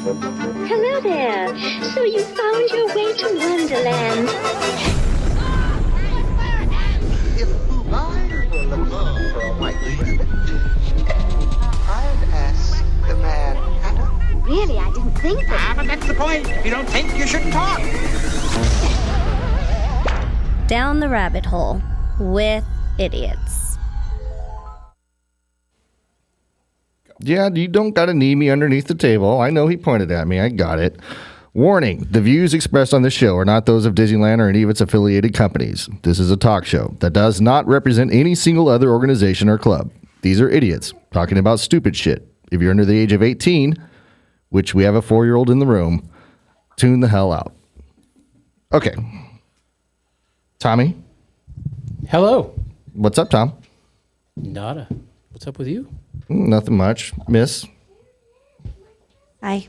Hello there. So you found your way to Wonderland. If I were looking for a white rabbit, I'd ask the Mad Hatter. Really, I didn't think that. But that's the point. If you don't think, you shouldn't talk. Down the rabbit hole with idiots. Yeah, you don't got to knee me underneath the table. I know he pointed at me. I got it. Warning, the views expressed on this show are not those of Disneyland or any of its affiliated companies. This is a talk show that does not represent any single other organization or club. These are idiots talking about stupid shit. If you're under the age of 18, which we have a 4-year-old in the room, tune the hell out. Okay. Tommy? Hello. What's up, Tom? Nada. What's up with you? Nothing much. Miss? Hi.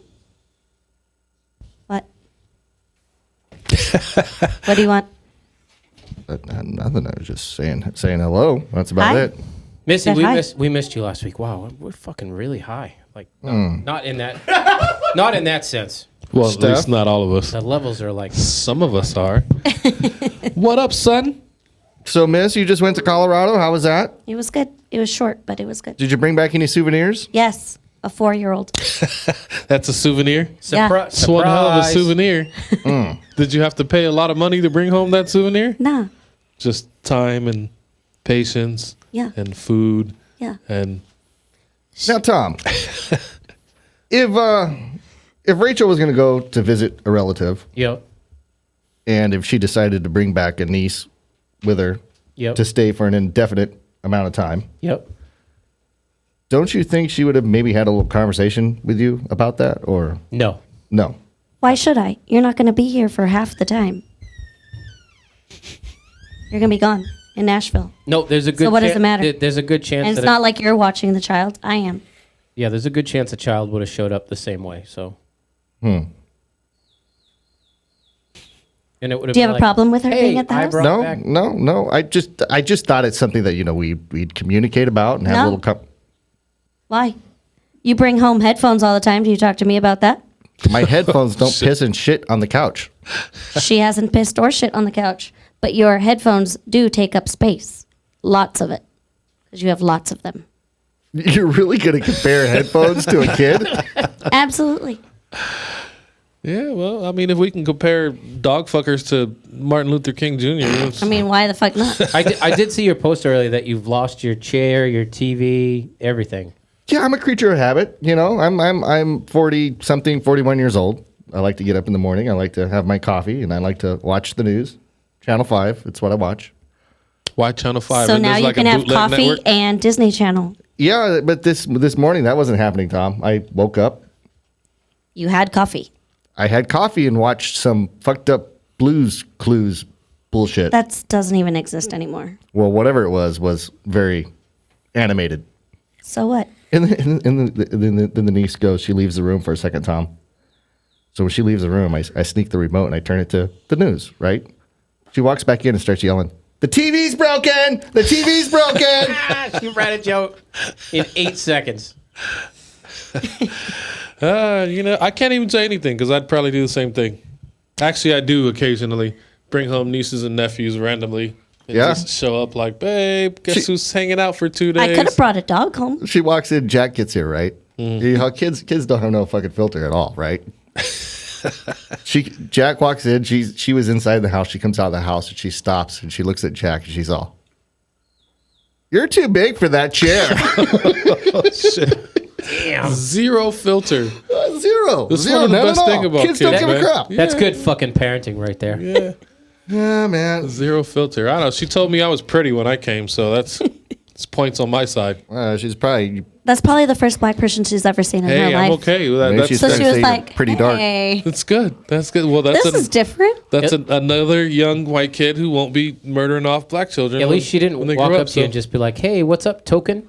What? What do you want? Nothing. I was just saying hello. That's about Hi. it. Missy, Said hi. we missed you last week. Wow, we're fucking really high. Like, not in that, not in that sense. Well, Steph? at least not all of us. The levels are like, Some of us are. What up, son? So, Miss, you just went to Colorado. How was that? It was good. It was short, but it was good. Did you bring back any souvenirs? Yes, a 4-year-old. That's a souvenir? surprise. It's one hell of a souvenir. Did you have to pay a lot of money to bring home that souvenir? Nah. Just time and patience Yeah. and food Yeah. and Now, Tom, if Rachel was going to go to visit a relative, Yep. and if she decided to bring back a niece with her Yep. to stay for an indefinite amount of time, Yep. don't you think she would have maybe had a little conversation with you about that? Or No. no? Why should I? You're not going to be here for half the time. You're going to be gone in Nashville. No, there's a good So what does it matter? There's a good chance And it's that not like you're watching the child. I am. yeah, there's a good chance a child would have showed up the same way. So. And it would have. Do you have a problem with her hey, being at the I house? brought No, back. no. I just thought it's something that we'd communicate about and have a No. little. Why? You bring home headphones all the time. Do you talk to me about that? My headphones don't piss and shit on the couch. She hasn't pissed or shit on the couch, but your headphones do take up space. Lots of it. Because you have lots of them. You're really going to compare headphones to a kid? Absolutely. yeah, well, I mean, if we can compare dog fuckers to Martin Luther King Jr., it's- I mean, why the fuck not? I did see your post earlier that you've lost your chair, your TV, everything. Yeah, I'm a creature of habit. You know, I'm 40 something, 41 years old. I like to get up in the morning. I like to have my coffee, and I like to watch the news. Channel 5. It's what I watch. why Channel 5? So And now there's you like a can have bootleg coffee network? and Disney Channel. Yeah, but this morning that wasn't happening, Tom. I woke up, You had coffee. I had coffee, and watched some fucked up Blues Clues bullshit. That doesn't even exist anymore. Well, whatever it was very animated. So what? And then the niece goes, she leaves the room for a second, Tom. So when she leaves the room, I sneak the remote and I turn it to the news, right? She walks back in and starts yelling, "The TV's broken! The TV's broken!" You ran a joke in 8 seconds. I can't even say anything because I'd probably do the same thing. Actually, I do occasionally bring home nieces and nephews randomly. And Yeah. just show up like, babe, guess who's hanging out for 2 days? I could have brought a dog home. She walks in, Jack gets here, right? You know how kids don't have no fucking filter at all, right? Jack walks in, she was inside the house, she comes out of the house and she stops and she looks at Jack and she's all, "You're too big for that chair." Damn. Zero filter. Zero. That's Zero. one of the None best at all. thing about kids don't kids, give a man. crap. That's good fucking parenting right there. Yeah. Yeah, man. Zero filter. I don't know. She told me I was pretty when I came, so that's points on my side. She's probably That's probably the first black person she's ever seen in her Hey, life. I'm okay with that. Maybe she's So trying she to was say like, pretty dark. "Hey, That's good. That's good. Well, that's this is different." that's another young white kid who won't be murdering off black children. At least she didn't when they walk grow up to you and just be like, "Hey, what's up, token?"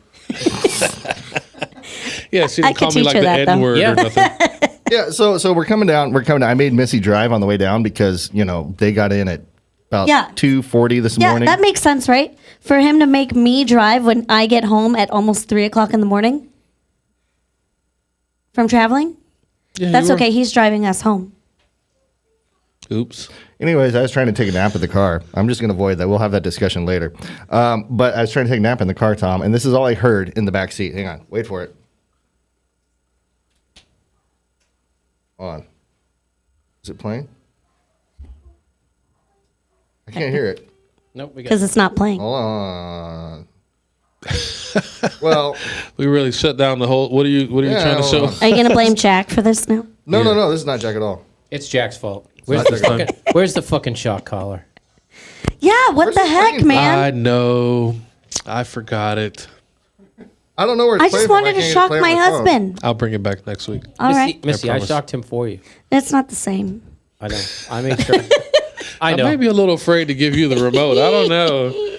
Yeah, she I didn't call could me teach like her the that, though. N word Yeah. or nothing. Yeah, so we're coming down. I made Missy drive on the way down because, they got in at about Yeah. 2:40 this Yeah, morning. that makes sense, right? For him to make me drive when I get home at almost 3 o'clock in the morning from traveling. Yeah, That's you were. okay. He's driving us home. Oops. Anyways, I was trying to take a nap in the car. I'm just going to avoid that. We'll have that discussion later. But I was trying to take a nap in the car, Tom, and this is all I heard in the back seat. Hang on. Wait for it. On. Is it playing? I can't hear it. Nope, we got Because it's not playing. Hold on. Well, We really shut down the whole. What are you Yeah, trying to show? well, Are you going to blame Jack for this now? no. This is not Jack at all. It's Jack's fault. Where's the fucking shock collar? Yeah, what Where's the the heck, fucking- man? I know. I forgot it. I don't know where it's I playing just from. wanted to can't shock play it my on phone. husband. I'll bring it back next week. All right. Missy, I promise. shocked him for you. That's not the same. I know. I made sure. I I know. may be a little afraid to give you the remote. I don't know.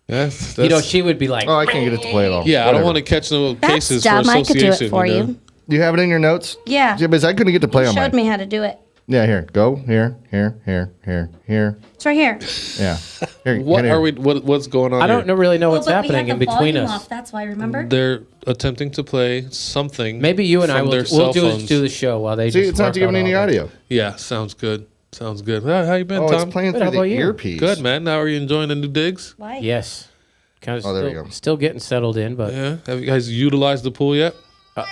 That's You know, she would be like, Oh, I can't get it to play at all. yeah, I don't Whatever. want to catch no That's cases for dumb. I could do association. it for know? you. Do you have it in your notes? Yeah. Yeah, but I couldn't get to play on Showed mine. me how to do it. Yeah, here. Go. Here. It's right here. Yeah. Here, What here. are we? What's going on? I don't here? really know what's happening in between us. Off, that's why, remember? They're attempting to play something. Maybe you and I from will their cell do phones. the show while they See, just it's not work giving out any all that. audio. Yeah, sounds good. Sounds good. How you been, Oh, Tom? it's playing Good, through how the about you? earpiece. Good, man. Now are you enjoying the new digs? Why? Yes. Kind of Oh, there we go. still getting settled in, but Yeah. Have you guys utilized the pool yet?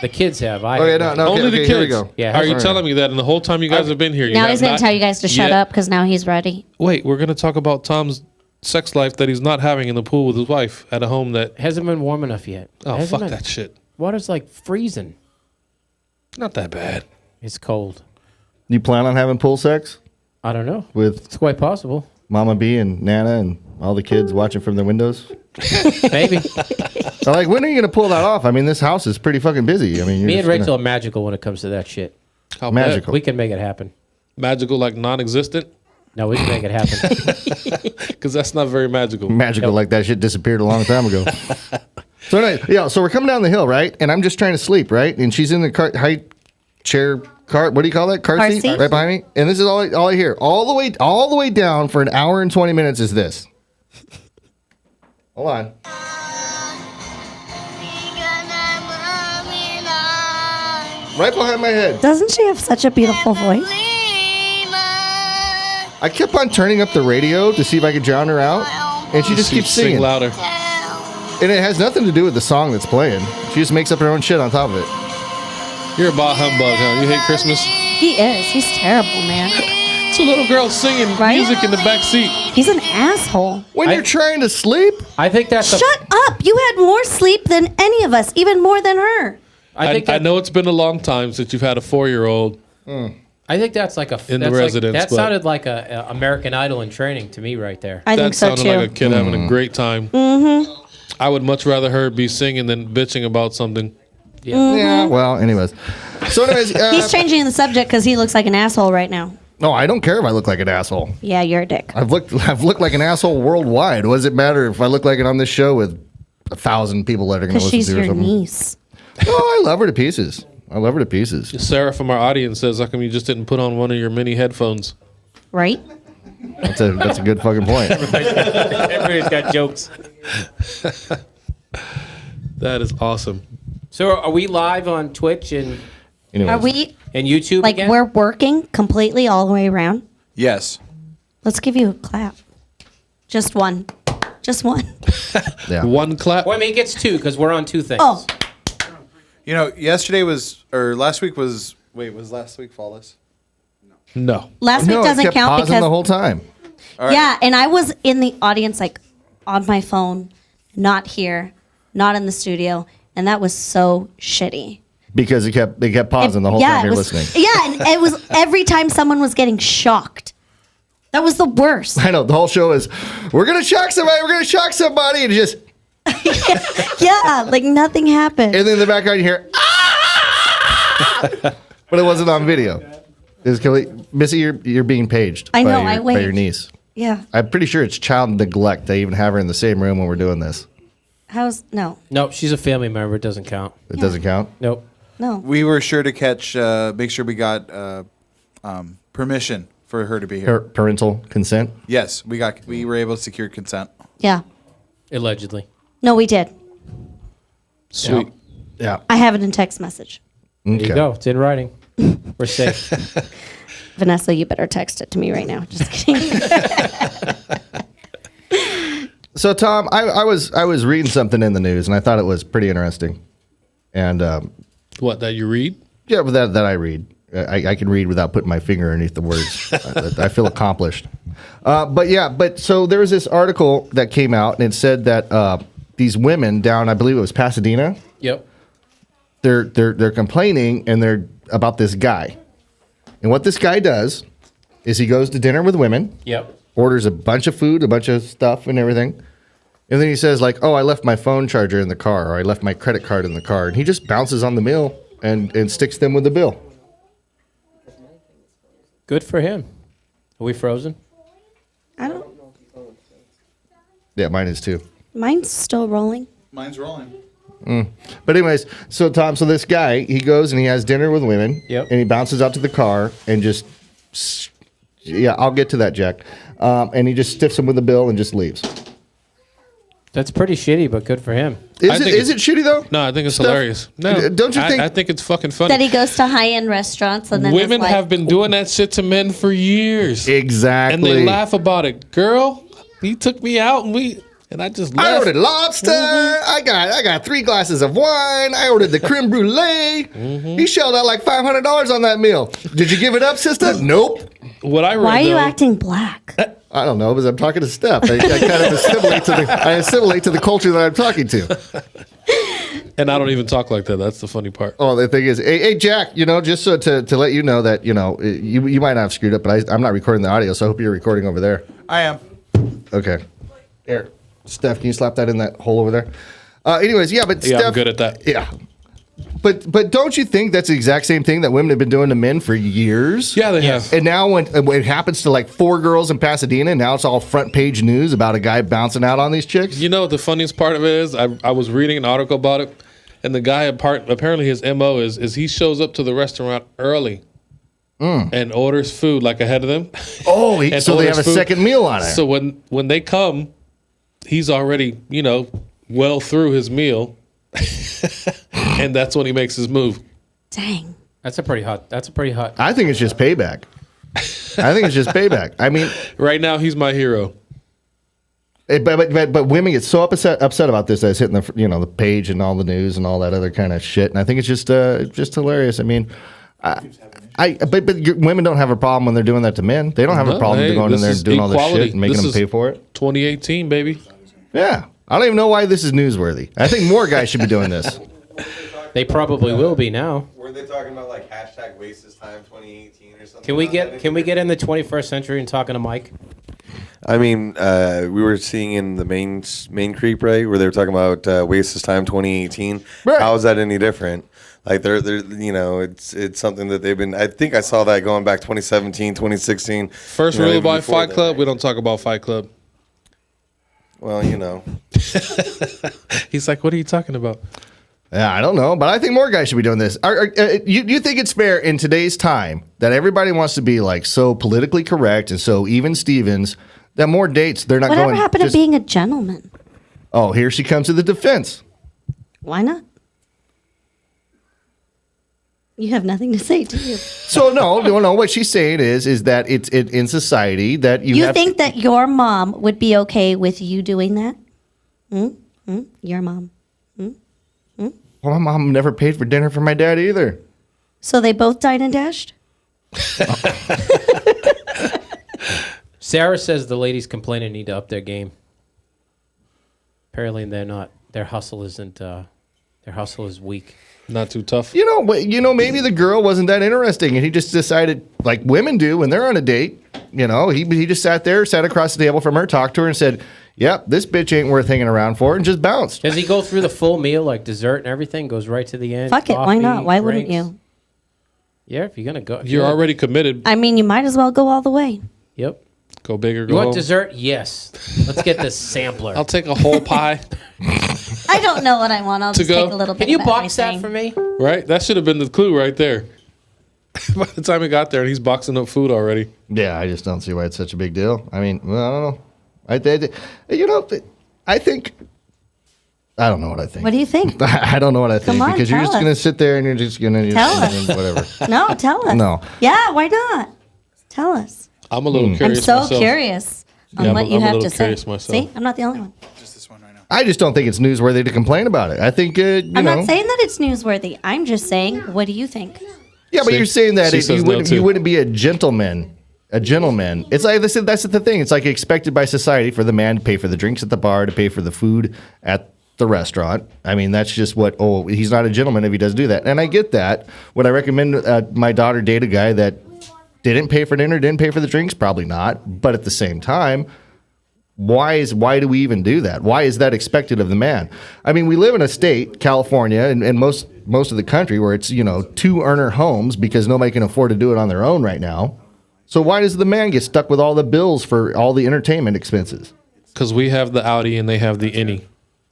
the kids have. I Oh, yeah, haven't. no. Only the okay, kids. here we go. Yeah. Are you Sorry. telling me that? And the whole time you guys have been here, you Now have he's going not to tell you guys to shut yet- up because now he's ready. Wait, we're going to talk about Tom's sex life that he's not having in the pool with his wife at a home that. Hasn't been warm enough yet. Oh, Hasn't fuck been. that shit. Water's like freezing. Not that bad. It's cold. You plan on having pool sex I don't know. with It's quite possible. Mama B and Nana and all the kids watching from their windows? Maybe. So, like, when are you going to pull that off? I mean, this house is pretty fucking busy. I mean, you're Me just and Rachel gonna- are magical when it comes to that shit. How Magical. We can make it happen. Magical, like non-existent, No, we can make it happen. because that's not very magical. magical like that shit disappeared a long time ago. So anyway, yeah, so we're coming down the hill, right? And I'm just trying to sleep, right? And she's in the high chair what do you call that? Car Car seat? seat. Right behind me. And this is all I hear. All the way down for an hour and 20 minutes is this. Hold on. Right behind my head. Doesn't she have such a beautiful voice? I kept on turning up the radio to see if I could drown her out. And she just keeps Sing singing. louder. And it has nothing to do with the song that's playing. She just makes up her own shit on top of it. You're a bah humbug, huh? You hate Christmas? He is. He's terrible, man. It's a little girl singing Right? music in the back seat. He's an asshole. When you're trying to sleep? I think that's Shut up. You had more sleep than any of us, even more than her. I know it's been a long time since you've had a 4-year-old. I think that's like a In the that's residence, That but- sounded like a American Idol in training to me right there. I That think so sounded too. like a kid having a great time. Mm-hmm. I would much rather her be singing than bitching about something. Yeah. Well, anyways. So, anyways. He's changing the subject because he looks like an asshole right now. No, I don't care if I look like an asshole. Yeah, you're a dick. I've looked like an asshole worldwide. What does it matter if I look like it on this show with 1,000 people that are going to Because listen she's to it or your something? niece. Oh, I love her to pieces. I love her to pieces. Sarah from our audience says, how come you just didn't put on one of your mini headphones? Right? That's a good fucking point. Everybody's got jokes. That is awesome. So are we live on Twitch and Anyways. Are we, YouTube like, again? we're working completely all the way around? Yes. Let's give you a clap. Just one. Just one. Yeah. One clap. Well, I mean, it gets two because we're on two things. Oh, You know, last week was last week flawless? No. last No, week it doesn't kept count pausing because the whole time. yeah, and I was in the audience, like on my phone, not here, not in the studio, and that was so shitty. Because it kept pausing the whole time it you're was, listening. Yeah, and it was every time someone was getting shocked. That was the worst. I know. The whole show is, we're going to shock somebody. We're going to shock somebody. And it just, Yeah, like nothing happened. and then in the background you hear, ah! But it wasn't on video. Missy, you're being paged I know, by I your waved. niece. Yeah. I'm pretty sure it's child neglect to even have her in the same room when we're doing this. No. Nope, she's a family member. It doesn't count. It doesn't count. Nope. No. We were sure to make sure we got permission for her to be here. Parental consent. Yes, we were able to secure consent. Yeah. Allegedly. No, we did. Sweet. Yeah. I have it in text message. There you go. It's in writing. We're safe. Vanessa, you better text it to me right now. Just kidding. So, Tom, I was reading something in the news, and I thought it was pretty interesting. And What, that you read? yeah, but that I read. I can read without putting my finger underneath the words. I feel accomplished. But so there was this article that came out, and it said that these women down, I believe it was Pasadena, Yep. they're complaining and they're about this guy. And what this guy does is he goes to dinner with women, Yep. orders a bunch of food, a bunch of stuff and everything. And then he says like, oh, I left my phone charger in the car, or I left my credit card in the car. And he just bounces on the meal and sticks them with the bill. Good for him. Are we frozen? I don't. Yeah, mine is too. Mine's still rolling. Mine's rolling. But anyways, so Tom, so this guy, he goes and he has dinner with women. Yep. And he bounces out to the car and just, yeah, I'll get to that, Jack. And he just stiffs them with the bill and just leaves. That's pretty shitty, but good for him. Is it shitty though? No, I think it's Steph, hilarious. No, don't you think? I think it's fucking funny. That he goes to high-end restaurants and then Women his wife- have been doing that shit to men for years. Exactly. And they laugh about it. Girl, he took me out and I just left. I ordered lobster. I got 3 glasses of wine. I ordered the creme brulee. He shelled out like $500 on that meal. Did you give it up, sister? Nope. What I read, Why are you though- acting black? I don't know, because I'm talking to Steph. I kind of assimilate to the culture that I'm talking to. And I don't even talk like that. That's the funny part. Oh, the thing is, hey Jack, just so to let you know that you might not have screwed up, but I'm not recording the audio, so I hope you're recording over there. I am. Okay. Here, Steph, can you slap that in that hole over there? Anyways, yeah, but Yeah, Steph, I'm good at that. Yeah. But don't you think that's the exact same thing that women have been doing to men for years? Yeah, they have. And now when it happens to like 4 girls in Pasadena, now it's all front page news about a guy bouncing out on these chicks? You know what the funniest part of it is? I was reading an article about it, and the guy apparently his MO is he shows up to the restaurant early and orders food like ahead of them. Oh, And so they orders have a food. second meal on it. So when they come, he's already, well through his meal. And that's when he makes his move. Dang. That's a pretty hot. I think it's just payback. I mean, Right now, he's my hero. but women get so upset about this that it's hitting the page and all the news and all that other kind of shit. And I think it's just hilarious. I mean, but women don't have a problem when they're doing that to men. They don't have a problem going in there and doing all this shit and making them pay for it. 2018, baby. Yeah. I don't even know why this is newsworthy. I think more guys should be doing this. They probably will be now. Were they talking about like hashtag waste this time 2018 or something? Can we get in the 21st century and talking to Mike? I mean, we were seeing in the main creep, right, where they were talking about waste this time 2018. Right. How is that any different? Like they're it's something that they've been. I think I saw that going back 2017, 2016. First rule even by before Fight that. Club, we don't talk about Fight Club. Well, He's like, what are you talking about? Yeah, I don't know, but I think more guys should be doing this. You think it's fair in today's time that everybody wants to be like so politically correct and so even Stevens that more dates they're not Whatever going. happened to being a gentleman? Oh, here she comes to the defense. Why not? You have nothing to say, do you? So no. What she's saying is that it's in society that you You have think that your mom would be okay with you doing that? Your mom. Well, my mom never paid for dinner for my dad either. So they both died and dashed? Sarah says the ladies complaining need to up their game. Apparently they're not. Their hustle isn't. Their hustle is weak. Not too tough. Maybe the girl wasn't that interesting, and he just decided, like women do when they're on a date. He just sat across the table from her, talked to her, and said, "Yep, this bitch ain't worth hanging around for," and just bounced. Does he go through the full meal, like dessert and everything? Goes right to the end. Fuck it, why not? Why wouldn't drinks? you? Yeah, if you're gonna go, You're already committed. I mean, you might as well go all the way. Yep. Go big or You go want home. dessert? Yes. Let's get this sampler. I'll take a whole pie. I don't know what I want. I'll To just go. take a little bit. Can you of box everything. that for me? Right? That should have been the clue right there. By the time he got there and he's boxing up food already. Yeah, I just don't see why it's such a big deal. I mean, well, I don't know. I think I don't know what I think. What do you think? I don't know what I think Come on, because you're tell just going to sit there and you're just going to Tell us. whatever. No, tell us. No. Yeah, why not? Tell us. I'm a little I'm curious so myself. curious on Yeah, what I'm you a have little to say. curious myself. See, I'm not the only one. Just this one right now. I just don't think it's newsworthy to complain about it. I think I'm not saying that it's newsworthy. I'm just saying, what do you think? Yeah, but See? you're saying that She if says you no, wouldn't too. you wouldn't be a gentleman. A gentleman. It's like that's the thing. It's like expected by society for the man to pay for the drinks at the bar, to pay for the food at the restaurant. I mean, that's just what. Oh, he's not a gentleman if he doesn't do that. And I get that. Would I recommend my daughter date a guy that didn't pay for dinner, didn't pay for the drinks? Probably not. But at the same time, why do we even do that? Why is that expected of the man? I mean, we live in a state, California, and most of the country where it's 2 earner homes because nobody can afford to do it on their own right now. So why does the man get stuck with all the bills for all the entertainment expenses? Because we have the Audi and they have the Innie.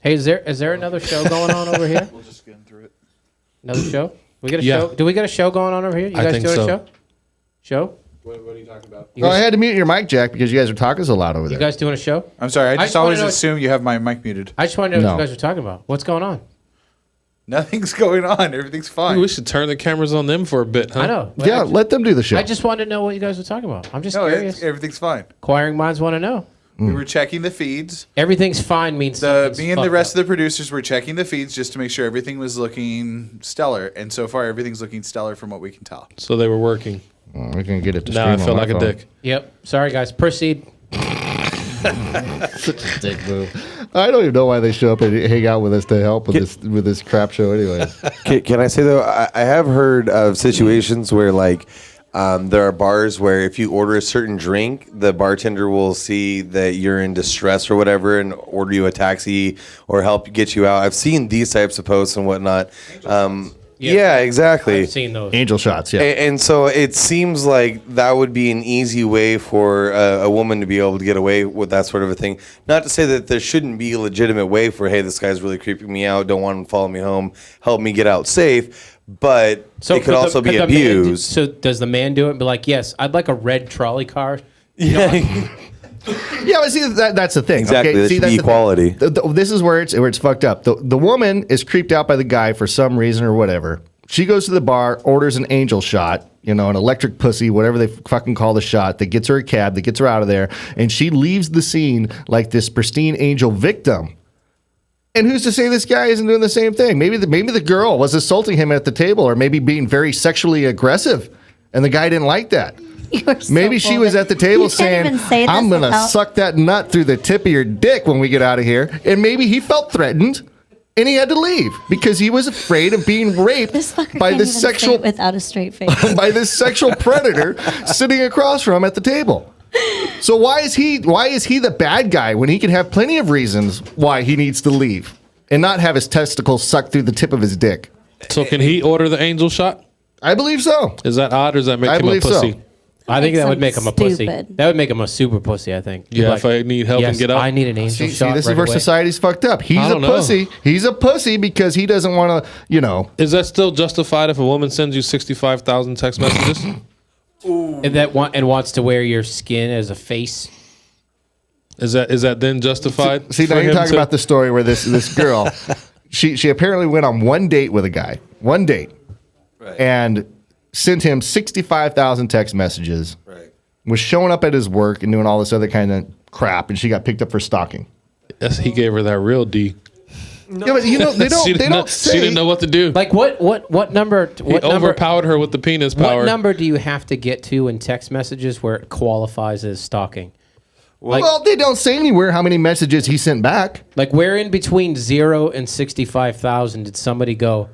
Hey, is there another show going on over here? We'll just get through it. Another show? We got a Yeah. show? Do we got a show going on over here? You I guys think doing so. a show? Show? What are you talking about? You Well, I guys, had to mute your mic, Jack, because you guys are talking so loud over there. you guys doing a show? I'm sorry. I I just just wanna always know- assume you have my mic muted. I just want to know No. what you guys are talking about. What's going on? Nothing's going on. Everything's fine. We should turn the cameras on them for a bit, huh? I know. Yeah, let them do the show. I just wanted to know what you guys were talking about. I'm just No, curious. everything's fine. Inquiring minds want to know. We were checking the feeds. Everything's fine means Me and the rest of the producers were checking the feeds just to make sure everything was looking stellar. And so far, everything's looking stellar from what we can tell. So they were working. We can get it to Now stream I on feel my like a phone. dick. Yep. Sorry, guys. Proceed. Such a dick move. I don't even know why they show up and hang out with us to help with this crap show anyways. Can I say though, I have heard of situations where like there are bars where if you order a certain drink, the bartender will see that you're in distress or whatever and order you a taxi or help get you out. I've seen these types of posts and whatnot. Yeah, exactly. I've seen those. Angel shots, yeah. And so it seems like that would be an easy way for a woman to be able to get away with that sort of a thing. Not to say that there shouldn't be a legitimate way for, hey, this guy's really creeping me out, don't want him to follow me home, help me get out safe. But it could also be abused. So does the man do it and be like, yes, I'd like a red trolley car? Yeah. Yeah, but see, that's the thing. Exactly. Okay? There See, should that's be the thing. equality. This is where it's fucked up. The woman is creeped out by the guy for some reason or whatever. She goes to the bar, orders an angel shot, an electric pussy, whatever they fucking call the shot, that gets her a cab, that gets her out of there, and she leaves the scene like this pristine angel victim. And who's to say this guy isn't doing the same thing? Maybe the girl was assaulting him at the table, or maybe being very sexually aggressive, and the guy didn't like that. Maybe she was at the table saying, I'm going to suck that nut through the tip of your dick when we get out of here. And maybe he felt threatened and he had to leave because he was afraid of being raped by this sexual without a straight face. by this sexual predator sitting across from him at the table. So why is he the bad guy when he can have plenty of reasons why he needs to leave and not have his testicles sucked through the tip of his dick? So can he order the angel shot? I believe so. Is that odd or does that make I him a believe pussy? so. I think that would make Makes him a him pussy. stupid. That would make him a super pussy, I think. Yeah, Like, if I need help yes, and get out. I need an angel See, shot this right is where away. society's fucked up. He's I a don't know. pussy. He's a pussy because he doesn't want to, Is that still justified if a woman sends you 65,000 text messages? And wants to wear your skin as a face. Is that then justified? See, now for you're him talking to- about the story where this girl, she apparently went on one date with a guy, and sent him 65,000 text messages. Right. Was showing up at his work and doing all this other kind of crap, and she got picked up for stalking. Yes, he gave her that real D. Yeah, but they don't say. She didn't know what to do. Like what number? He What number? overpowered her with the penis power. What number do you have to get to in text messages where it qualifies as stalking? Well, they don't say anywhere how many messages he sent back. Like where in between 0 and 65,000 did somebody go,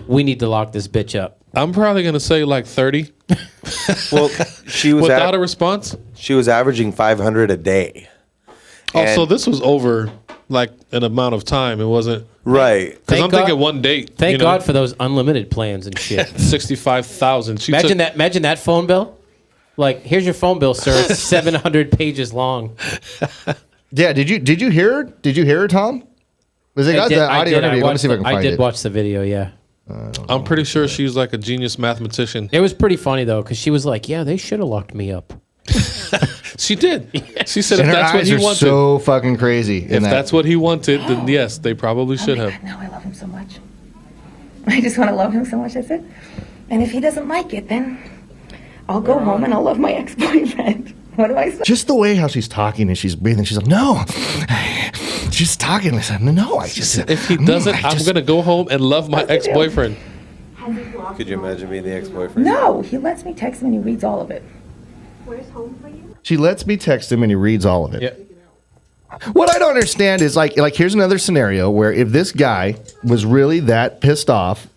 we need to lock this bitch up? I'm probably gonna say like 30. Well, she was Without a response. she was averaging 500 a day. Oh, so And- this was over like an amount of time. It wasn't Right. because Thank I'm God- thinking one date. Thank God for those unlimited plans and shit. 65,000. Imagine that phone bill. Like, here's your phone bill, sir. It's 700 pages long. Yeah, did you hear her? Did you hear her, Tom? Because they got the audio interview. Let me see if I can find I did it. watch the video, yeah. I'm pretty sure she's like a genius mathematician. It was pretty funny, though, because she was like, yeah, they should have locked me up. She did. She said if And her that's what eyes he are wanted, so fucking crazy. if that's what he wanted, then yes, they probably should have. God, now I love him so much. I just want to love him so much, that's it. And if he doesn't like it, then I'll go home and I'll love my ex-boyfriend. What do I say? Just the way how she's talking and she's breathing. She's like, no. She's talking. I said, no, I just. If he doesn't, I'm going to go home and love my ex-boyfriend. Could you imagine being the ex-boyfriend? No, he lets me text him and he reads all of it. Where's home for you? She lets me text him and he reads all of it. Yeah. What I don't understand is like here's another scenario where if this guy was really that pissed off,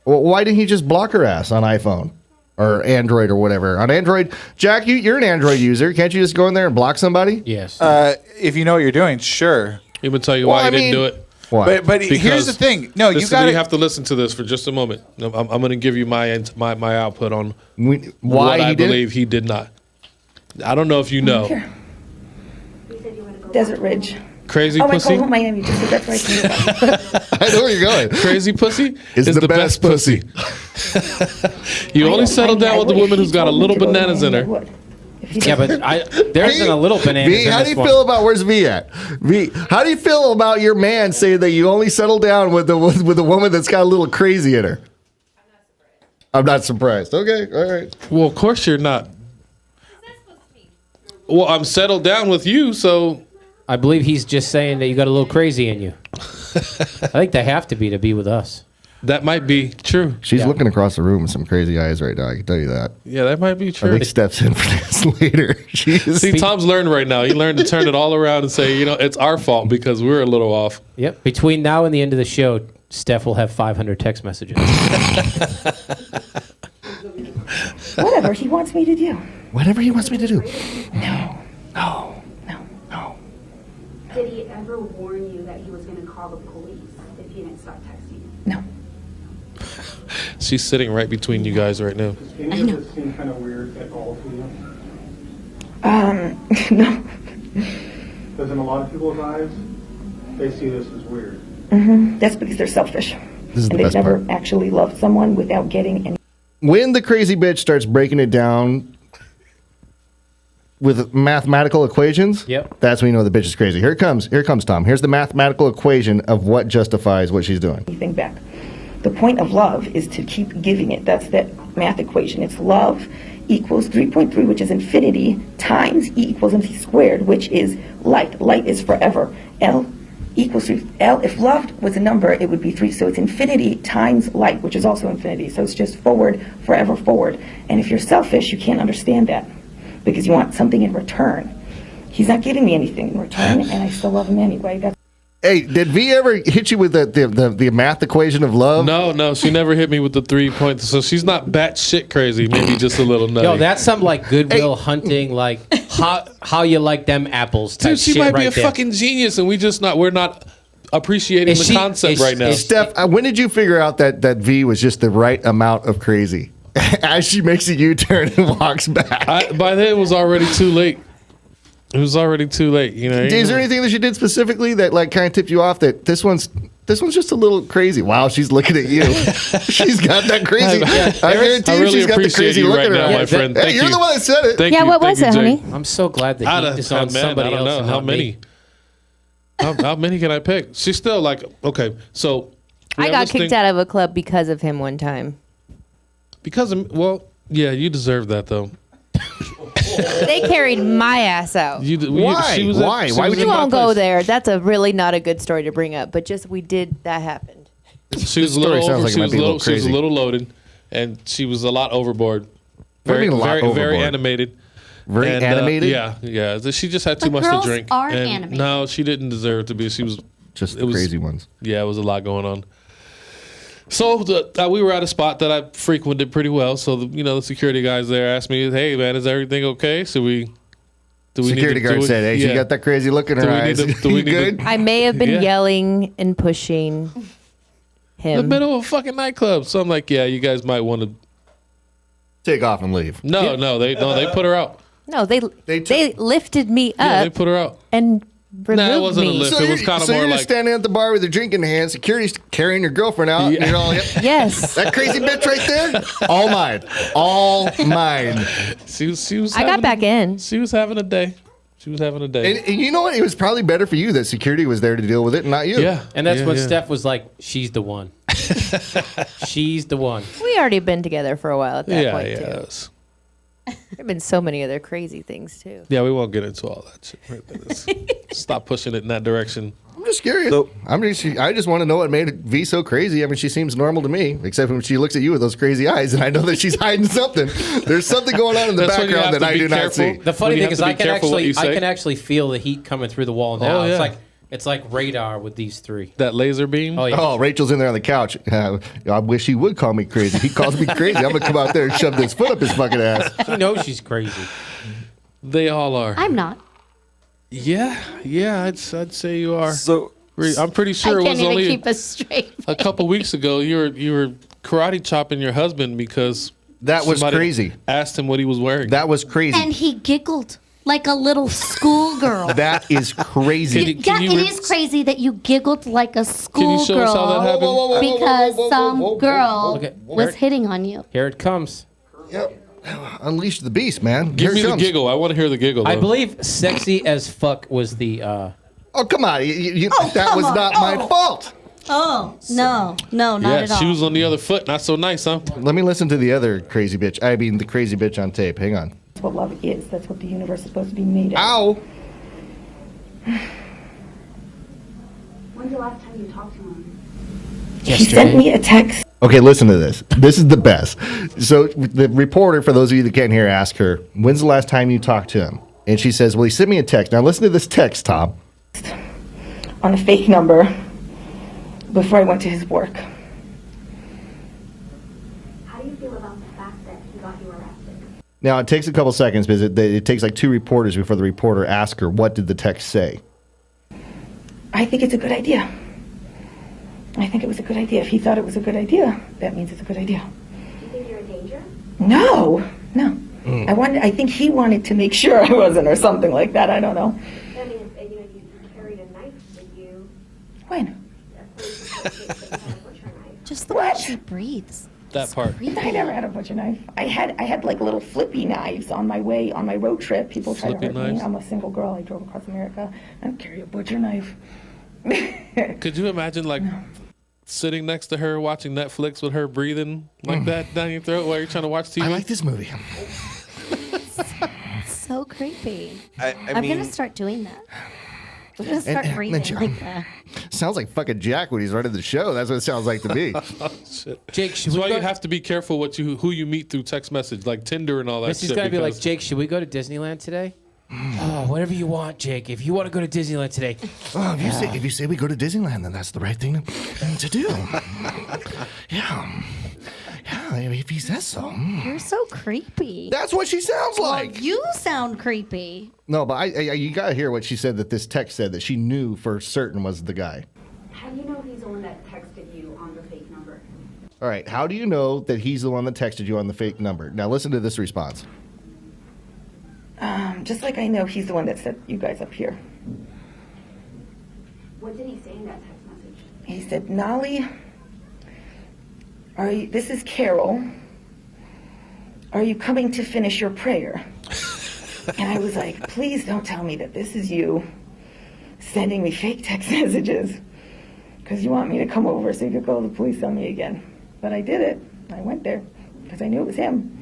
well, why didn't he just block her ass on iPhone or Android or whatever? On Android, Jack, you're an Android user. Can't you just go in there and block somebody? Yes. If you know what you're doing, sure. He would tell you Well, why I he didn't mean- do it. Why? But here's the thing. No, you Listen, got you have to listen to this for just a moment. I'm going to give you my output on why what he I did it? believe he did not. I don't know if you know. Here. Desert Ridge. Crazy Oh, I pussy. called home Miami just so that's where I came from. I know where you're going. Crazy pussy Is the best pussy. You only settle down with the woman If who's he got a told me little to go to bananas in Miami, her. I would. If he Yeah, doesn't- but there isn't a little banana. V, how do you feel about where's V at? V, how do you feel about your man saying that you only settle down with the woman that's got a little crazy in her? I'm not surprised. Okay, all right. Well, of course you're not. Well, I'm settled down with you, so I believe he's just saying that you got a little crazy in you. I think they have to be with us. that might be true. She's looking across the room with some crazy eyes right now. I can tell you that. Yeah, that might be I true. think steps in for this later. See, Tom's learned right now. He learned to turn it all around and say, it's our fault because we're a little off. Yep. Between now and the end of the show, Steph will have 500 text messages. Whatever he wants me to do. Whatever he wants me to do. No. No. No. No. Did he ever warn you that he was going to call the police if you didn't stop texting? No. She's sitting right between you guys right now. Does any of this seem kind of weird at all to you? No. Because in a lot of people's eyes, they see this as weird. That's because they're selfish. This is the And they've best never part. actually loved someone without getting any. When the crazy bitch starts breaking it down with mathematical equations, Yep. that's when you know the bitch is crazy. Here it comes. Here comes Tom. Here's the mathematical equation of what justifies what she's doing. Anything back. The point of love is to keep giving it. That's that math equation. It's love equals 3.3, which is infinity, times E equals MC squared, which is light. Light is forever. L equals 3. L, if love was a number, it would be 3. So it's infinity times light, which is also infinity. So it's just forward, forever forward. And if you're selfish, you can't understand that because you want something in return. He's not giving me anything in return, and I still love him anyway. That's Hey, did V ever hit you with the math equation of love? No, she never hit me with the 3 points. So she's not batshit crazy, maybe just a little nutty. Yo, that's some like Goodwill Hunting, like how you like them apples type Dude, she shit might be right a there. fucking genius, and we're not appreciating Is the she- concept is- right now. is- Steph, when did you figure out that V was just the right amount of crazy? As she makes a U-turn and walks back. By then, it was already too late. It was already too late, Is there anything that she did specifically that like kind of tipped you off that this one's just a little crazy? Wow, she's looking at you. She's got that crazy. I guarantee I you, really she's got the appreciate crazy you look right in her now, eye. my friend. Hey, Thank you're you. the one that said it. Thank Yeah, you, what was thank it, you, honey? Jake. I'm so glad that he is on somebody I don't else. know and how not many. Me. How many can I pick? She's still like okay. So we I have got this kicked thing- out of a club because of him one time. because of yeah, you deserve that though. They carried my ass out. Why? She was Why? Why would You in my won't go place. there. That's a really not a good story to bring up, but just that happened. She was a story little sounds over. like it She might was be a a little little. She was a crazy. little loaded, and she was a lot overboard. What do you Very, mean a lot very, very overboard? animated. Very And, animated? Yeah. She just had too But much to girls drink. are And animated. No, she didn't deserve to be. She was Just it the was- crazy ones. Yeah, it was a lot going on. So we were at a spot that I frequented pretty well. So the security guys there asked me, "Hey man, is everything okay? Do we Security need to guard do it?" said, "Hey, she Yeah. got that crazy look in her Do we need eyes. to- do we You need to- good?" I may have been Yeah. yelling and pushing In the him. middle of a fucking nightclub. So I'm like, yeah, you guys might want to. Take off and leave. No, they put her out. No, they lifted me Yeah, up they put her out. and Nah, it wasn't a lift. It was kind of so more you're like just standing at the bar with your drink in your hand, security's carrying your girlfriend out, and you're all, yep. Yes. That crazy bitch right there, all mine. All mine. She was I got back in. She was having a day. She was having a day. And you know what? It was probably better for you that security was there to deal with it and not you. Yeah. And that's Yeah, when yeah. Steph was like, she's the one. She's the one. We already been together for a while at that Yeah, point, yeah. too. it was- There have been so many other crazy things, too. Yeah, we won't get into all that shit. Right there. Stop pushing it in that direction. I'm just curious. So- I just want to know what made V so crazy. I mean, she seems normal to me, except when she looks at you with those crazy eyes, and I know that she's hiding something. There's something going on in the That's when you background have that to I be do not careful. see. The funny When you thing have is to be I careful what you say. can actually feel the heat coming through the wall now. Oh, yeah. It's like radar with these three. That laser beam. Oh yeah. Oh, Rachel's in there on the couch. I wish he would call me crazy. He calls me crazy. I'm going to come out there and shove this foot up his fucking ass. She knows she's crazy. They all are. I'm not. Yeah, I'd say you are. So I'm pretty sure I it can't was even only keep a straight. a couple weeks ago. You were karate chopping your husband because That was somebody crazy. Asked him what he was wearing. That was crazy. And he giggled like a little schoolgirl. That is crazy. Can you It re- is crazy that you giggled like a Can you show us how that schoolgirl happened? because some girl Look at- was hitting on you. Here it comes. Yep. Unleash the beast, man. Give Here me it the comes. giggle. I want to hear the giggle. I though. believe "sexy as fuck" was the. Oh, come on. That come was on. not my fault. Oh, no, not Yeah, at all. she was on the other foot. Not so nice, huh? Let me listen to the other crazy bitch. I mean, the crazy bitch on tape. Hang on. That's what love is. That's what the universe is supposed to be made of. Ow. When's the last time you talked to him? He sent me a text. Okay, listen to this. This is the best. So the reporter, for those of you that can't hear, asked her, when's the last time you talked to him? And she says, well, he sent me a text. Now listen to this text, Tom. On a fake number before I went to his work. How do you feel about the fact that he got you arrested? Now, it takes a couple seconds because it takes like two reporters before the reporter asks her, what did the text say? I think it's a good idea. I think it was a good idea. If he thought it was a good idea, that means it's a good idea. Do you think you're in danger? No. I think he wanted to make sure I wasn't or something like that. I don't know. I mean, you carried a knife with you. When? Just the way she breathes. That part. I never had a butcher knife. I had like little flippy knives on my road trip. People try to Flippy hurt knives? me. I'm a single girl. I drove across America. I don't carry a butcher knife. Could you imagine sitting next to her watching Netflix with her breathing like that down your throat while you're trying to watch TV? I like this movie. So creepy. I I'm mean, gonna start doing that. I'm gonna start and breathing then- like that. Sounds like fucking Jack when he's running the show. That's what it sounds like to me. Shit. Jake, should That's we why go? you have to be careful who you meet through text message, like Tinder and all that Missy's shit. gonna be like, because- Jake, should we go to Disneyland today? Oh, whatever you want, Jake. If you want to go to Disneyland today, Oh, if you say we go to Disneyland, then that's the right thing to do. Yeah. Yeah, if he says so. You're so creepy. That's what she sounds like. You sound creepy. No, but you got to hear what she said that this text said that she knew for certain was the guy. How do you know he's the one that texted you on the fake number? All right, how do you know that he's the one that texted you on the fake number? Now listen to this response. Just like I know he's the one that set you guys up here. What did he say in that text message? He said, Nolly, this is Carol. Are you coming to finish your prayer? And I was like, please don't tell me that this is you sending me fake text messages because you want me to come over so you could call the police on me again. But I did it. I went there because I knew it was him.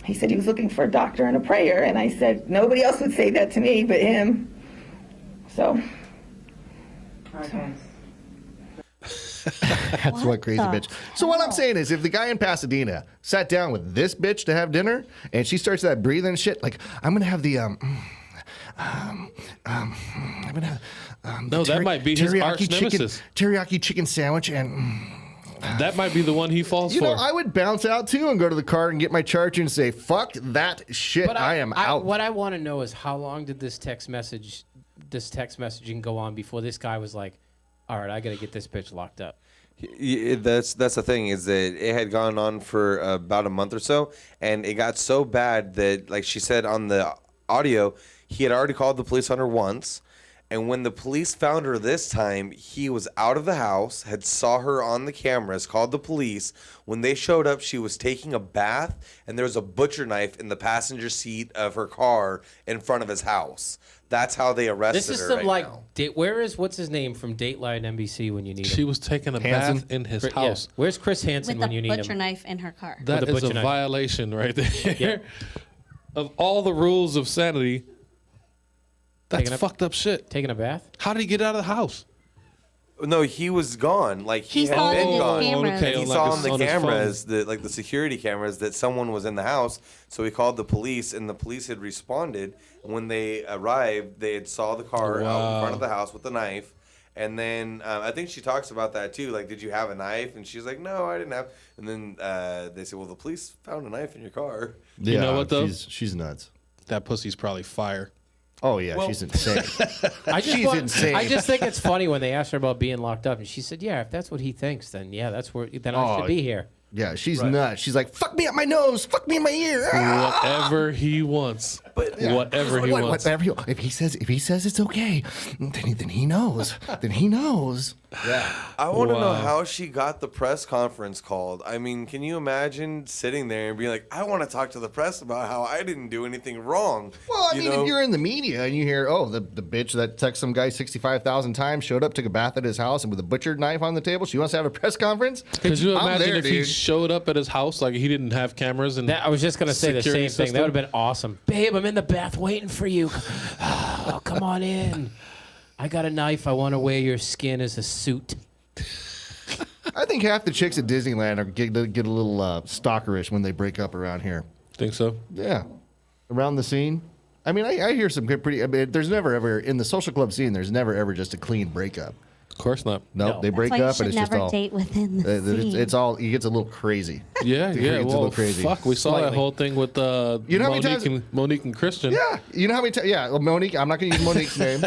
He said he was looking for a doctor and a prayer, and I said nobody else would say that to me but him. So. That's what crazy bitch. So what I'm saying is, if the guy in Pasadena sat down with this bitch to have dinner, and she starts that breathing shit, like I'm gonna have the I'm gonna have No, that might be his arch nemesis. Teriyaki chicken sandwich, and that might be the one he falls you for. know, I would bounce out too and go to the car and get my charger and say, "Fuck that shit, but I am out." What I want to know is how long did this text messaging go on before this guy was like, all right, I got to get this bitch locked up. That's the thing, is that it had gone on for about a month or so, and it got so bad that, like she said on the audio, he had already called the police on her once, And when the police found her this time, he was out of the house, had saw her on the cameras, called the police. When they showed up, she was taking a bath, and there was a butcher knife in the passenger seat of her car in front of his house. That's how they arrested This is her some right like, now. where is, what's his name from Dateline NBC when you need him? She was taking a Hansen? bath in his Yeah. house. Where's Chris Hansen With when you the need butcher him? knife in her car. That With a is a butcher knife. violation right there. Yeah. Of all the rules of sanity, that's Taking a- fucked up shit. Taking a bath? How did he get out of the house? No, he was gone. Like he, He had saw it been in the gone. cameras. Okay, He like saw it's on the on his cameras, the security cameras, that someone was in the house. So he called the police, and the police had responded. And when they arrived, they had saw the car out in front of the house with the knife. And then I think she talks about that too. Like, did you have a knife? And she's like, no, I didn't have. And then they said, well, the police found a knife in your car. Yeah, You know what, though? She's nuts. That pussy's probably fire. Oh yeah, she's insane. She's insane. I just think it's funny when they asked her about being locked up, and she said, "Yeah, if that's what he thinks, then yeah, that's where. Then I should be here." Yeah, she's nuts. She's like, fuck me up my nose, fuck me in my ear. Whatever he wants. Whatever he wants. If he says it's okay, then he knows. Then he knows. Yeah. I want to know how she got the press conference called. I mean, can you imagine sitting there and being like, I want to talk to the press about how I didn't do anything wrong? Well, I mean, if you're in the media and you hear, oh, the bitch that texted some guy 65,000 times showed up, took a bath at his house, and with a butchered knife on the table, she wants to have a press conference? Could you I'm imagine there, if he dude. showed up at his house like he didn't have cameras and I was just gonna say the same security thing. That would system? have been awesome, babe. I'm in the bath waiting for you. Oh, come on in. I got a knife. I want to wear your skin as a suit. I think half the chicks at Disneyland are get a little stalkerish when they break up around here. Think so? Yeah. Around the scene. I mean, I hear some good pretty. I mean, there's never ever in the social club scene. There's never ever just a clean breakup. Of course not. Nope, No. they break That's why you up should and it's just never all. date within the scene. It's all. It gets a little crazy. Yeah, It yeah. gets a Well, little crazy. fuck. We saw that Slightly. whole thing with You know how many Monique and Christian. Yeah, you know how many times? Yeah, well, Monique. I'm not going to use Monique's name.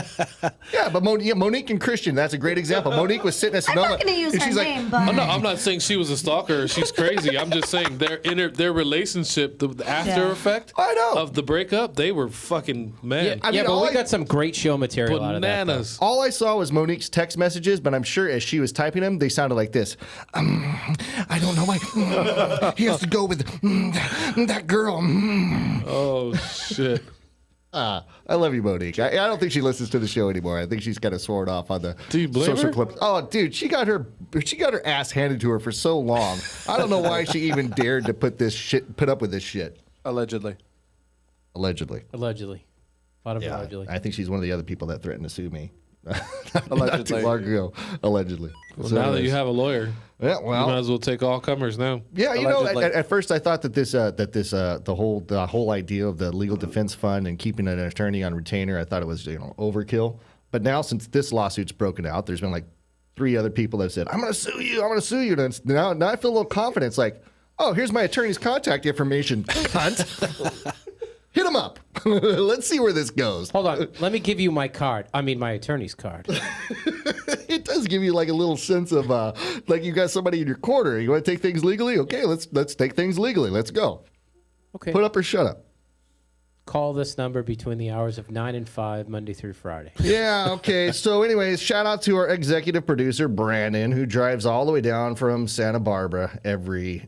Yeah, but Monique and Christian. That's a great example. Monique was sitting at I'm Sonoma. not going to use and her she's like, name, but Oh, no, I'm not saying she was a stalker. She's crazy. I'm just saying their relationship, the after effect I know. of the breakup, they were fucking man. I mean, Yeah, but all we I- got some great show material out of that. though. Bananas. All I saw was Monique's text messages, but I'm sure as she was typing them, they sounded like this. I don't know why. He has to go with that girl. Oh shit. I love you, Monique. I don't think she listens to the show anymore. I think she's kind of sworn off on the Do you blame social her? clips. Oh, dude, she got her ass handed to her for so long. I don't know why she even dared to put up with this shit. Allegedly. Allegedly. Allegedly. A lot of allegedly. I think she's one of the other people that threatened to sue me. Not too Allegedly. long ago. Allegedly. Well, So now that anyways. you have a lawyer, Yeah, you well, might as well take all comers now. yeah, you know, Allegedly. at first I thought that the whole idea of the legal defense fund and keeping an attorney on retainer, I thought it was overkill. But now since this lawsuit's broken out, there's been like 3 other people that have said, "I'm going to sue you. I'm going to sue you." And now I feel a little confidence, like, oh, here's my attorney's contact information, cunt. Hit him up. Let's see where this goes. Hold on. Let me give you my card. I mean, my attorney's card. It does give you like a little sense of like you got somebody in your corner. You want to take things legally? Okay, let's take things legally. Let's go. Okay. Put up or shut up. Call this number between the hours of 9 and 5, Monday through Friday. Yeah, okay. So anyways, shout out to our executive producer, Brandon, who drives all the way down from Santa Barbara every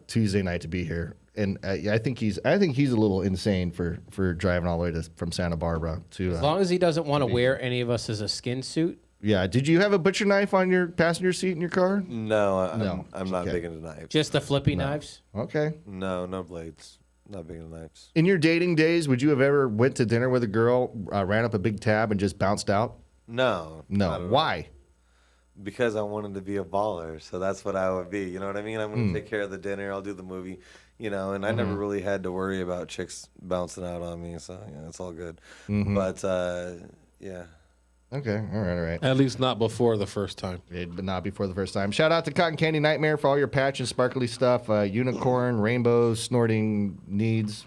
Tuesday night to be here. And I think he's a little insane for driving all the way from Santa Barbara to. As long as he doesn't want to wear any of us as a skin suit. Yeah. Did you have a butcher knife on your passenger seat in your car? No, I'm not Okay. big into knives. Just the flippy knives. Okay. No blades. Not big into knives. In your dating days, would you have ever went to dinner with a girl, ran up a big tab, and just bounced out? No. not at all. Why? Because I wanted to be a baller, so that's what I would be. You know what I mean? I'm going to take care of the dinner. I'll do the movie, and I never really had to worry about chicks bouncing out on me, so yeah, it's all good. But yeah. Okay. All right. At least not before the first time. But not before the first time. Shout out to Cotton Candy Nightmare for all your patch and sparkly stuff. Unicorn, rainbows, snorting needs.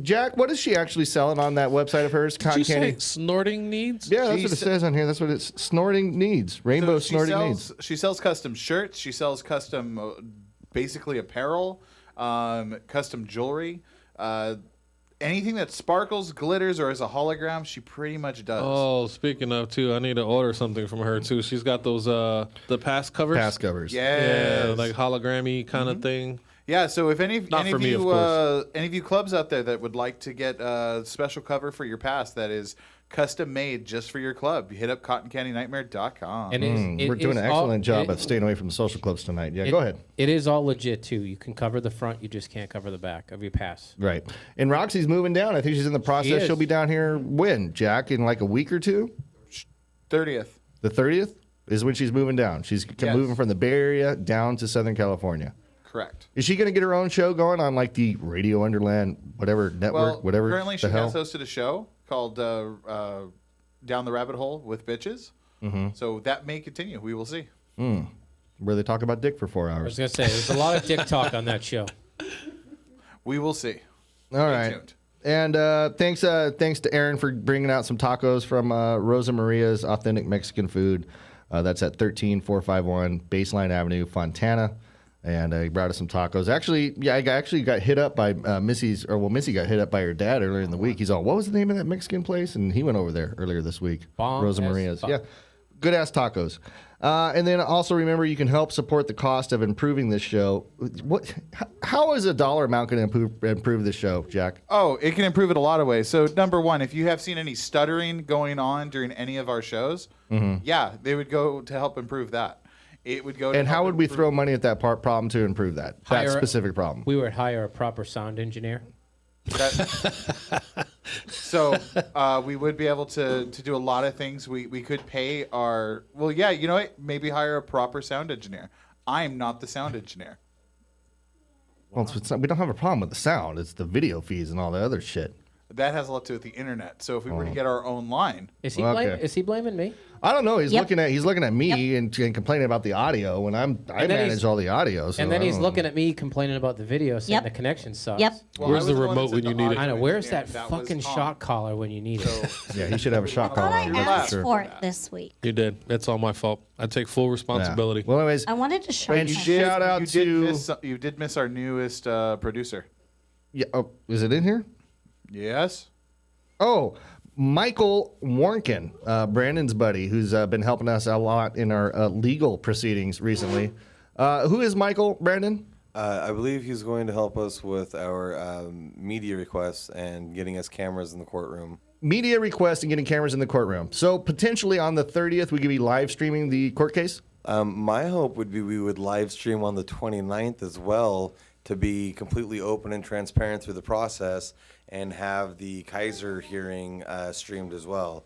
Jack, what is she actually selling on that website of hers? Cotton Did you Candy. say snorting needs? Yeah, that's what it says on here. That's what it's snorting needs. Rainbow So snorting needs. She sells custom shirts. She sells custom, basically apparel, custom jewelry. anything that sparkles, glitters, or is a hologram, she pretty much does. Oh, speaking of too, I need to order something from her too. She's got those the pass covers. Pass covers. Yeah, Yes. like hologrammy kind of thing. Yeah, so if any Not for of me, you of course. any of you clubs out there that would like to get a special cover for your pass that is custom made just for your club, you hit up cottoncandynightmare.com. And We're doing an excellent job of staying away from social clubs tonight. Yeah, go ahead. It is all legit too. You can cover the front, you just can't cover the back of your pass. Right. And Roxy's moving down. I think she's in the process. is. She'll be down here when, Jack? In like a week or two? 30th. The 30th is when she's moving down. She's moving from the Bay Area down to Southern California. Correct. Is she going to get her own show going on like the Radio Underland, whatever network, Well, whatever? currently she the hell? has hosted a show called Down the Rabbit Hole with Bitches. Mm-hmm. So that may continue. We will see. Where they talk about dick for 4 I hours. was gonna say there's a lot of dick talk on that show. We will see. All right. tuned. And thanks to Aaron for bringing out some tacos from Rosa Maria's Authentic Mexican Food. That's at 13451 Baseline Avenue, Fontana. And he brought us some tacos. Actually, I actually got hit up by Missy got hit up by her dad earlier in the week. He's all, what was the name of that Mexican place? And he went over there earlier this week. Bomb Rosa as Maria's. fuck. Yeah. Good ass tacos. And then also remember, you can help support the cost of improving this show. How is a dollar amount going to improve this show, Jack? Oh, it can improve it a lot of ways. So, number one, if you have seen any stuttering going on during any of our shows, yeah, they would go to help improve that. It would go. And how would we throw money at that problem to improve that specific problem? We would hire a proper sound engineer. So we would be able to do a lot of things. We could pay our you know what? Maybe hire a proper sound engineer. I am not the sound engineer. Well, it's not, we don't have a problem with the sound. It's the video feeds and all the other shit. That has a lot to do with the internet. So if we were to get our own line, Is he blaming me? I don't know. He's Yep. looking at me and complaining about the audio, and I then manage he's- all the audio. So And then I he's don't- looking at me complaining about the video, saying Yep. the connection sucks. Yep. Well, Where's I the was one remote that when said you the need it? I know. audio Where's engineer. that was fucking Tom. shock collar when you need it? Yeah, he should have a shot Thought collar I on. That's for asked sure. for it this week. You did. It's all my fault. I take full Yeah. responsibility. Well, anyways, I wanted to show And you. shout out You did miss our newest producer. yeah. Oh, is it in here? Yes. Oh, Michael Warnken, Brandon's buddy, who's been helping us a lot in our legal proceedings recently. Who is Michael, Brandon? I believe he's going to help us with our media requests and getting us cameras in the courtroom. Media request and getting cameras in the courtroom. So potentially on the 30th, we could be live streaming the court case? My hope would be we would live stream on the 29th as well to be completely open and transparent through the process and have the Kaiser hearing streamed as well.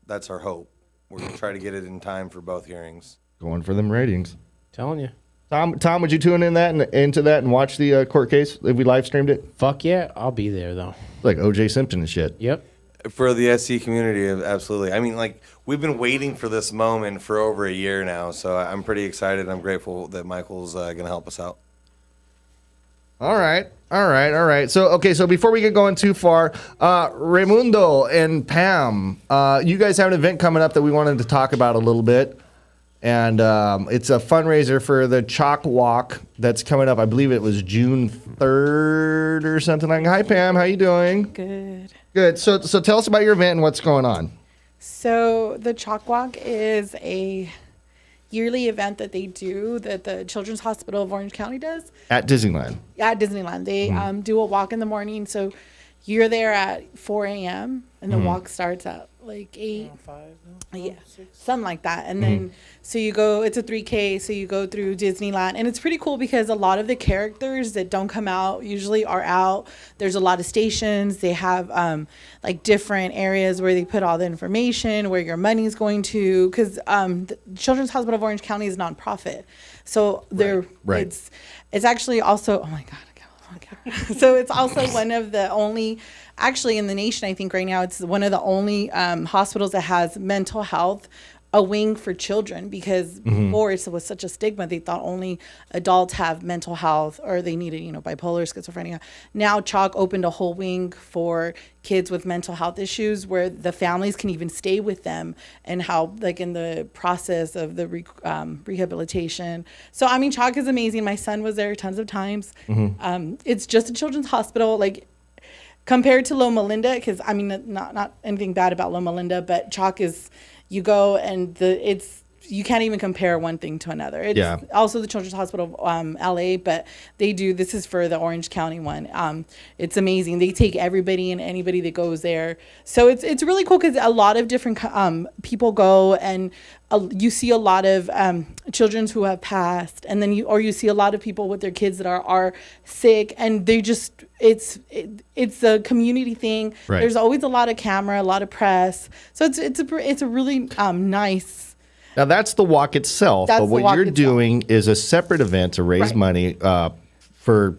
That's our hope. We're going to try to get it in time for both hearings. Going for them ratings. Telling you. Tom, would you tune in into that and watch the court case if we live streamed it? Fuck yeah, I'll be there though. Like O.J. Simpson and shit. Yep. For the SC community, absolutely. I mean, like, we've been waiting for this moment for over a year now, so I'm pretty excited. I'm grateful that Michael's going to help us out. All right. So before we get going too far, Raimundo and Pam, you guys have an event coming up that we wanted to talk about a little bit. And it's a fundraiser for the Chalk Walk that's coming up. I believe it was June 3rd or something like that. Hi, Pam. How you doing? Good. Good. So tell us about your event and what's going on. So the Chalk Walk is a yearly event that they do that the Children's Hospital of Orange County does. At Disneyland. At Disneyland. They do a walk in the morning. So you're there at 4 a.m. and the walk starts at like 8. 5, yeah, something like that. And then, so you go, it's a 3K, so you go through Disneyland. And it's pretty cool because a lot of the characters that don't come out usually are out. There's a lot of stations. They have like different areas where they put all the information, where your money's going to. Because the Children's Hospital of Orange County is nonprofit. So they're, Right. it's actually also, oh my God. So it's also one of the only, actually in the nation, I think right now, it's one of the only hospitals that has mental health, a wing for children, because before it was such a stigma. They thought only adults have mental health or they needed, bipolar, schizophrenia. Now Chalk opened a whole wing for kids with mental health issues where the families can even stay with them and how, like, in the process of the rehabilitation. So, I mean, Chalk is amazing. My son was there tons of times. It's just a children's hospital. Like, compared to Loma Linda, because I mean, not anything bad about Loma Linda, but chalk is, you go and you can't even compare one thing to another. It's also the Children's Hospital of LA, but this is for the Orange County one. It's amazing. They take everybody and anybody that goes there. So it's really cool because a lot of different people go, and you see a lot of children who have passed, and then you see a lot of people with their kids that are sick, and they just, it's a community thing. Right. There's always a lot of camera, a lot of press. So it's a really nice. Now that's the walk itself, That's but the what walk you're itself. doing is a separate event to raise Right. money for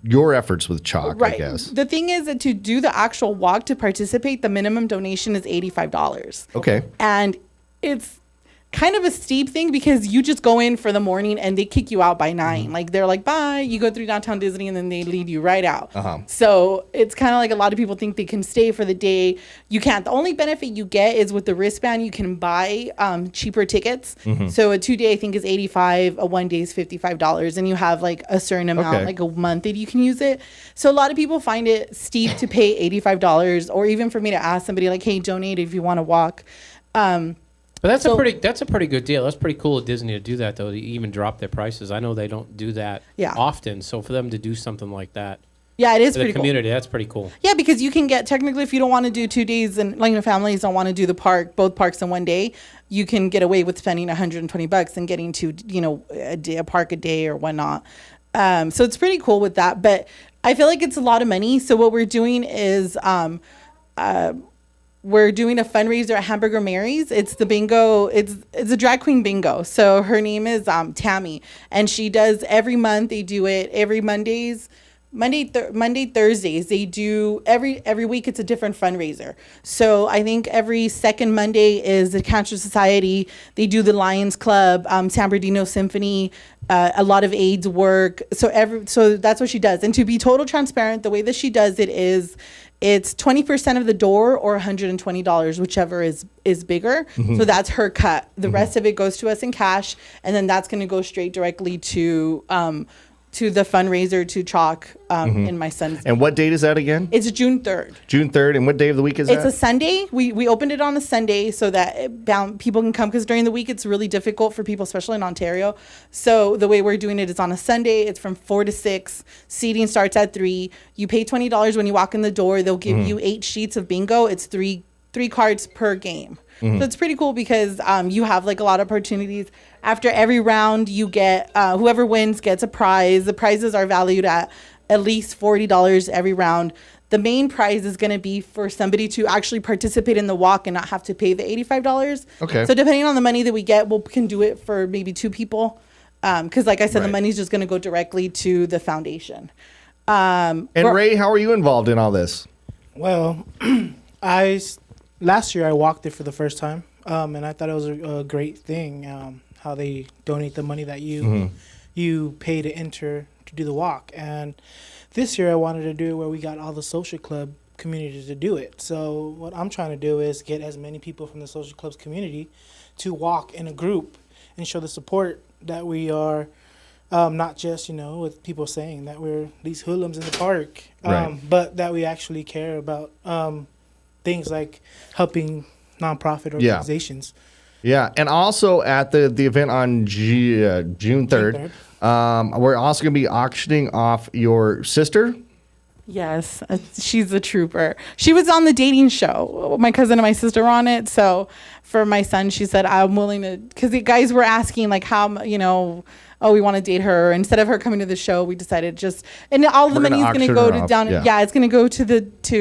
your efforts with chalk, I guess. The thing is that to do the actual walk, to participate, the minimum donation is $85. Okay. And it's kind of a steep thing because you just go in for the morning and they kick you out by 9. Like they're like, bye, you go through downtown Disney and then they lead you right out. So it's kind of like a lot of people think they can stay for the day. You can't. The only benefit you get is with the wristband, you can buy cheaper tickets. So a 2-day I think is $85, a 1 day is $55, and you have like a certain amount, like a month that you can use it. So a lot of people find it steep to pay $85, or even for me to ask somebody like, hey, donate if you want to walk. But that's a pretty good deal. That's pretty cool of Disney to do that, though. To even drop their prices. I know they don't do that often. So for them to do something like that, it is for pretty the community, that's pretty cool. Yeah, because you can get, technically, if you don't want to do 2 days and like families don't want to do both parks in 1 day, you can get away with spending $120 and getting to a park a day or whatnot. So it's pretty cool with that. But I feel like it's a lot of money. So what we're doing is we're doing a fundraiser at Hamburger Mary's. It's the bingo. It's a drag queen bingo. So her name is Tammy, and she does every month. They do it every Monday, Thursdays. They do every week. It's a different fundraiser. So I think every second Monday is the Cancer Society. They do the Lions Club, San Bernardino Symphony, a lot of AIDS work. So that's what she does. And to be total transparent, the way that she does it is, it's 20% of the door or $120, whichever is bigger. So that's her cut. The rest of it goes to us in cash, and then that's going to go straight directly to the fundraiser, to chalk in my son's. And what date is that again? It's June 3rd. June 3rd. And what day of the week is that? It's a Sunday. We opened it on a Sunday so that people can come, because during the week it's really difficult for people, especially in Ontario. So the way we're doing it is on a Sunday. It's from 4 to 6. Seating starts at 3. You pay $20 when you walk in the door. They'll give you 8 sheets of bingo. It's three cards per game. So it's pretty cool because you have like a lot of opportunities. After every round, you get whoever wins gets a prize. The prizes are valued at least $40 every round. The main prize is going to be for somebody to actually participate in the walk and not have to pay the $85. Okay. So depending on the money that we get, we can do it for maybe 2 people. Because like I said, the money's just going to go directly to the foundation. And Ray, how are you involved in all this? Well, last year I walked it for the first time, and I thought it was a great thing, how they donate the money that you pay to enter to do the walk. And this year I wanted to do it where we got all the social club community to do it. So what I'm trying to do is get as many people from the social clubs community to walk in a group and show the support that we are, not just, with people saying that we're these hoodlums in the park, but that we actually care about things like helping nonprofit organizations. Yeah, and also at the event on June 3rd, we're also going to be auctioning off your sister. Yes, she's a trooper. She was on the dating show. My cousin and my sister were on it. So for my son, she said, I'm willing to, because the guys were asking like how, we want to date her. Instead of her coming to the show, we decided and all the money is going to go to down. Yeah, it's going to go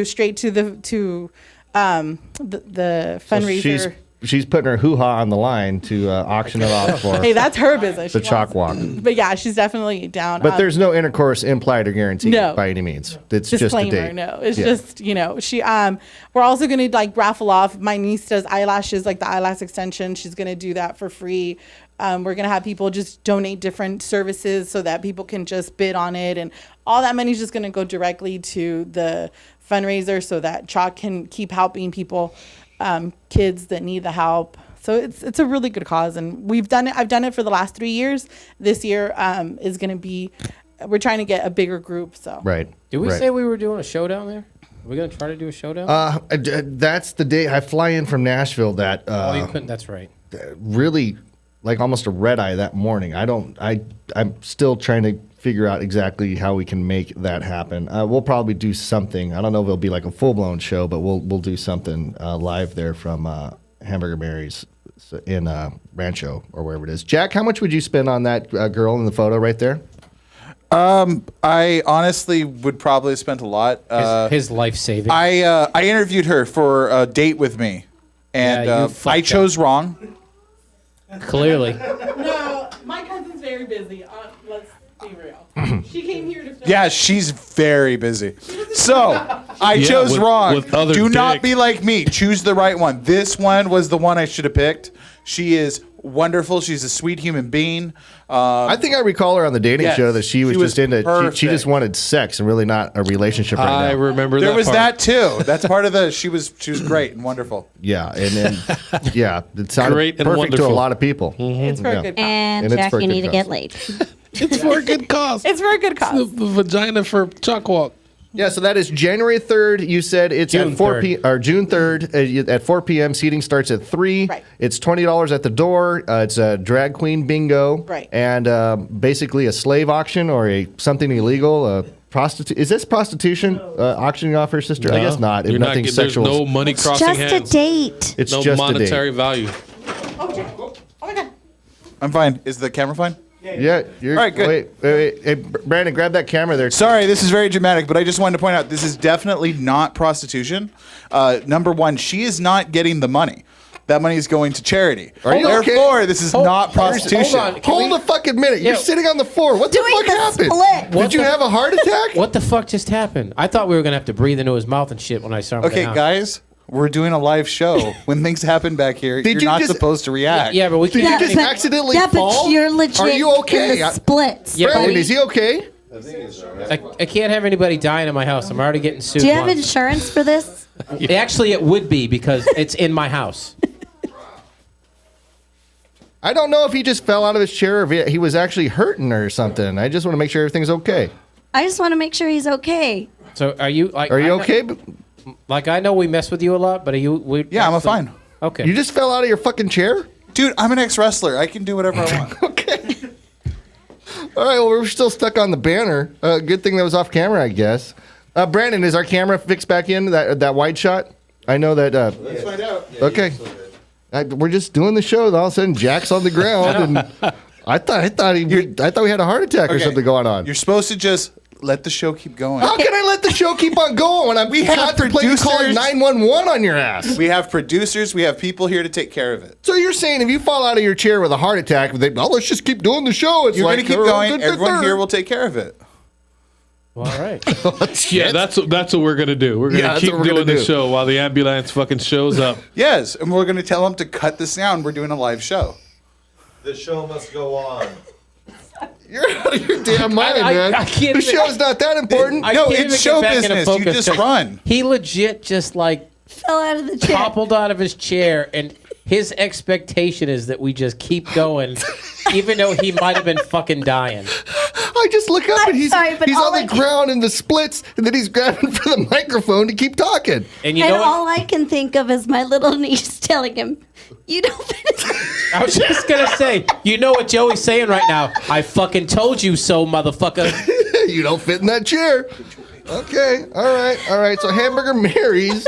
straight to the fundraiser. So she's putting her hoo-ha on the line to auction it off for. Hey, that's her business. The chalk walk. But yeah, she's definitely down. But there's no intercourse implied or guaranteed by any means. It's Disclaimer, just a date. No, it's just, she, we're also going to raffle off. My niece does eyelashes, like the eyelash extension. She's going to do that for free. We're going to have people just donate different services so that people can just bid on it. And all that money is just going to go directly to the fundraiser so that chalk can keep helping people, kids that need the help. So it's a really good cause, and we've done it. I've done it for the last 3 years. This year is going to be we're trying to get a bigger group. So Right. Did we right. say we were doing a show down there? Are we gonna try to do a show down there? That's the day I fly in from Nashville. That Oh, you couldn't. That's right. really like almost a red eye that morning. I'm still trying to figure out exactly how we can make that happen. We'll probably do something. I don't know if it'll be like a full blown show, but we'll do something live there from Hamburger Mary's in Rancho or wherever it is. Jack, how much would you spend on that girl in the photo right there? I honestly would probably have spent a lot. His life saving. I interviewed her for a date with me, and Yeah, you I fucked chose wrong. Clearly. no, my cousin's very busy. Let's be real. She came here to film. Yeah, she's very busy. So I Yeah, chose wrong. with other Do not dick. be like me. Choose the right one. This one was the one I should have picked. She is wonderful. She's a sweet human being. I think I recall her on the dating Yes, show that she was she was just into. She just perfect. wanted sex and really not a relationship right I now. remember There that was part. that too. That's part of the. She was great and wonderful. Yeah, and then it sounded Great and perfect to a wonderful. lot of people. It's for Yeah. a good cause. And, And it's Jack, for a you good need to cause. get laid. It's for a good cause. It's for a good cause. The vagina for Chalk Walk. Yeah, so that is January 3rd. You said it's June at 4 3rd. p. or June 3rd at 4 p.m. Seating starts at 3. Right. It's $20 at the door. It's a drag queen bingo. Right. And basically a slave auction or something illegal. Prostitute? Is this prostitution? Auctioning off her sister? I guess not. If You're not nothing getting- there's sexual. no money It's crossing just hands. a date. It's no just a monetary date. value. Oh my god. I'm fine. Is the camera fine? Yeah. You're, All right, good. Wait. Hey, Brandon, grab that camera there. Sorry, this is very dramatic, but I just wanted to point out this is definitely not prostitution. Number one, she is not getting the money. That money is going to charity. Are you okay? Therefore, this is not prostitution. Hold on. Hold a fucking minute. You're Yeah. sitting on the floor. What the Doing fuck the happened? split. Did you have a heart attack? What the fuck just happened? I thought we were gonna have to breathe into his mouth and shit when I saw him. Okay, down. guys, we're doing a live show. When things happen back here, Did you're you not just- supposed to react. Yeah, but we Did can't. you just accidentally yeah, fall? but you're legit. Are you okay? In the splits. Yeah, but Brandon, we- is he okay? I can't have anybody dying in my house. I'm already getting sued. Do you have once. insurance for this? Actually, it would be because it's in my house. I don't know if he just fell out of his chair or if he was actually hurting or something. I just want to make sure everything's okay. I just want to make sure he's okay. So are you like? Are you I know- okay? Like I know we mess with you a lot, but are you? Yeah, I'm fine. Okay. You just fell out of your fucking chair? Dude, I'm an ex-wrestler. I can do whatever I want. Okay. All right, well, we're still stuck on the banner. Good thing that was off camera, I guess. Brandon, is our camera fixed back in, that wide shot? I know that... Let's find out. Okay. We're just doing the show. All of a sudden, Jack's on the ground, and I thought we had a heart attack or Okay. something going on. You're supposed to just let the show keep going. How can I let the show keep on going when I'm contemplating calling 911 on your ass? We have producers. We have people here to take care of it. So you're saying if you fall out of your chair with a heart attack, let's just keep doing the show. It's You're like going to keep going. Everyone here will take care of it. Well, all right. Yeah, that's what we're gonna do. We're gonna Yeah, that's keep what we're doing gonna the do. show while the ambulance fucking shows up. Yes, and we're going to tell them to cut the sound. We're doing a live show. The show must go on. You're out of your damn mind, I man. can't The even- show's not that important. I No, can't it's even show get back into business. You focus just 'cause run. He legit just like Fell out of the chair. toppled out of his chair, and his expectation is that we just keep going, even though he might have been fucking dying. I just look up and he's sorry, but all on I the ground in the splits, and then he's grabbing for the microphone to keep talking. And you And know what? all I can think of is my little niece telling him, "You don't fit." I was just gonna say, you know what Joey's saying right now? I fucking told you so, motherfucker. You don't fit in that chair. Okay, all right. So Hamburger Mary's,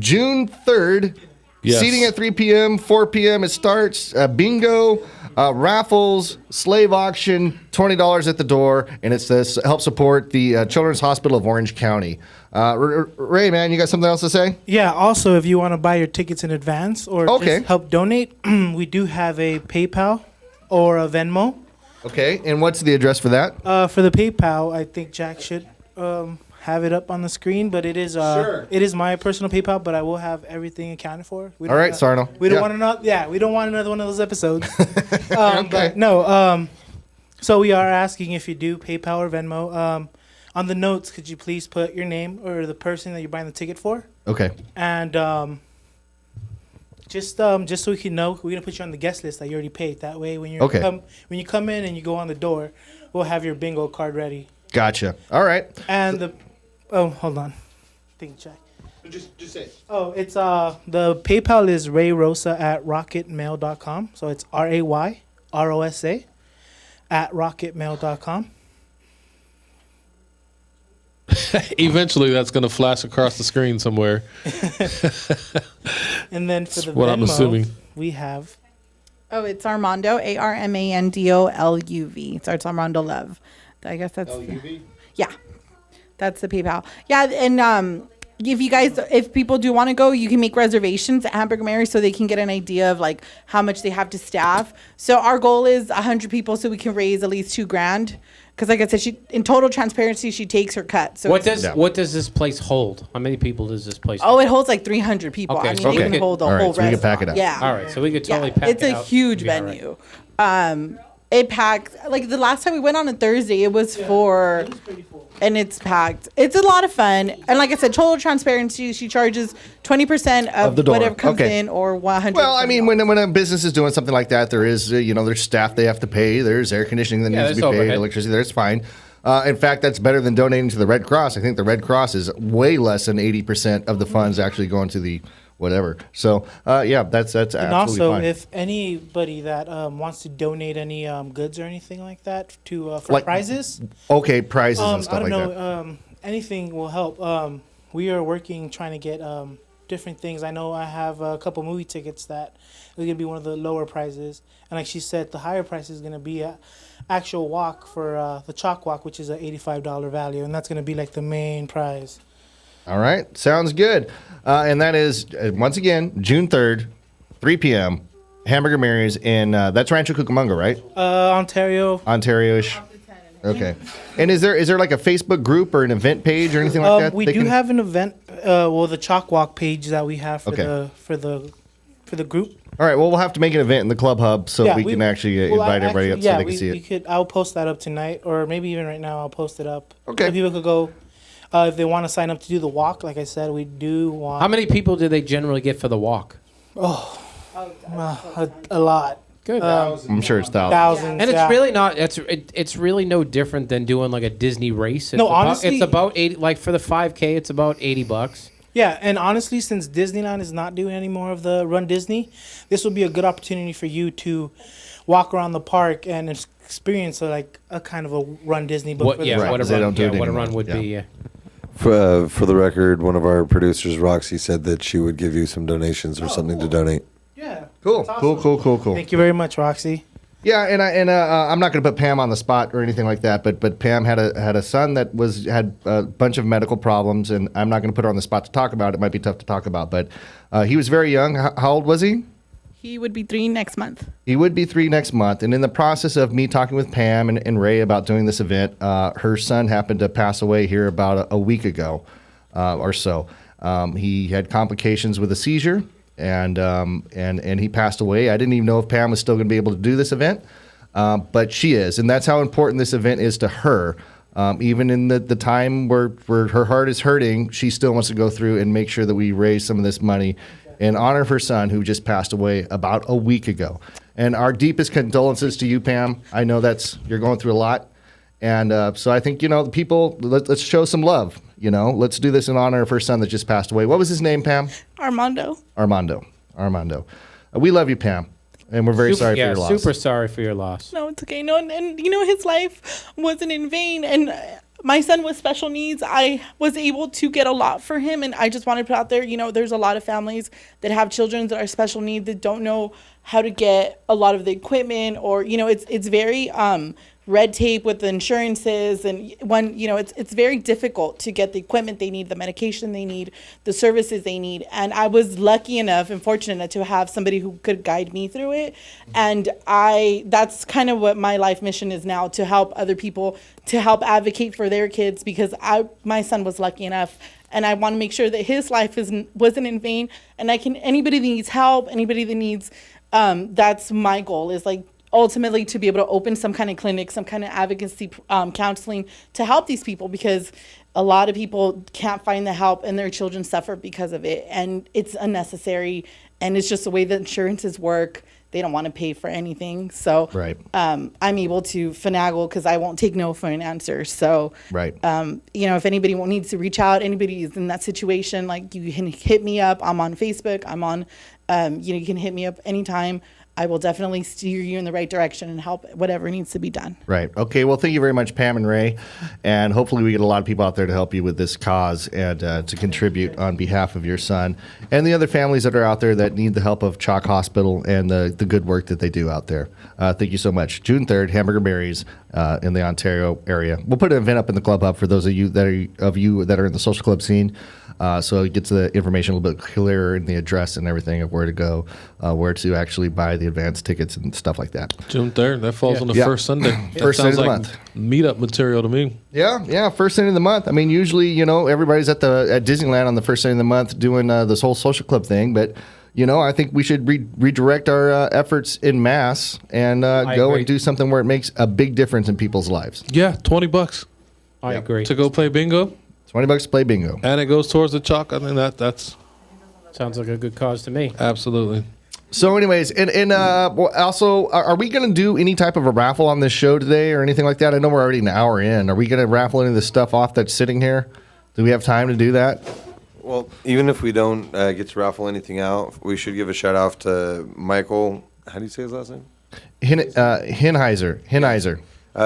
June 3rd. Yes. Seating at 3 p.m., 4 p.m. it starts. Bingo, raffles, slave auction, $20 at the door, and it's to help support the Children's Hospital of Orange County. Ray, man, you got something else to say? Yeah, also, if you want to buy your tickets in advance or Okay. just help donate, we do have a PayPal or a Venmo. Okay, and what's the address for that? For the PayPal, I think Jack should have it up on the screen, but it is it is my personal PayPal, but I will have everything accounted for. We All don't right, want- Sarno. We don't Yeah. want another. Yeah, we don't want another one of those episodes. Okay. But no. So we are asking if you do PayPal or Venmo. On the notes, could you please put your name or the person that you're buying the ticket for? Okay. And just so we can know, we're gonna put you on the guest list that you already paid. That way, when you Okay. when you come in and you go on the door, we'll have your bingo card ready. Gotcha. All right. And hold on. Think check. Just say it. Oh, it's the PayPal is rayrosa@rocketmail.com. So it's RAYROSA @rocketmail.com. Eventually, that's going to flash across the screen somewhere. And then for the what Venmo, I'm assuming. we have. Oh, it's Armando, ARMANDOLUV. So it's Armando Love. I guess that's. LUV? Yeah, that's the PayPal. Yeah, and if people do want to go, you can make reservations at Hamburger Mary's so they can get an idea of like how much they have to staff. So our goal is 100 people, so we can raise at least $2,000. Because like I said, in total transparency, she takes her cut. So what does this place hold? How many people does this place? Oh, it holds like 300 people. Okay, I mean, so it can hold the all right, whole so we can restaurant. pack it up. Yeah. All right, so we could totally pack it It's out. a huge Be all right. venue. It packs like the last time we went on a Thursday. It was and it's packed. It's a lot of fun. And like I said, total transparency. She charges 20% of the door. whatever comes Okay. in, or 100. Well, I mean, when a business is doing something like that, there is, there's staff they have to pay. There's air conditioning that needs to be there's paid, overhead. electricity. That's fine. In fact, that's better than donating to the Red Cross. I think the Red Cross is way less than 80% of the funds actually going to the whatever. So, that's absolutely And also, fine. if anybody that wants to donate any goods or anything like that to for Like prizes, okay, prizes and stuff I don't like know, that. anything will help. We are working trying to get different things. I know I have a couple movie tickets that are gonna be one of the lower prizes, and like she said, the higher price is gonna be a actual walk for the chalk walk, which is a $85 value, and that's gonna be like the main prize. All right, sounds good. And that is, once again, June 3rd, 3 p.m., Hamburger Mary's in, that's Rancho Cucamonga, right? Ontario. Ontario-ish. Okay. And is there like a Facebook group or an event page or anything like that? We do have an event, the chalk walk page that we have for Okay. the group. All right, well, we'll have to make an event in the clubhouse so we can actually invite everybody up so they can see it. I'll post that up tonight, or maybe even right now I'll post it up. Okay. So people could go, if they want to sign up to do the walk, like I said, we do want... How many people do they generally get for the walk? a lot. Good. I'm sure it's thousands. Thousands, And it's yeah. really not. It's really no different than doing like a Disney race. It's No, about, honestly- it's about 80. Like for the 5K, it's about $80. Yeah, and honestly, since Disneyland is not doing any more of the Run Disney, this will be a good opportunity for you to walk around the park and experience a kind of a Run Disney. But What? for the Yeah, chalk what a They run. don't do Yeah, it what a anymore. run would Yeah. be. Yeah. For the record, one of our producers, Roxy, said that she would give you some donations or something to donate. Yeah. Cool, That's awesome. cool. Thank you very much, Roxy. Yeah, and I'm not going to put Pam on the spot or anything like that, but Pam had a son that had a bunch of medical problems, and I'm not going to put her on the spot to talk about it. It might be tough to talk about, but he was very young. How old was he? He would be 3 next month. He would be 3 next month, and in the process of me talking with Pam and Ray about doing this event, her son happened to pass away here about a week ago or so. He had complications with a seizure. And he passed away. I didn't even know if Pam was still going to be able to do this event, but she is, and that's how important this event is to her. Even in the time where her heart is hurting, she still wants to go through and make sure that we raise some of this money in honor of her son who just passed away about a week ago. And our deepest condolences to you, Pam. I know you're going through a lot, and so I think people let's show some love. Let's do this in honor of her son that just passed away. What was his name, Pam? Armando. Armando. We love you, Pam, and we're very sorry for your loss. Super sorry for your loss. No, it's okay. No, and his life wasn't in vain. And my son with special needs, I was able to get a lot for him. And I just want to put out there, there's a lot of families that have children that are special needs that don't know how to get a lot of the equipment, or, it's very red tape with the insurances, and when it's very difficult to get the equipment they need, the medication they need, the services they need. And I was lucky enough and fortunate enough to have somebody who could guide me through it. And that's kind of what my life mission is now, to help other people, to help advocate for their kids, because my son was lucky enough, and I want to make sure that his life wasn't in vain. And anybody that needs help, anybody that needs that's my goal, is ultimately to be able to open some kind of clinic, some kind of advocacy counseling to help these people, because a lot of people can't find the help and their children suffer because of it, and it's unnecessary, and it's just the way the insurances work. they don't want to pay for anything. So Right. I'm able to finagle because I won't take no for an answer. So, Right. If anybody needs to reach out, anybody is in that situation, like you can hit me up. I'm on Facebook. I'm on, you can hit me up anytime. I will definitely steer you in the right direction and help whatever needs to be done. Right. Okay. Well, thank you very much, Pam and Ray. And hopefully we get a lot of people out there to help you with this cause and to contribute on behalf of your son and the other families that are out there that need the help of Chalk Hospital and the good work that they do out there. Thank you so much. June 3rd, Hamburger Berries in the Ontario area. We'll put an event up in the club hub for those of you that are in the social club scene. So it gets the information a little bit clearer in the address and everything of where to go, where to actually buy the advance tickets and stuff like that. June 3rd. That falls on the first Sunday. First Sunday of the month. Meetup material to me. Yeah, first Sunday of the month. I mean, usually, everybody's at Disneyland on the first Sunday of the month doing this whole social club thing, but I think we should redirect our efforts in mass and go agree. and do something where it makes a big difference in people's lives. Yeah, $20. I agree. To go play bingo. $20 to play bingo. And it goes towards the chalk. I think that's Sounds like a good cause to me. Absolutely. So, anyways, and also, are we going to do any type of a raffle on this show today or anything like that? I know we're already an hour in. Are we going to raffle any of the stuff off that's sitting here? Do we have time to do that? Well, even if we don't get to raffle anything out, we should give a shout out to Michael. How do you say his last name? Hinheiser.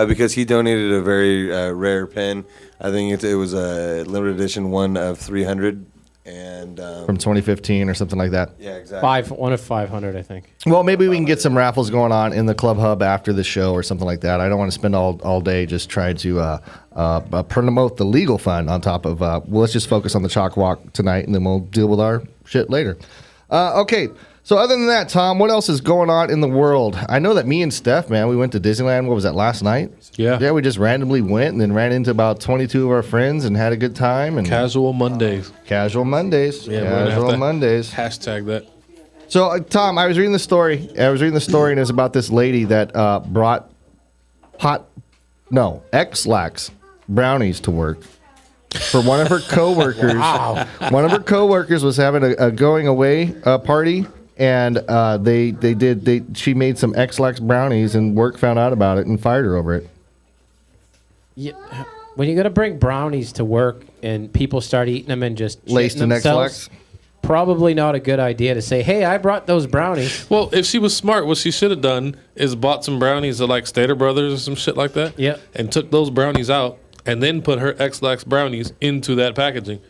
Because he donated a very rare pen. I think it was a limited edition one of 300. And from 2015 or something like that. Yeah, exactly. One of 500, I think. Well, maybe we can get some raffles going on in the club hub after the show or something like that. I don't want to spend all day just trying to promote the legal fund on top of. Let's just focus on the chalk walk tonight, and then we'll deal with our shit later. Okay. So other than that, Tom, what else is going on in the world? I know that me and Steph, man, we went to Disneyland. What was that, last night? Yeah. Yeah, we just randomly went and then ran into about 22 of our friends and had a good time. And Casual Mondays. Casual Mondays. Yeah, Casual Mondays. Hashtag that. So, Tom, I was reading the story. And it's about this lady that brought X-Lax brownies to work for one of her coworkers. Wow. One of her coworkers was having a going away party. And she made some X-Lax brownies, and work found out about it and fired her over it. Yeah, when you're gonna bring brownies to work and people start eating them and just Laced shitting in themselves, probably not a good idea to say, "Hey, I brought those brownies." Well, if she was smart, what she should have done is bought some brownies at like Stater Brothers or some shit like that. Yeah. And took those brownies out and then put her X-Lax brownies into that packaging.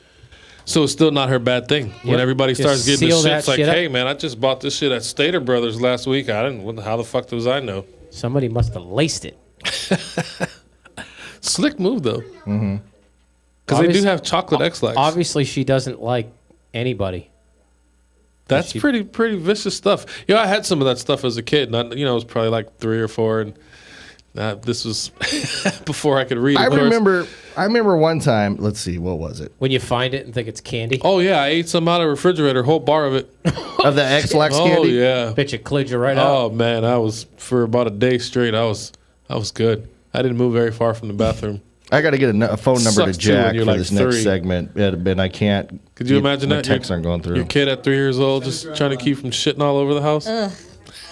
So it's still not her bad thing. When Yep. everybody Just starts getting seal the shit, that it's like, shit up. hey, man, I just bought this shit at Stater Brothers last week. How the fuck does I know? Somebody must have laced it. Slick move, though. Mm-hmm. Because they do have chocolate X-Lax. Obviously, she doesn't like anybody. That's pretty vicious stuff. I had some of that stuff as a kid. Not, it was probably like 3 or 4, and this was before I could read. I remember one time. Let's see, what was it? When you find it and think it's candy. Oh yeah, I ate some out of the refrigerator, whole bar of it. Of the X-Lax candy? Oh yeah. Bet you cleared you right out. Oh man, I was for about a day straight. I was good. I didn't move very far from the bathroom. I got to get a phone number Sucks to too when Jack you're for like this next 3. segment, but I can't. Could you imagine my that? texts aren't going through. Your kid at 3 years old just trying to keep from shitting all over the house. Ugh,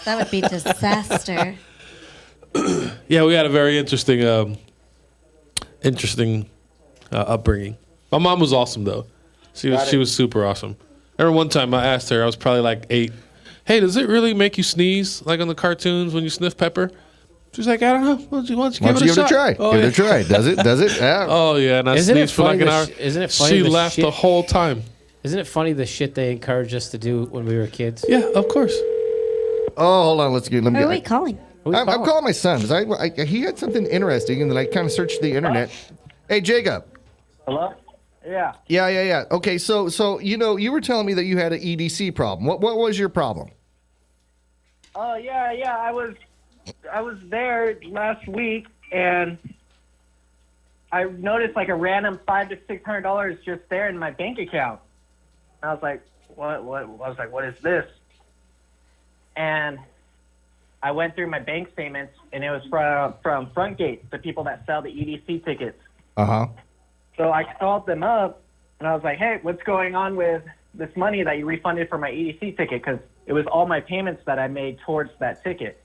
that would be disaster. Yeah, we had a very interesting upbringing. My mom was awesome though. She was super awesome. I remember one time I asked her, I was probably like 8. Hey, does it really make you sneeze like on the cartoons when you sniff pepper? She's like, I don't know. Why don't you give it a try? Oh, give it a try. Does it? Yeah. Oh yeah, and I sneezed for like an hour. Isn't it funny? She laughed the whole time. Isn't it funny the shit they encouraged us to do when we were kids? Yeah, of course. Oh, hold on. Let me. Who are we calling? I'm calling my son because he had something interesting, and then I kind of searched the internet. Hey, Jacob. Hello? Yeah. Yeah. Okay, so you were telling me that you had an EDC problem. What was your problem? Oh, yeah. I was there last week, and I noticed like a random $500 to $600 just there in my bank account. I was like, what? I was like, what is this? And I went through my bank statements, and it was from Frontgate, the people that sell the EDC tickets. Uh-huh. So I called them up, and I was like, hey, what's going on with this money that you refunded for my EDC ticket? Because it was all my payments that I made towards that ticket.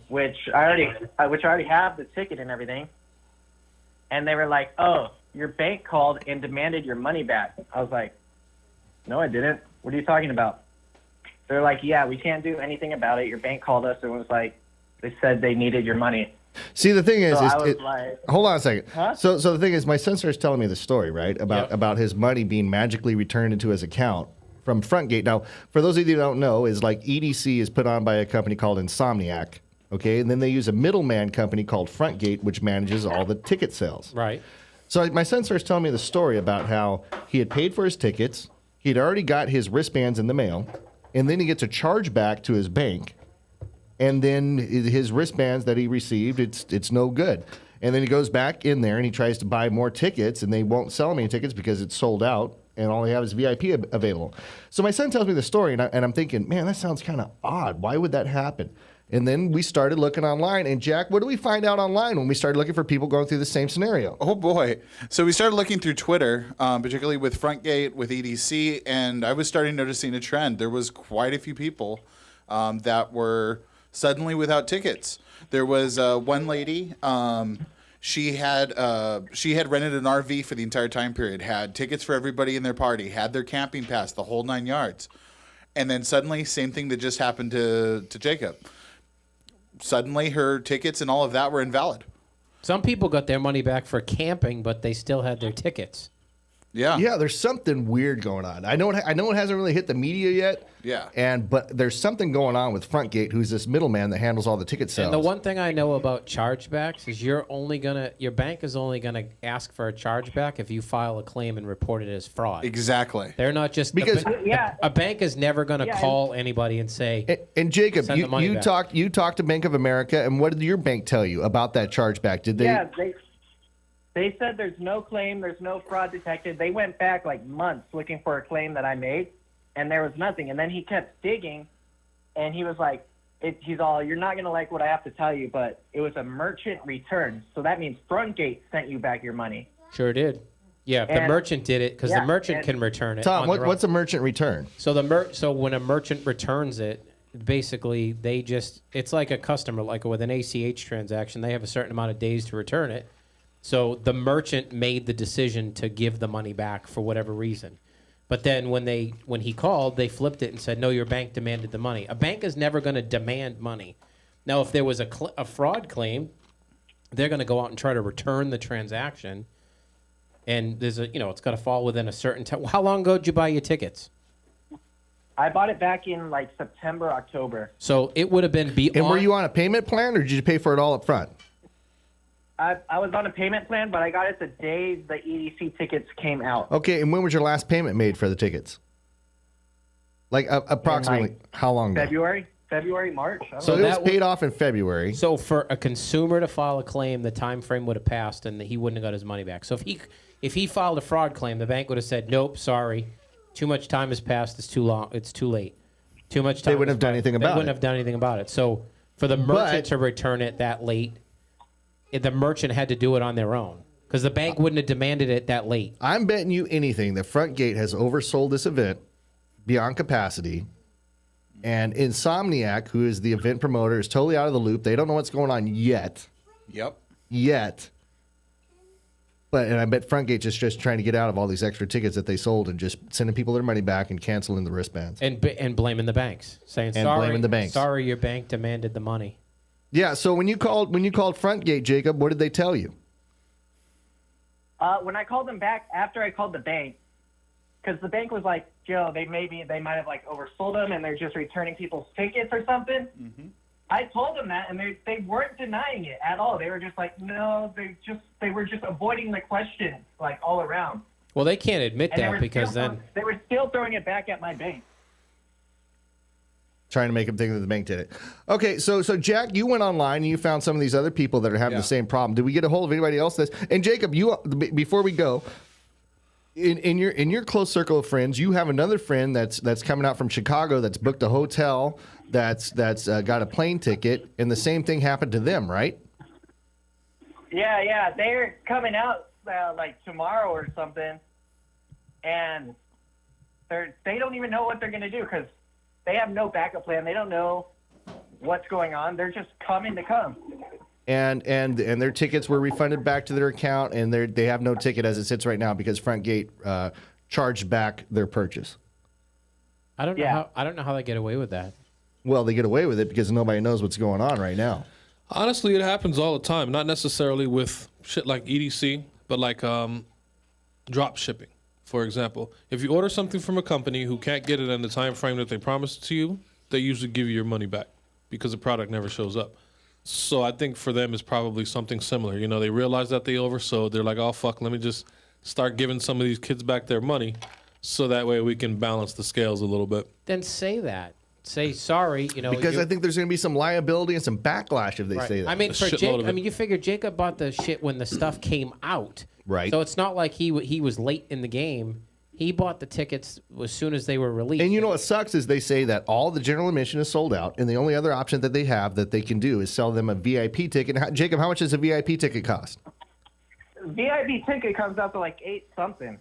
Which I already have the ticket and everything. And they were like, "Oh, your bank called and demanded your money back." I was like, "No, I didn't. What are you talking about?" They're like, "Yeah, we can't do anything about it. Your bank called us and was like, they said they needed your money." See, the thing is, So I was like, hold on a second. Huh? So the thing is, my sensor is telling me the story, right? About his money being magically returned into his account from Frontgate. Now, for those of you who don't know, is like EDC is put on by a company called Insomniac, okay? And then they use a middleman company called Frontgate, which manages all the ticket sales. Right. So my sensor is telling me the story about how he had paid for his tickets, he'd already got his wristbands in the mail, and then he gets a charge back to his bank, and then his wristbands that he received, it's no good. And then he goes back in there and he tries to buy more tickets, and they won't sell him any tickets because it's sold out, and all they have is VIP available. So my son tells me the story, and I'm thinking, man, that sounds kind of odd. Why would that happen? And then we started looking online. And Jack, what do we find out online when we started looking for people going through the same scenario? Oh boy! So we started looking through Twitter, particularly with Frontgate, with EDC, and I was starting noticing a trend. There was quite a few people that were suddenly without tickets. There was one lady. She had rented an RV for the entire time period, had tickets for everybody in their party, had their camping pass, the whole 9 yards. And then suddenly, same thing that just happened to Jacob. Suddenly, her tickets and all of that were invalid. Some people got their money back for camping, but they still had their tickets. Yeah, there's something weird going on. I know it hasn't really hit the media yet. Yeah. But there's something going on with Frontgate, who's this middleman that handles all the ticket sales. And the one thing I know about chargebacks is your bank is only gonna ask for a chargeback if you file a claim and report it as fraud. Exactly. They're not just Because- a bank is never gonna call anybody and say. And Jacob, send the money you back. talked to Bank of America, and what did your bank tell you about that chargeback? Did they? Yeah, they said there's no claim, there's no fraud detected. They went back like months looking for a claim that I made, and there was nothing. And then he kept digging, and he was like, he's all, "You're not going to like what I have to tell you, but it was a merchant return." So that means Frontgate sent you back your money. Sure did. Yeah, the And- merchant did it because yeah, the merchant and- can return it. Tom, on their what's own. a merchant return? So so when a merchant returns it, basically it's like a customer, like with an ACH transaction, they have a certain amount of days to return it. So the merchant made the decision to give the money back for whatever reason. But then when he called, they flipped it and said, "No, your bank demanded the money." A bank is never going to demand money. Now, if there was a fraud claim, they're going to go out and try to return the transaction. And there's it's got to fall within a certain time. How long ago did you buy your tickets? I bought it back in like September, October. So it would have been beyond. And were you on a payment plan, or did you pay for it all up front? I was on a payment plan, but I got it the day the EDC tickets came out. Okay, and when was your last payment made for the tickets? Like approximately how long ago? February, March. I don't So know. it was paid off in February. So for a consumer to file a claim, the time frame would have passed, and he wouldn't have got his money back. So if he filed a fraud claim, the bank would have said, "Nope, sorry, too much time has passed. It's too long. It's too late. Too much time." They wouldn't have done anything about it. They wouldn't have done anything about it. So for the merchant to return it that late, the merchant had to do it on their own because the bank wouldn't have demanded it that late. I'm betting you anything that Frontgate has oversold this event beyond capacity. And Insomniac, who is the event promoter, is totally out of the loop. They don't know what's going on yet. Yet. And I bet Frontgate is just trying to get out of all these extra tickets that they sold and just sending people their money back and canceling the wristbands. And blaming the banks, saying, And "Sorry, blaming the banks. Sorry, your bank demanded the money." Yeah, so when you called Frontgate, Jacob, what did they tell you? When I called them back after I called the bank, because the bank was like, "Joe, they might have like oversold them and they're just returning people's tickets or something." Mm-hmm. I told them that, and they weren't denying it at all. They were just like, "No, they were just avoiding the question like all around." Well, they can't admit And they that were because still then they were still throwing it back at my bank. Trying to make them think that the bank did it. Okay, so Jack, you went online and you found some of these other people that are having the same problem. Did we get a hold of anybody else? And Jacob, you before we go, in your close circle of friends, you have another friend that's coming out from Chicago that's booked a hotel, that's got a plane ticket, and the same thing happened to them, right? Yeah, they're coming out like tomorrow or something, and they don't even know what they're gonna do because they have no backup plan. They don't know what's going on. They're just coming to come. And their tickets were refunded back to their account, and they have no ticket as it sits right now because Frontgate charged back their purchase. I don't know how they get away with that. Well, they get away with it because nobody knows what's going on right now. Honestly, it happens all the time. Not necessarily with shit like EDC, but like drop shipping. For example, if you order something from a company who can't get it in the time frame that they promised to you, they usually give you your money back because the product never shows up. So I think for them it's probably something similar. You know, they realize that they oversold. They're like, oh, fuck, let me just start giving some of these kids back their money so that way we can balance the scales a little bit. Then say that. Say sorry, you know. Because I think there's going to be some liability and some backlash if they say that. I mean, for Jake, you figure Jacob bought the shit when the stuff came out. Right. So it's not like he was late in the game. He bought the tickets as soon as they were released. And you know what sucks is they say that all the general admission is sold out, and the only other option that they have that they can do is sell them a VIP ticket. Jacob, how much does a VIP ticket cost? VIP ticket comes out to like $800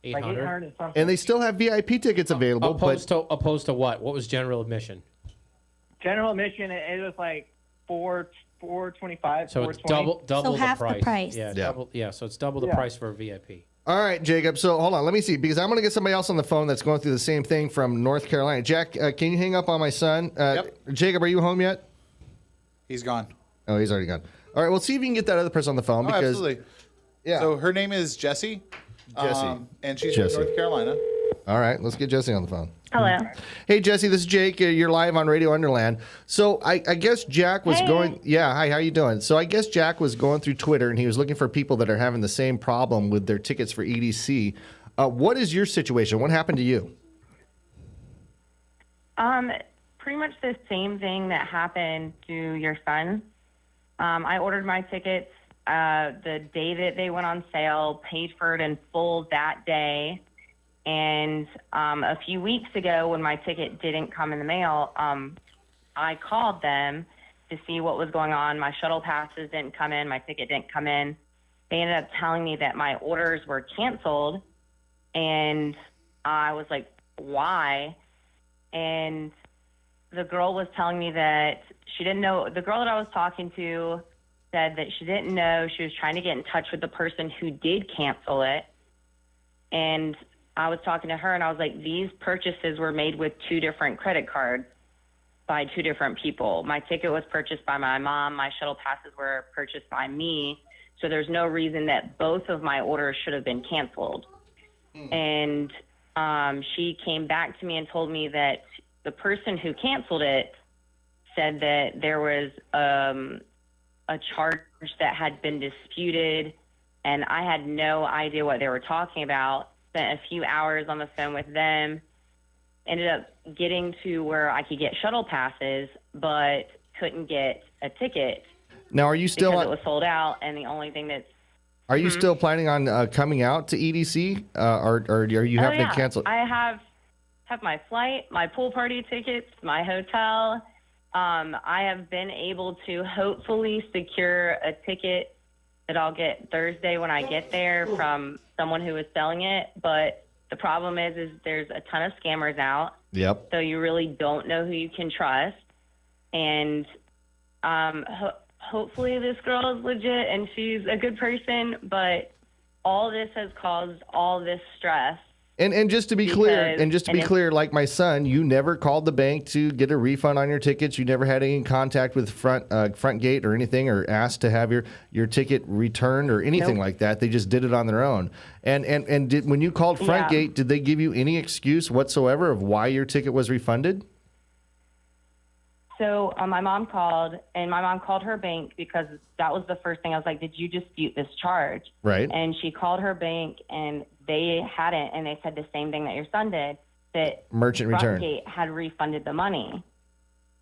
and something. And they still have VIP tickets available. Opposed to what? What was general admission? General admission, it was like $425. So it's $420. double So half the price. Yeah, Yeah. double. Yeah, so it's double the Yeah. price for a VIP. All right, Jacob. So hold on. Let me see, because I'm going to get somebody else on the phone that's going through the same thing from North Carolina. Jack, can you hang up on my son? Yep. Jacob, are you home yet? He's gone. Oh, he's already gone. All right, well, see if you can get that other person on the phone. Oh, Because, absolutely. Yeah. So her name is Jessie. And she's Jessie. from North Carolina. All right, let's get Jesse on the phone. Hello. Hey, Jesse, this is Jake. You're live on Radio Underland. So I guess Jack was going... Yeah, hi, how you doing? So I guess Jack was going through Twitter, and he was looking for people that are having the same problem with their tickets for EDC. What is your situation? What happened to you? Pretty much the same thing that happened to your son. I ordered my tickets the day that they went on sale, paid for it in full that day. And a few weeks ago, when my ticket didn't come in the mail, I called them to see what was going on. My shuttle passes didn't come in. My ticket didn't come in. They ended up telling me that my orders were canceled. And I was like, why? And the girl was telling me that she didn't know. The girl that I was talking to said that she didn't know. She was trying to get in touch with the person who did cancel it. And I was talking to her, and I was like, these purchases were made with 2 different credit cards by 2 different people. My ticket was purchased by my mom. My shuttle passes were purchased by me. So there's no reason that both of my orders should have been canceled. And she came back to me and told me that the person who canceled it said that there was a charge that had been disputed, and I had no idea what they were talking about. Spent a few hours on the phone with them, ended up getting to where I could get shuttle passes, but couldn't get a ticket. Now, are you still... Because it was sold out, and the only thing that's... Are you still planning on coming out to EDC, or are you having to cancel? I have my flight, my pool party tickets, my hotel. I have been able to hopefully secure a ticket that I'll get Thursday when I get there from someone who is selling it. But the problem is there's a ton of scammers out. Yep. So you really don't know who you can trust. And hopefully this girl is legit and she's a good person. But all this has caused all this stress. And just to be clear, like my son, you never called the bank to get a refund on your tickets. You never had any contact with Frontgate or anything, or asked to have your ticket returned or anything like that. They just did it on their own. And when you called Frontgate, did they give you any excuse whatsoever of why your ticket was refunded? So my mom called, and my mom called her bank because that was the first thing. I was like, did you dispute this charge? Right. And she called her bank, and they hadn't, and they said the same thing that your son did, that merchant return Frontgate had refunded the money.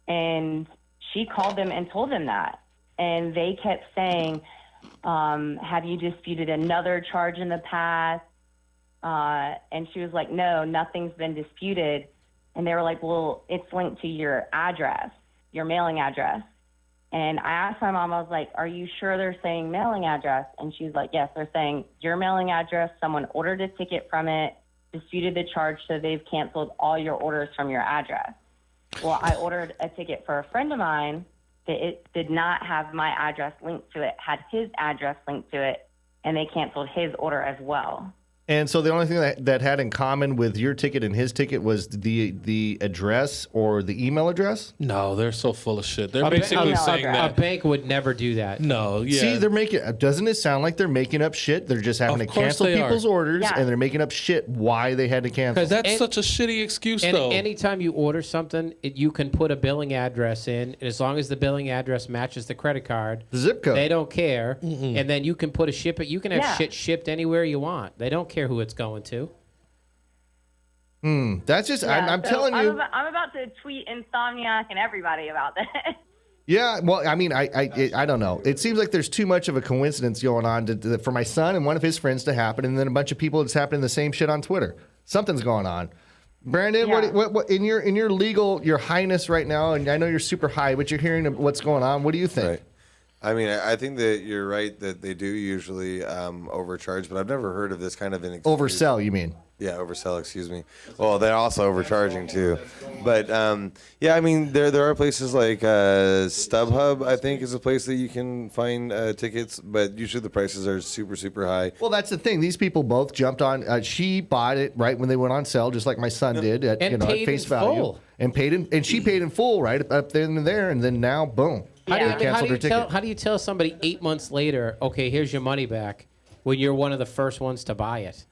And she called them and told them that. And they kept saying, have you disputed another charge in the past? And she was like, no, nothing's been disputed. And they were like, well, it's linked to your address, your mailing address. And I asked my mom, I was like, are you sure they're saying mailing address? And she's like, yes, they're saying your mailing address. Someone ordered a ticket from it, disputed the charge, so they've canceled all your orders from your address. Well, I ordered a ticket for a friend of mine that it did not have my address linked to it, had his address linked to it, and they canceled his order as well. And so the only thing that had in common with your ticket and his ticket was the address or the email address? No, they're so full of shit. They're A basically ba- saying a that. bank would never do that. No, yeah. See, they're making. Doesn't it sound like they're making up shit? They're just having Of to course cancel they are. people's orders, Yeah. and they're making up shit why they had to cancel. Because that's such a shitty excuse, And though. anytime you order something, you can put a billing address in, and as long as the billing address matches the credit card, the zip code, they don't care. And then you can put a ship it. You can have Yeah. shit shipped anywhere you want. They don't care who it's going to. That's just. I'm so telling you. I'm about to tweet Insomniac and everybody about that. Yeah, well, I mean, I don't know. It seems like there's too much of a coincidence going on for my son and one of his friends to happen, and then a bunch of people that's happening the same shit on Twitter. Something's going on. Brandon, Yeah. what in your legal, your highness right now, and I know you're super high, but you're hearing what's going on. What do you think? Right. I mean, I think that you're right that they do usually overcharge, but I've never heard of this kind of an excuse. Oversell, you mean? Yeah, oversell. Excuse me. Well, they're also overcharging too, but yeah, I mean, there are places like StubHub. I think is a place that you can find tickets, but usually the prices are super high. Well, that's the thing. These people both jumped on. She bought it right when they went on sale, just like my son did at And at paid face in value, full. and she paid in full right up then and there, and then now boom, How do, they you, canceled her ticket. how do you tell somebody 8 months later, okay, here's your money back, when you're one of the first ones to buy it?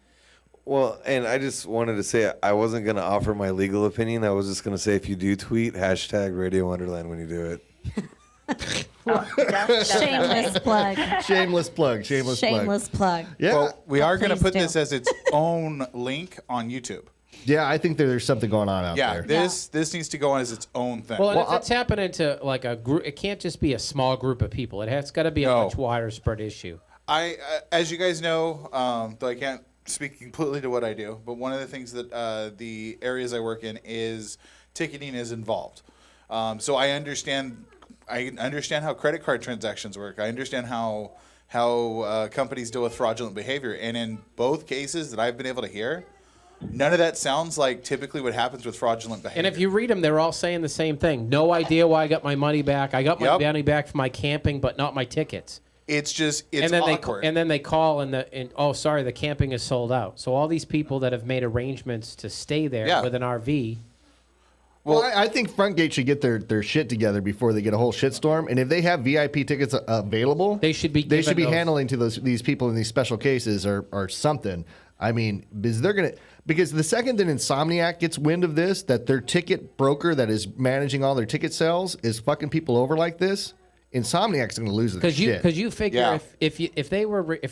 Well, and I just wanted to say I wasn't going to offer my legal opinion. I was just going to say if you do tweet, #Radio Underland when you do it. Shameless plug. Shameless plug. Shameless plug. Yeah. Well, we are going to Please put do. this as its own link on YouTube. Yeah, I think there's something going on out Yeah, there. this needs to go on as its own thing. Well, and if it's happening to like a group, it can't just be a small group of people. It's got to be a much wider spread issue. As you guys know, though I can't speak completely to what I do, but one of the things that the areas I work in is ticketing is involved. So I understand how credit card transactions work. I understand how companies deal with fraudulent behavior, and in both cases that I've been able to hear, none of that sounds like typically what happens with fraudulent behavior. And if you read them, they're all saying the same thing. No idea why I got my money back. I got my money back for my camping, but not my tickets. It's and then awkward. they call and oh, sorry, the camping is sold out. So all these people that have made arrangements to stay there with an RV. Well, I think Frontgate should get their shit together before they get a whole shitstorm. And if they have VIP tickets available, they should be handling to these people in these special cases or something. I mean, because the second that Insomniac gets wind of this, that their ticket broker that is managing all their ticket sales is fucking people over like this, Insomniac's going to lose their shit. Because you figure if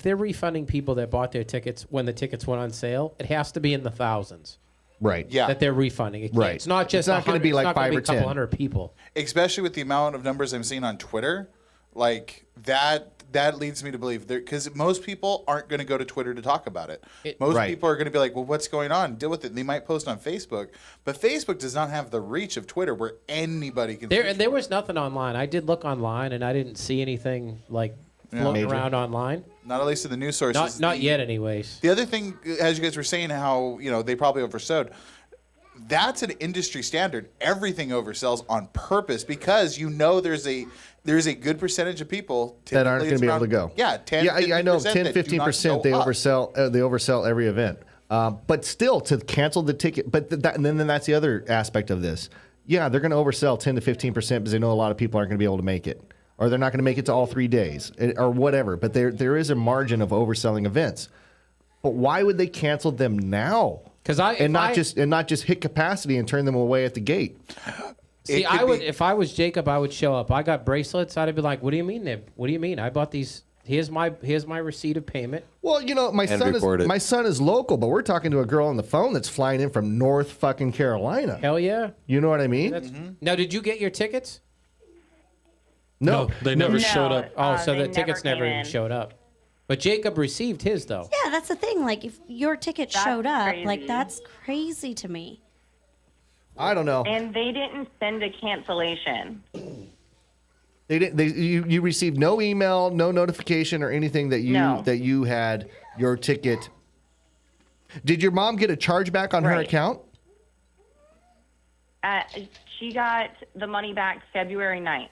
they're refunding people that bought their tickets when the tickets went on sale, it has to be in the thousands. Right. Yeah. That they're refunding. Right. It's not just It's not gonna 100, be like it's not gonna 5 be or a couple 10. hundred people. Especially with the amount of numbers I'm seeing on Twitter, like that leads me to believe because most people aren't going to go to Twitter to talk about it. Most people are going to be like, well, what's going on? Deal with it. And they might post on Facebook, but Facebook does not have the reach of Twitter where anybody can. There was nothing online. I did look online and I didn't see anything like floating around online. Not at least in the news sources. Not yet, anyways. The other thing, as you guys were saying, how they probably oversold. That's an industry standard. Everything oversells on purpose because there's a good percentage of people that aren't going to be able to go. Yeah, 10, yeah, I know 10-15% they oversell every event. But still, to cancel the ticket, and then that's the other aspect of this. Yeah, they're going to oversell 10 to 15% because they know a lot of people aren't going to be able to make it, or they're not going to make it to all 3 days, or whatever. But there is a margin of overselling events. But why would they cancel them now? Not just hit capacity and turn them away at the gate. See, I would if I was Jacob, I would show up. I got bracelets. I'd be like, "What do you mean? What do you mean? I bought these. Here's my receipt of payment." Well, my son is local, but we're talking to a girl on the phone that's flying in from North fucking Carolina. Hell yeah! You know what I mean? Now, did you get your tickets? No, they never showed up. Oh, so the tickets never never came even in. showed up. But Jacob received his though. Yeah, that's the thing. Like, if your ticket That's showed up, crazy. like, that's crazy to me. I don't know. And they didn't send a cancellation. They didn't. You received no email, no notification, or anything that you had your ticket. Did your mom get a chargeback on her account? She got the money back February 9th.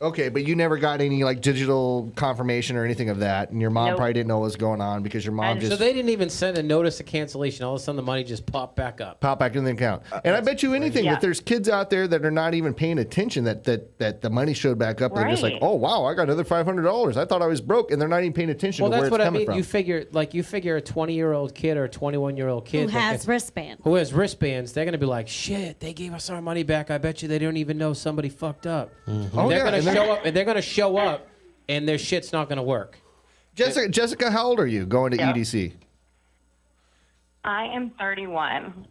Okay, but you never got any like digital confirmation or anything of that, and your mom Nope. probably didn't know what was going on because your mom So just they didn't even send a notice of cancellation. All of a sudden, the money just popped back up. pop back in the account. And I bet you anything Yeah. that there's kids out there that are not even paying attention that the money showed back up. They're just like, Right. oh wow, I got another $500. I thought I was broke, and they're not even paying attention Well, to where that's it's what I coming mean. from. You figure a 20-year-old kid or a 21-year-old kid Who that has gets- wristbands? who has wristbands, they're going to be like, shit, they gave us our money back. I bet you they don't even know somebody fucked up. Oh, They're yeah, going and to they're- show up, and they're going to show up, and their shit's not going to work. Jessica, how old are you going to Yeah. EDC? I am 31.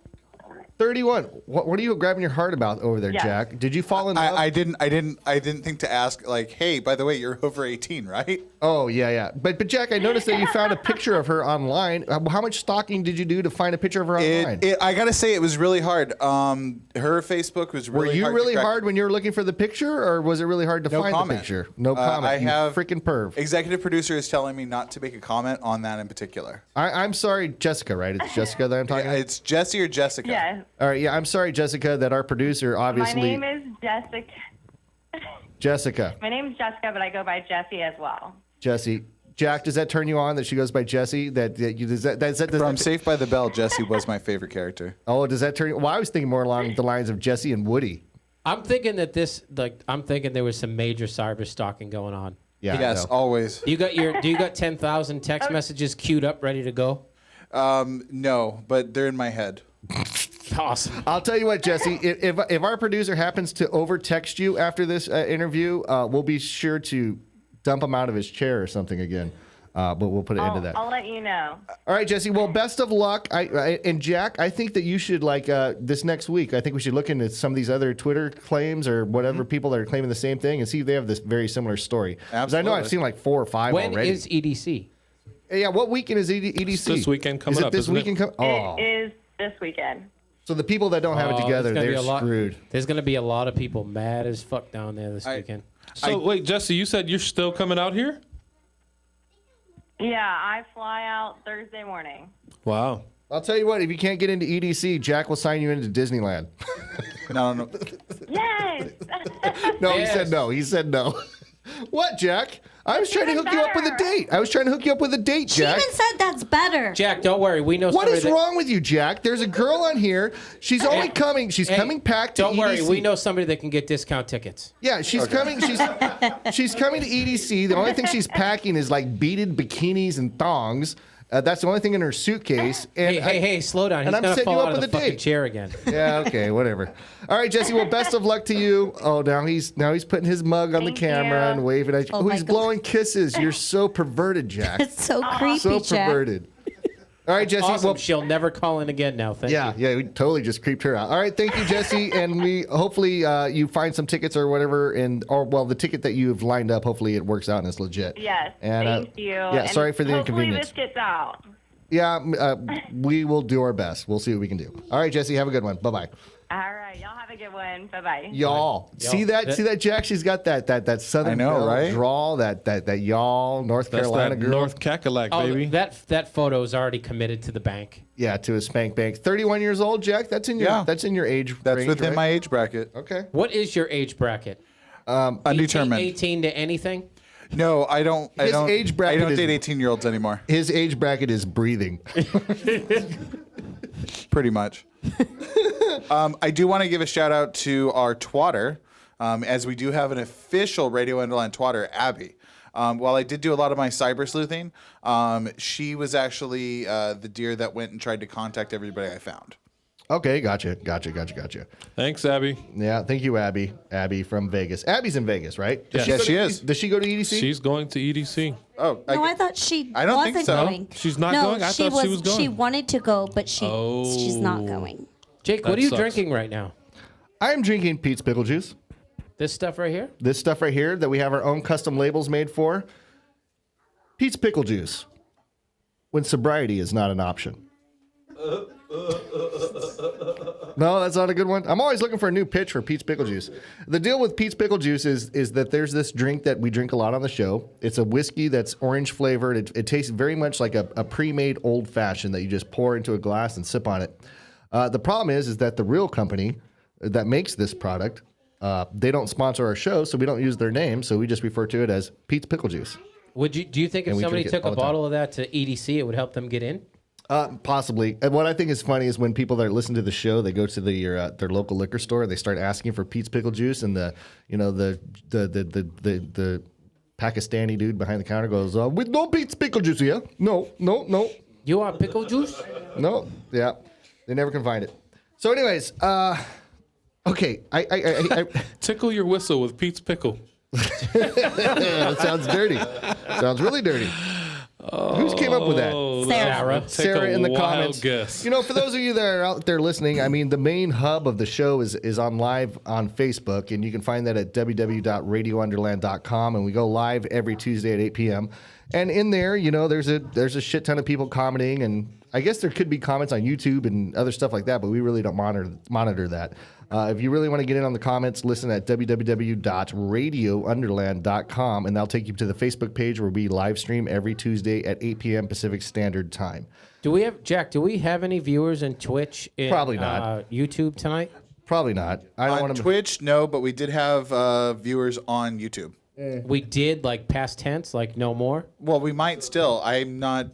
31. What are you grabbing your heart about over there, Yes. Jack? Did you fall in love? I didn't think to ask like, hey, by the way, you're over 18, right? Oh yeah. But Jack, I noticed that you found a picture of her online. How much stalking did you do to find a picture of her online? I gotta say, it was really hard. Her Facebook was Were really you hard. really to crack. hard when you were looking for the picture, or was it really hard to No find comment. the picture? No comment. I you have freaking perv. Executive producer is telling me not to make a comment on that in particular. I'm sorry, Jessica. Right? It's Jessica that I'm talking. Yeah, it's Jesse or Jessica. Yes. All right. Yeah, I'm sorry, Jessica, that our producer obviously. My name is Jessica. Jessica. My name is Jessica, but I go by Jessie as well. Jesse. Jack, does that turn you on that she goes by Jesse? That you does that From Saved by the Bell, Jesse was my favorite character. Oh, does that turn you? Well, I was thinking more along the lines of Jesse and Woody. I'm thinking that I'm thinking there was some major cyber stalking going on. Yeah. Yes, always. Do you got 10,000 text messages queued up, ready to go? No, but they're in my head. Awesome. I'll tell you what, Jesse. If our producer happens to over text you after this interview, we'll be sure to dump him out of his chair or something again. But we'll put an end to that. I'll let you know. All right, Jesse. Well, best of luck. And Jack, I think that you should this next week. I think we should look into some of these other Twitter claims or whatever people that are claiming the same thing and see if they have this very similar story. Because I know I've seen like 4 or 5 When already. is EDC? Yeah, what weekend is EDC? It's this weekend coming is it up, This isn't it? weekend Oh, It is this weekend. so the people that don't have it together, they're screwed. There's going to be a lot of people mad as fuck down there this weekend. So wait, Jesse, you said you're still coming out here? Yeah, I fly out Thursday morning. Wow. I'll tell you what, if you can't get into EDC, Jack will sign you into Disneyland. No. Yes. No, he said no. He said no. What, Jack? I was trying to hook you up with a date. She Jack. even said that's better. Jack, don't worry. We know What somebody is that- wrong with you, Jack? There's a girl on here. She's only coming. She's Hey, coming back to Don't worry. EDC. We know somebody that can get discount tickets. Yeah, she's coming. She's coming to EDC. The only thing she's packing is like beaded bikinis and thongs. That's the only thing in her suitcase. And Hey, slow down. He's and I'm going to setting fall you out up of with the a fucking date. chair again. Yeah, okay, whatever. All right, Jesse. Well, best of luck to you. Oh, now he's putting his mug on the camera and waving at you. Oh Oh, my he's God. blowing kisses. You're so perverted, Jack. It's so creepy, So Jack. perverted. All right, Jesse. Awesome. Well, She'll never call in again now. Thank you. yeah, we totally just creeped her out. All right, thank you, Jesse, and we hopefully you find some tickets or whatever, the ticket that you've lined up. Hopefully, it works out and it's legit. Yes. And, thank you. Yeah, And sorry for the hopefully inconvenience. this gets out. Yeah, we will do our best. We'll see what we can do. All right, Jesse, have a good one. Bye bye. All right. Y'all have a good one. Bye-bye. Y'all, see that, Jack? She's got that Southern I know, Belle right? drawl, that y'all North That's Carolina that girl. North Cackalack, Oh, baby. that photo is already committed to the bank. Yeah, to a spank bank. 31 years old, Jack. That's in your age. That's range, within right? my age bracket. Okay. What is your age bracket? Undetermined. 18 to anything? No, I don't. His age bracket I don't is- date 18-year-olds anymore. His age bracket is breathing. Pretty much. I do want to give a shout out to our twatter, as we do have an official Radio Underland twatter, Abby. While I did do a lot of my cyber sleuthing, she was actually the deer that went and tried to contact everybody I found. Okay, gotcha. Thanks, Abby. Yeah, thank you, Abby. Abby from Vegas. Abby's in Vegas, right? Does Yes. go Yes, to- she is. Does she go to EDC? She's going to EDC. Oh, No, I thought she I don't wasn't think so. going. She's not no, going? I thought she was going. She wanted to go, but she's not going. Jake, That what are you sucks. drinking right now? I am drinking Pete's Pickle Juice. This stuff right here? This stuff right here that we have our own custom labels made for. Pete's Pickle Juice. When sobriety is not an option. No, that's not a good one. I'm always looking for a new pitch for Pete's Pickle Juice. The deal with Pete's Pickle Juice is that there's this drink that we drink a lot on the show. It's a whiskey that's orange flavored. It tastes very much like a pre-made old fashioned that you just pour into a glass and sip on it. The problem is that the real company that makes this product. They don't sponsor our show, so we don't use their name. So we just refer to it as Pete's Pickle Juice. Do you think if And we somebody drink it took all a the time. bottle of that to EDC, it would help them get in? Possibly. And what I think is funny is when people that listen to the show, they go to their local liquor store, they start asking for Pete's Pickle Juice, and the Pakistani dude behind the counter goes, "With no Pete's Pickle Juice here. No. You want pickle juice? No. Yeah. They never can find it. So, anyways, okay. I tickle your whistle with Pete's Pickle. That sounds dirty. Sounds really dirty. Who's came up with that? Sarah in the comments. Guess. You know, for those of you that are out there listening, I mean, the main hub of the show is on live on Facebook, and you can find that at www.radiounderland.com, and we go live every Tuesday at 8 p.m. And in there, you know, there's a shit ton of people commenting, and I guess there could be comments on YouTube and other stuff like that, but we really don't monitor that. If you really want to get in on the comments, listen at www.radiounderland.com, and that'll take you to the Facebook page where we live stream every Tuesday at 8 p.m. Pacific Standard Time. Do we have any viewers in Twitch? Probably not. YouTube tonight? Probably not. I don't on want to. Twitch, no, but we did have viewers on YouTube. We did, like past tense, like no more. Well, we might still. I'm not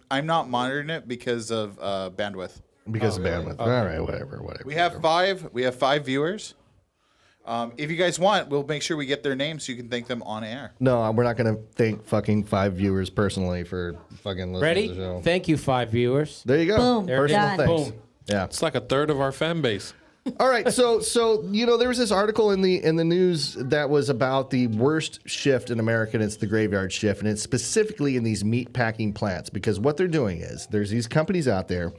monitoring it because of bandwidth. Because of bandwidth. All right, whatever. We have five viewers. If you guys want, we'll make sure we get their names so you can thank them on air. No, we're not going to thank fucking 5 viewers personally for fucking listening Ready? to the show. Thank you, 5 viewers. There you go. Boom. Personal Done. thanks. Boom. Yeah. It's like a third of our fan base. All right, so you know there was this article in the news that was about the worst shift in America, and it's the graveyard shift, and it's specifically in these meat packing plants, because what they're doing is there's these companies out there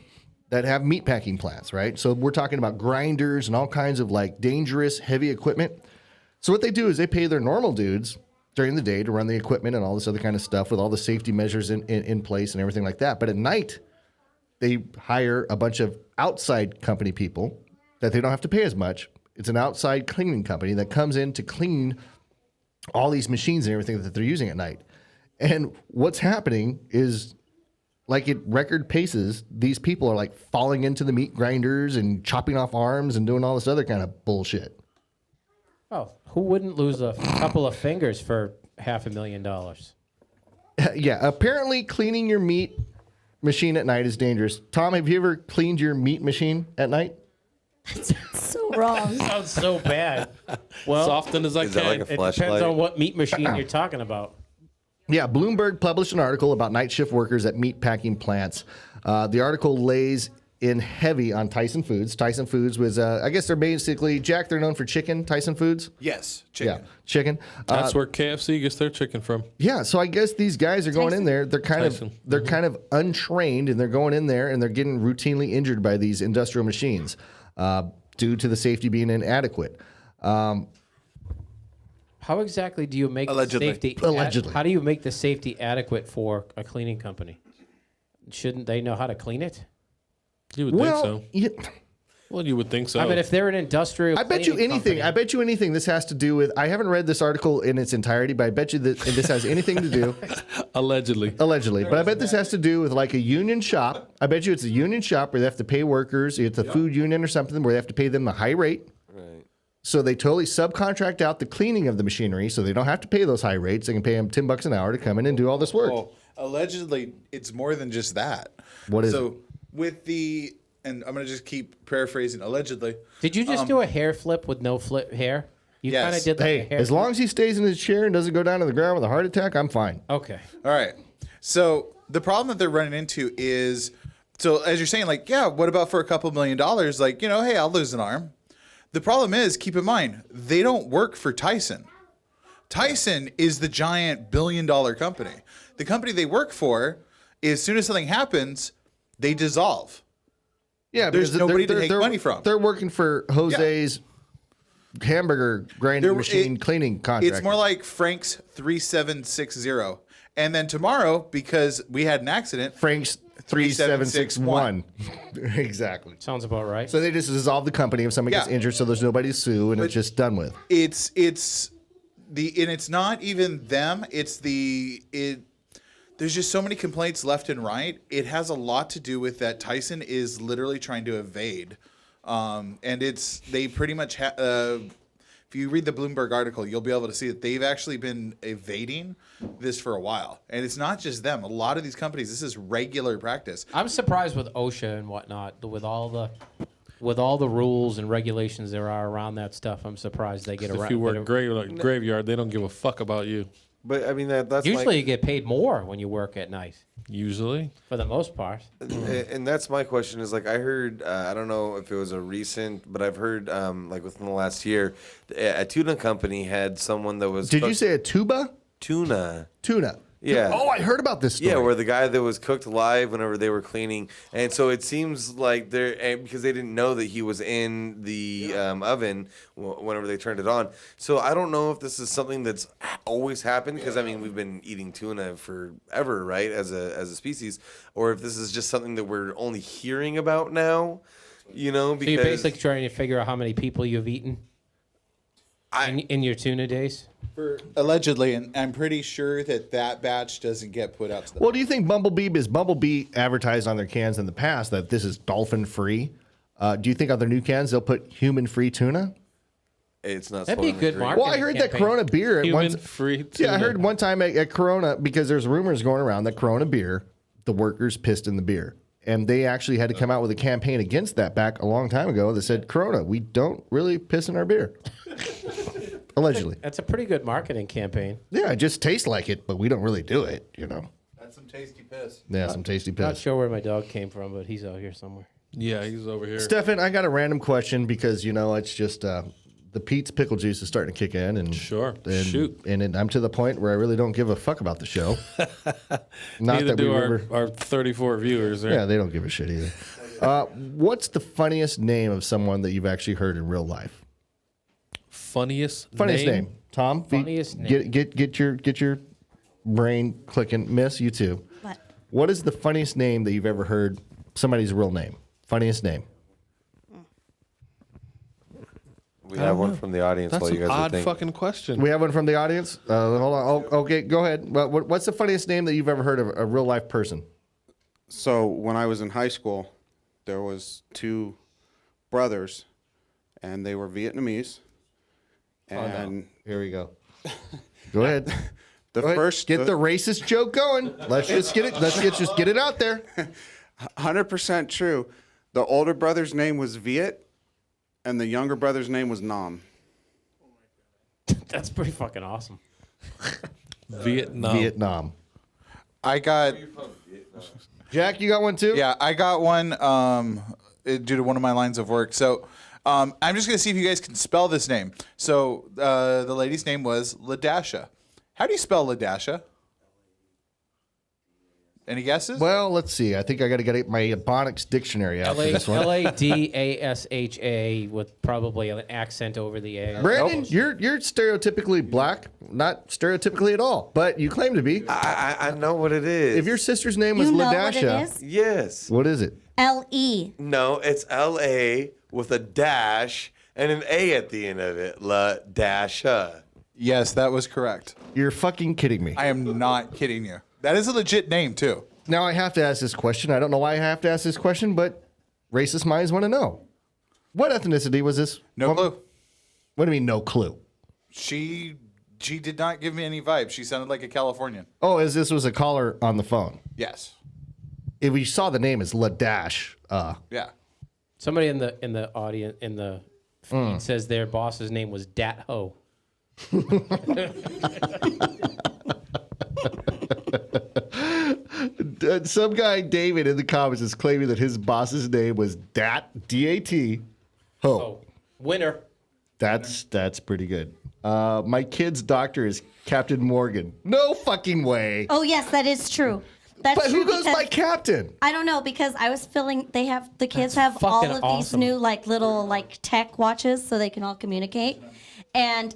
that have meat packing plants, right? So we're talking about grinders and all kinds of like dangerous heavy equipment. So what they do is they pay their normal dudes during the day to run the equipment and all this other kind of stuff with all the safety measures in place and everything like that. But at night, they hire a bunch of outside company people that they don't have to pay as much. It's an outside cleaning company that comes in to clean all these machines and everything that they're using at night. And what's happening is, like at record paces, these people are like falling into the meat grinders and chopping off arms and doing all this other kind of bullshit. Oh, who wouldn't lose a couple of fingers for $500,000? Yeah, apparently cleaning your meat machine at night is dangerous. Tom, have you ever cleaned your meat machine at night? So wrong. Sounds so bad. Well, as often as I Is that can. like a it depends flashlight? on what meat machine you're talking about. Yeah, Bloomberg published an article about night shift workers at meat packing plants. The article lays in heavy on Tyson Foods. Tyson Foods was, I guess they're basically, Jack, they're known for chicken, Tyson Foods? Yes, chicken. Yeah, chicken. That's where KFC gets their chicken from. Yeah, so I guess these guys are going in there. They're kind Tyson. of kind of untrained, and they're going in there and they're getting routinely injured by these industrial machines due to the safety being inadequate. How exactly do you make Allegedly. safety? Allegedly. How do you make the safety adequate for a cleaning company? Shouldn't they know how to clean it? You would think so. Well, you would think so. I mean, if they're an industrial, I bet you cleaning anything. company- I bet you anything. This has to do with. I haven't read this article in its entirety, but I bet you that this has anything to do. Allegedly. But I bet this has to do with like a union shop. I bet you it's a union shop where they have to pay workers. It's a food union or something where they have to pay them the high rate. Right. So they totally subcontract out the cleaning of the machinery, so they don't have to pay those high rates. They can pay them $10 an hour to come in and do all this work. Well, allegedly, it's more than just that. What is so with the, and I'm going to just keep paraphrasing, allegedly. Did you just do a hair flip with no flip hair? You Yes. kind of did that. Hey, as long as he stays in his chair and doesn't go down to the ground with a heart attack, I'm fine. Okay. All right. So the problem that they're running into is, so as you're saying, like, yeah, what about for a couple $1 million? Like, you know, hey, I'll lose an arm. The problem is, keep in mind, they don't work for Tyson. Tyson is the giant $1 billion company. The company they work for, as soon as something happens, they dissolve. Yeah, There's because nobody to take money from. They're working for Jose's hamburger grinding machine cleaning contract. It's more like Frank's 3760. And then tomorrow, because we had an accident, Frank's 3761. Exactly. Sounds about right. So they just dissolve the company if somebody gets Yeah. injured, so there's nobody to sue, and it's just done with. It's and it's not even them. There's just so many complaints left and right. It has a lot to do with that Tyson is literally trying to evade And they pretty much if you read the Bloomberg article, you'll be able to see that they've actually been evading this for a while. And it's not just them. A lot of these companies, this is regular practice. I'm surprised with OSHA and whatnot, with all the rules and regulations there are around that stuff. I'm surprised they get around. If you work graveyard, they don't give a fuck about you. But I mean, that's usually you get paid more when you work at night. Usually, for the most part. And that's my question. Is like I heard. I don't know if it was a recent, but I've heard like within the last year, a tuna company had someone that was. Did you say a tuba? Tuna. Yeah. Oh, I heard about this story. Yeah, where the guy that was cooked alive whenever they were cleaning, and so it seems like because they didn't know that he was in the oven whenever they turned it on. So I don't know if this is something that's always happened, because I mean we've been eating tuna forever, right, as a species, or if this is just something that we're only hearing about now. You know, because so you're basically trying to figure out how many people you've eaten in your tuna days. Allegedly, and I'm pretty sure that batch doesn't get put out to the. Well, do you think Bumblebee advertised on their cans in the past that this is dolphin free? Do you think on their new cans they'll put human free tuna? It's not. That'd be a good marketing. Well, I heard that Corona beer. Human free tuna. Yeah, I heard one time at Corona, because there's rumors going around that Corona beer, the workers pissed in the beer. And they actually had to come out with a campaign against that back a long time ago that said, Corona, we don't really piss in our beer. Allegedly. That's a pretty good marketing campaign. Yeah, it just tastes like it, but we don't really do it, you know. That's some tasty piss. Yeah, some tasty piss. Not sure where my dog came from, but he's out here somewhere. Yeah, he's over here. Stefan, I got a random question because, you know, it's just the Pete's pickle juice is starting to kick in. And Shoot. And I'm to the point where I really don't give a fuck about the show. Neither do our 34 viewers. Right? Yeah, they don't give a shit either. What's the funniest name of someone that you've actually heard in real life? Funniest name. Tom, funniest name. Get your brain clicking. Miss, you too. What is the funniest name that you've ever heard? Somebody's real name. Funniest name. We have one from the audience. That's while you an guys odd think. fucking question. We have one from the audience. Hold on. Oh, okay, go ahead. What's the funniest name that you've ever heard of a real life person? So when I was in high school, there was two brothers, and they were Vietnamese. And here we go. Go ahead. The first get the racist joke going. Let's just get it. Let's just get it out there. 100% true. The older brother's name was Viet, and the younger brother's name was Nam. That's pretty fucking awesome. Vietnam. I got. Jack, you got one too? Yeah, I got one due to one of my lines of work. So I'm just going to see if you guys can spell this name. So the lady's name was Ladasha. How do you spell Ladasha? Any guesses? Well, let's see. I think I got to get my Ebonics dictionary out for this one. Ladasha with probably an accent over the A. Brandon, you're stereotypically black, not stereotypically at all, but you claim to be. I know what it is. If your sister's name was You know what Ladasha, it is? Yes. What is it? L-E. No, it's L-A with a dash and an A at the end of it. Ladasha. Yes, that was correct. You're fucking kidding me. I am not kidding you. That is a legit name, too. Now I have to ask this question. I don't know why I have to ask this question, but racist minds want to know. What ethnicity was this? No clue. What do you mean, no clue? She did not give me any vibe. She sounded like a Californian. Oh, as this was a caller on the phone. Yes. If we saw the name as Ladash. Yeah. Somebody in the audience in the feed says their boss's name was Dat Ho. Some guy, David, in the comments is claiming that his boss's name was Dat, D-A-T, Ho. Oh, winner. That's pretty good. My kid's doctor is Captain Morgan. No fucking way. Oh, yes, that is true. That's But true who goes because- by Captain? I don't know, because I was feeling the kids have all fucking of these awesome. new little tech watches so they can all communicate. And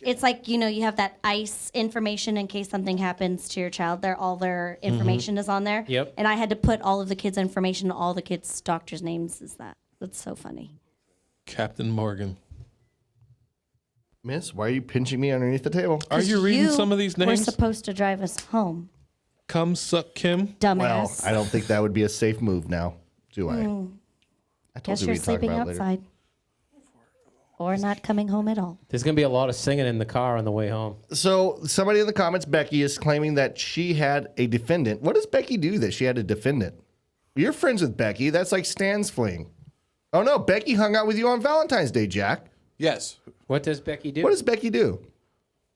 it's like, you have that ICE information in case something happens to your child. All their information is on there. Yep. And I had to put all of the kids' information, all the kids' doctors' names That's so funny. Captain Morgan. Miss, why are you pinching me underneath the table? Are you reading some of these We're names? supposed to drive us home. Come suck Kim. Dumbass. Well, I don't think that would be a safe move now, do I? I told Guess you you're we'd talk sleeping about it later. outside. Or not coming home at all. There's going to be a lot of singing in the car on the way home. So somebody in the comments, Becky, is claiming that she had a defendant. What does Becky do that she had a defendant? You're friends with Becky. That's like Stan's fling. Oh, no. Becky hung out with you on Valentine's Day, Jack. Yes. What does Becky do? What does Becky do?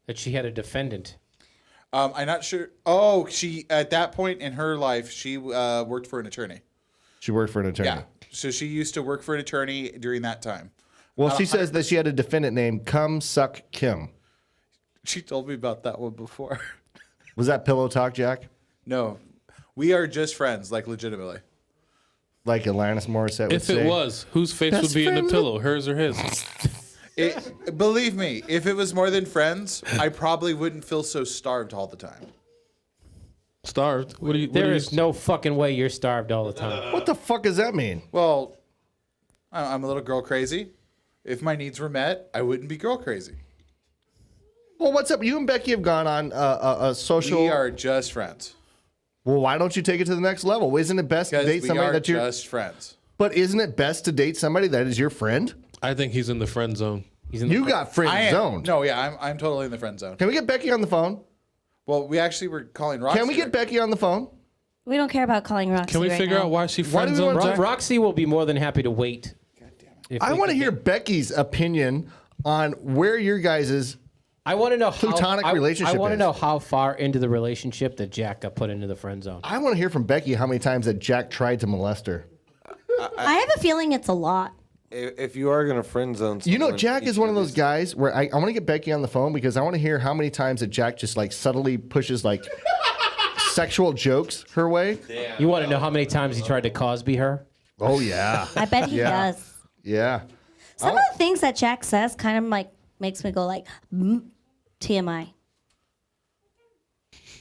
That she had a defendant. I'm not sure. Oh, she at that point in her life, she worked for an attorney. She worked for an attorney. Yeah. So she used to work for an attorney during that time. Well, she says that she had a defendant named Come Suck Kim. She told me about that one before. Was that pillow talk, Jack? No. We are just friends, like legitimately. Like Alanis Morissette would say. If it was, whose face would be in the pillow, hers or his? Believe me, if it was more than friends, I probably wouldn't feel so starved all the time. Starved? There is no fucking way you're starved all the time. What the fuck does that mean? Well, I'm a little girl crazy. If my needs were met, I wouldn't be girl crazy. Well, what's up? You and Becky have gone on a social... We are just friends. Well, why don't you take it to the next level? Isn't it best to Because date we somebody are that you're... just friends. But isn't it best to date somebody that is your friend? I think he's in the friend zone. You got friend zoned. No, yeah, I'm totally in the friend zone. Can we get Becky on the phone? Well, we actually were calling Roxy. Can we get Becky on the phone? We don't care about calling Roxy. Can we right figure now. out why she Why do friend we want zoned Jack? Roxy will be more than happy to wait. I want to hear Becky's opinion on where your guys' I want to know plutonic how, relationship I want to is. know how far into the relationship that Jack got put into the friend zone. I want to hear from Becky how many times that Jack tried to molest her. I have a feeling it's a lot. If you are going to friend zone You know, someone, Jack you is one of those guys where I want to get Becky on the phone because I want to hear how many times that Jack just like subtly pushes like sexual jokes her way. You want to know how many times he tried to Cosby her? Oh, yeah. I bet he does. Yeah. Some of the things that Jack says kind of like makes me go like, TMI.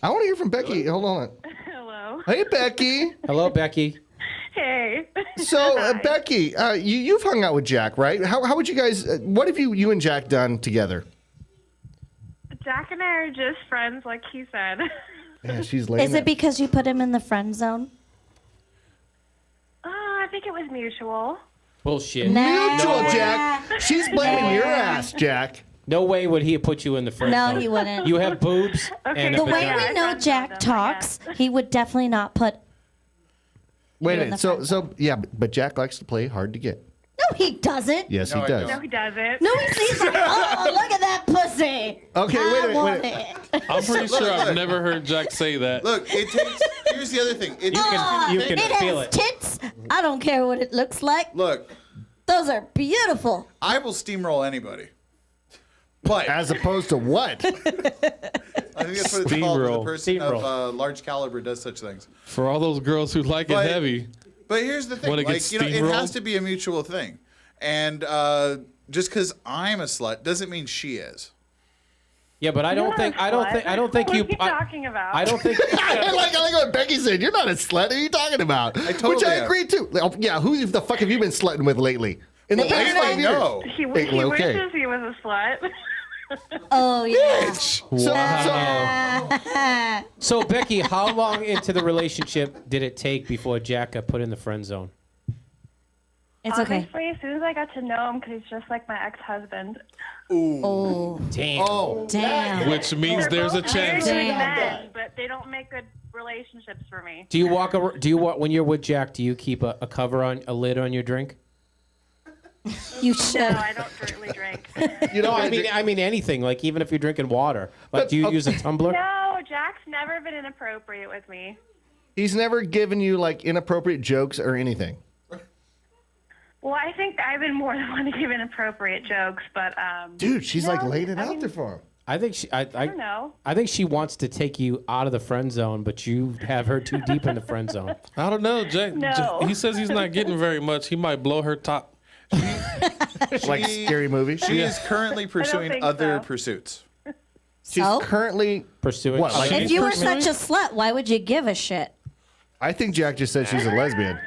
I want to hear from Becky. Hold on. Hello. Hey, Becky. Hello, Becky. Hey. So, Becky, you've hung out with Jack, right? How would you guys? What have you and Jack done together? Jack and I are just friends, like he said. Yeah, she's laying Is it because you put him in the friend zone? I think it was mutual. Bullshit. Mutual, Jack. She's blaming your ass, Jack. No way would he put you in the friend No, zone. he wouldn't. You have boobs and a The way vagina. we know Jack talks, he would definitely not put. Wait a in minute. the So yeah, but Jack likes to play hard to get. No, he doesn't. Yes, he does. No, he doesn't. No, he's like, oh, look at that pussy. Okay, I wait a minute. want Wait a minute. it. I'm pretty sure I've never heard Jack say that. Look, it takes. Here's the other thing. It, it has tits. I don't care what it looks like. Look, Those are beautiful. I will steamroll anybody. But as opposed to what? I think that's what it's called when a person Steamroll. of large caliber does such things. For all those girls who like it heavy. But here's the thing, Wanna get like, you know, it steamrolled? has to be a mutual thing. And just because I'm a slut doesn't mean she is. Yeah, but I don't think What you. are you talking about? I don't think. I like what Becky said. You're not a slut. What are you talking about? totally Which I am. agree to. Oh, yeah, who the fuck have you been slutting with lately? In the past 5 years? No. He Hey, okay. wishes he was a slut. Oh, yeah. So Becky, how long into the relationship did it take before Jack got put in the friend zone? It's okay. Honestly, as soon as I got to know him, because he's just like my ex-husband. Oh. Damn. Oh. Damn. Which means there's a chance. They're good men, but they don't make good relationships for me. Do you when you're with Jack? Do you keep a cover on a lid on your drink? You should. No, I don't really drink. You know, I mean anything. Like even if you're drinking water, like do you use a tumbler? No, Jack's never been inappropriate with me. He's never given you like inappropriate jokes or anything. Well, I think I've been more than one to give inappropriate jokes, but Dude, she's like no, laid it I out mean, there for him. I think she. I don't know. I think she wants to take you out of the friend zone, but you have her too deep in the friend zone. I don't know, Jack. No. He says he's not getting very much. He might blow her top. Like scary movie. She is currently pursuing think other so. pursuits. She's So? currently Pursuing. what? Like If you were such a slut, why would you give a shit? I think Jack just said she's a lesbian.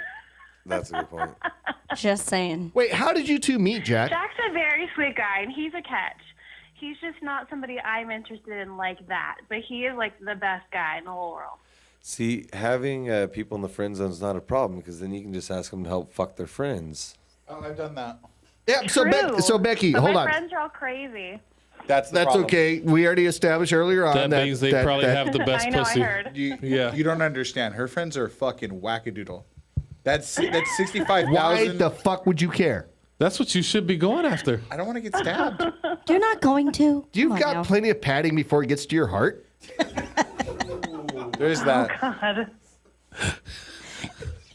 That's a good point. Just saying. Wait, how did you two meet, Jack? Jack's a very sweet guy, and he's a catch. He's just not somebody I'm interested in like that, but he is like the best guy in the whole world. See, having people in the friend zone is not a problem because then you can just ask them to help fuck their friends. Oh, I've done that. Yeah. So, True. so Becky, But hold my on. friends are all crazy. That's okay. We already established earlier on That means they probably have the best I know, pussy. I heard. You don't understand. Her friends are fucking wackadoodle. That's 65,000. Why the fuck would you care? That's what you should be going after. I don't want to get stabbed. You're not going to. You've Come on got now. plenty of padding before it gets to your heart. There's that. Oh, God.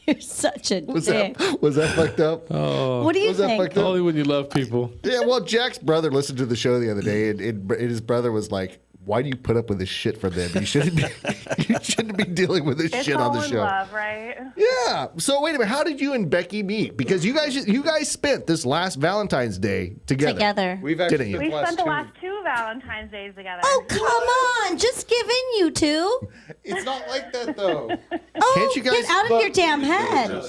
You're such a dick. Was that fucked up? Oh, What do you Was that think? fucked up? Only when you love people. Yeah, well, Jack's brother listened to the show the other day, and his brother was like, "Why do you put up with this shit for them? You shouldn't be, you shouldn't be dealing with this It's shit all on the in show." love, right? Yeah. So wait a minute, how did you and Becky meet? Because you guys spent this last Valentine's Day together. Together. We've Didn't actually you? We spent the two. last 2 Valentine's Days together. Oh, come on. Just give in, you two. It's not like that though. Oh, Can't you guys- get out of your damn head.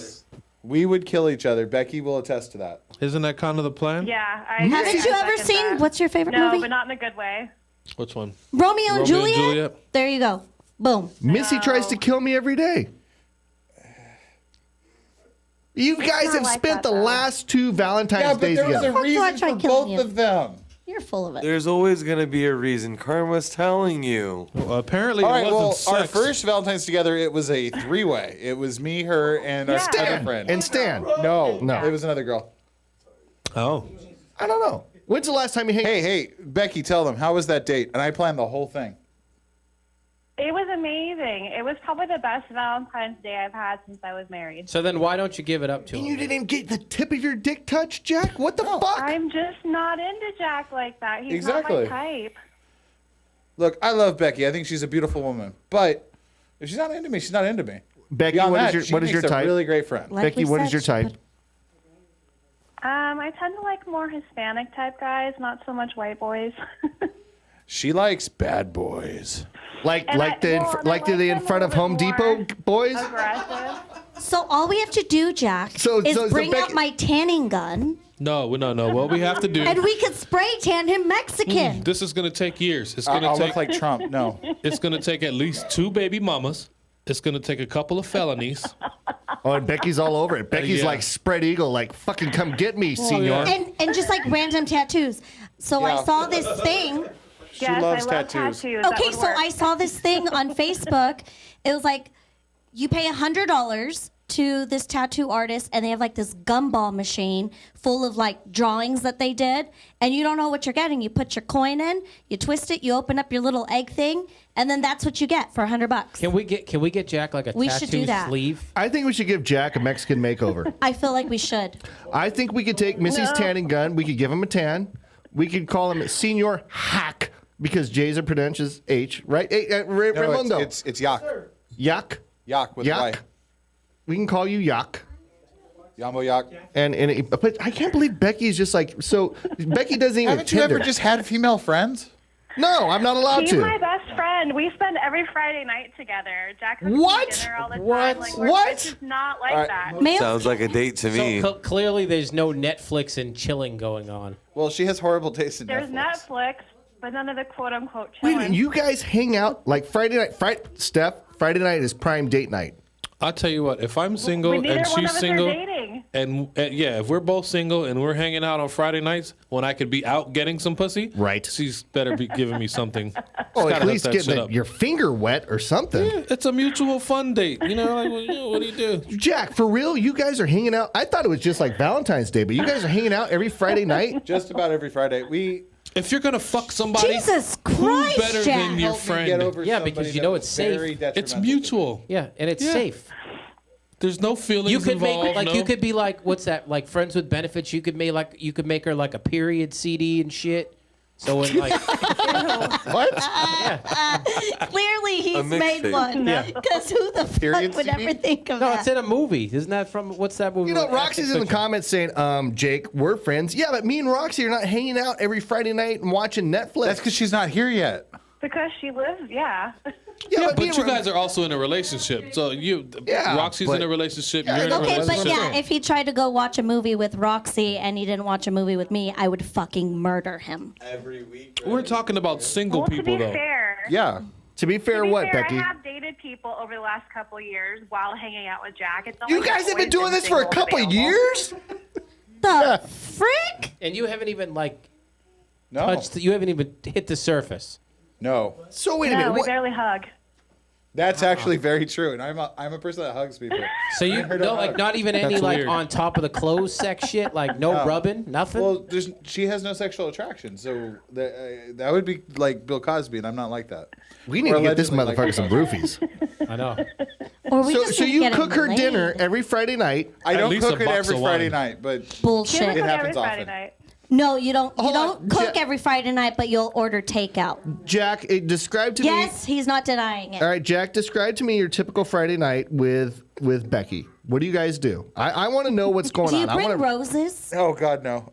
We would kill each other. Becky will attest to that. Isn't that kind of the plan? Yeah. I Haven't you ever second seen, that. what's your favorite No, movie? but not in a good way. Which one? Romeo and Juliet? There you go. Boom. Missy tries to kill me every day. You guys not have like spent that, the though. last 2 Valentine's Yeah, but days there was together. a reason try for killing both you? of them. You're full of it. There's always going to be a reason. Karma's telling you. Well, apparently All it right, wasn't well, sex. our first Valentine's together, it was a 3-way. It was me, her, and our other friend. And Stan. No, No. it was another girl. Oh. I don't know. When's the last time you hang? Hey, Becky, tell them, how was that date? And I planned the whole thing. It was amazing. It was probably the best Valentine's Day I've had since I was married. So then why don't you give it up to And him? you didn't get the tip of your dick touched, Jack? What the fuck? I'm just not into Jack like that. He's Exactly. not my type. Look, I love Becky. I think she's a beautiful woman. But if she's not into me, she's not into me. Becky, Beyond what that, is your she what is your makes a type? really great friend. Like Becky, we what is said, your she type? put- I tend to like more Hispanic type guys, not so much white boys. She likes bad boys. Like And like I- the well, and like I the like in them front a of little Home bit Depot more boys? aggressive. So all we have to do, Jack, So is bring Becky- out my tanning gun, No. What we have to do. and we could spray tan him Mexican. This is going to take years. It's going to I'll take look like Trump. No. It's going to take at least 2 baby mamas. It's going to take a couple of felonies. Oh, and Becky's all over it. Becky's Yeah. like spread eagle, like fucking come get me, senor. yeah. And just like random tattoos. So Yeah. I saw this thing. She Yes, loves I love tattoos. tattoos. That Okay, would so work. I saw this thing on Facebook. It was like you pay $100 to this tattoo artist, and they have like this gumball machine full of like drawings that they did, and you don't know what you're getting. You put your coin in, you twist it, you open up your little egg thing, and then that's what you get for $100. Can we get Jack like a We should tattoo do that. sleeve? I think we should give Jack a Mexican makeover. I feel like we should. I think we could take Missy's tanning gun. We could give him a tan. We could call him Senor Hack because J's are pronounced as H, right? Hey, No, Raimundo. it's Yak. Yak. Yak with Yak. Y. We can call you Yak. Yambo Yak. But I can't believe Becky's just like so. Becky doesn't even. Haven't you Tinder. ever just had female friends? No, I'm not allowed He's to. my best friend. We spend every Friday night together. Jack cooks me What? dinner all the time. What? Like, What? It's just not like All right. that. Sounds like a date to me. So clearly, there's no Netflix and chilling going on. Well, she has horrible taste in There's Netflix. Netflix, but none of the quote unquote Wait, a chilling. minute, you guys hang out like Friday night. Steph, Friday night is prime date night. I'll tell you what. If I'm single neither and one she's of us are single, dating. and yeah, if we're both single and we're hanging out on Friday nights when I could be out getting some pussy, right? She's better be giving me something. Oh, She's at gotta least hook that get shit up. your finger wet or something. Yeah, it's a mutual fun date. You know, like, what do you do? Jack, for real, you guys are hanging out. I thought it was just like Valentine's Day, but you guys are hanging out every Friday night. Just about every Friday. If you're gonna fuck somebody, Jesus who's Christ, better Jack. than your Help me friend? get over Yeah, somebody because you that know was it's safe. very It's detrimental. mutual. Yeah, and it's Yeah. safe. There's no feelings You could involved. make like no? you could be like what's that like friends with benefits. You could make her like a period CD and shit. So when like what? Yeah. Clearly, he's A made mixtape. one. Yeah. Because who the Period fuck would CD? ever think of No, that? it's in a movie. Isn't that from what's that movie? You know, with Roxy's in the Fiction? comments saying, Jake, we're friends. Yeah, but me and Roxy are not hanging out every Friday night and watching Netflix. That's because she's not here yet. Because she lives, yeah. Yeah, me but and you Ro- guys are also in a relationship. So Roxy's but- in a relationship. Yeah, You're in a Okay, but relationship. yeah, if he tried to go watch a movie with Roxy and he didn't watch a movie with me, I would fucking murder him. Every week. We're talking about single Well, to people, be though. fair, Yeah. To be fair, to be what, fair, Becky? I have dated dated people over the last couple of years while hanging out with Jack. It's You guys have been doing this for a couple of years? The frick? And you haven't even No. touched. You haven't even hit the surface. No. So wait a No, minute. we What, barely hug. That's actually very true, and I'm a person that hugs people. So you no, like not even any That's like weird. on top of the clothes sex shit, like no rubbing, nothing. Well, she has no sexual attraction, so that would be like Bill Cosby, and I'm not like that. we need Or to get this allegedly like motherfucker some Bill roofies. I know. Or we So, just so need to you get cook him her laid. dinner every Friday night. I don't least cook a it box every of Friday wine. night, but Bullshit. She doesn't it cook happens every Friday often. night. No, you don't. Hold You on, don't cook Ja- every Friday night, but you'll order takeout. Jack, describe to me. Yes, he's not denying it. All right, Jack, describe to me your typical Friday night with Becky. What do you guys do? I want to know what's going Do you on. I bring want to. roses, Oh God, no.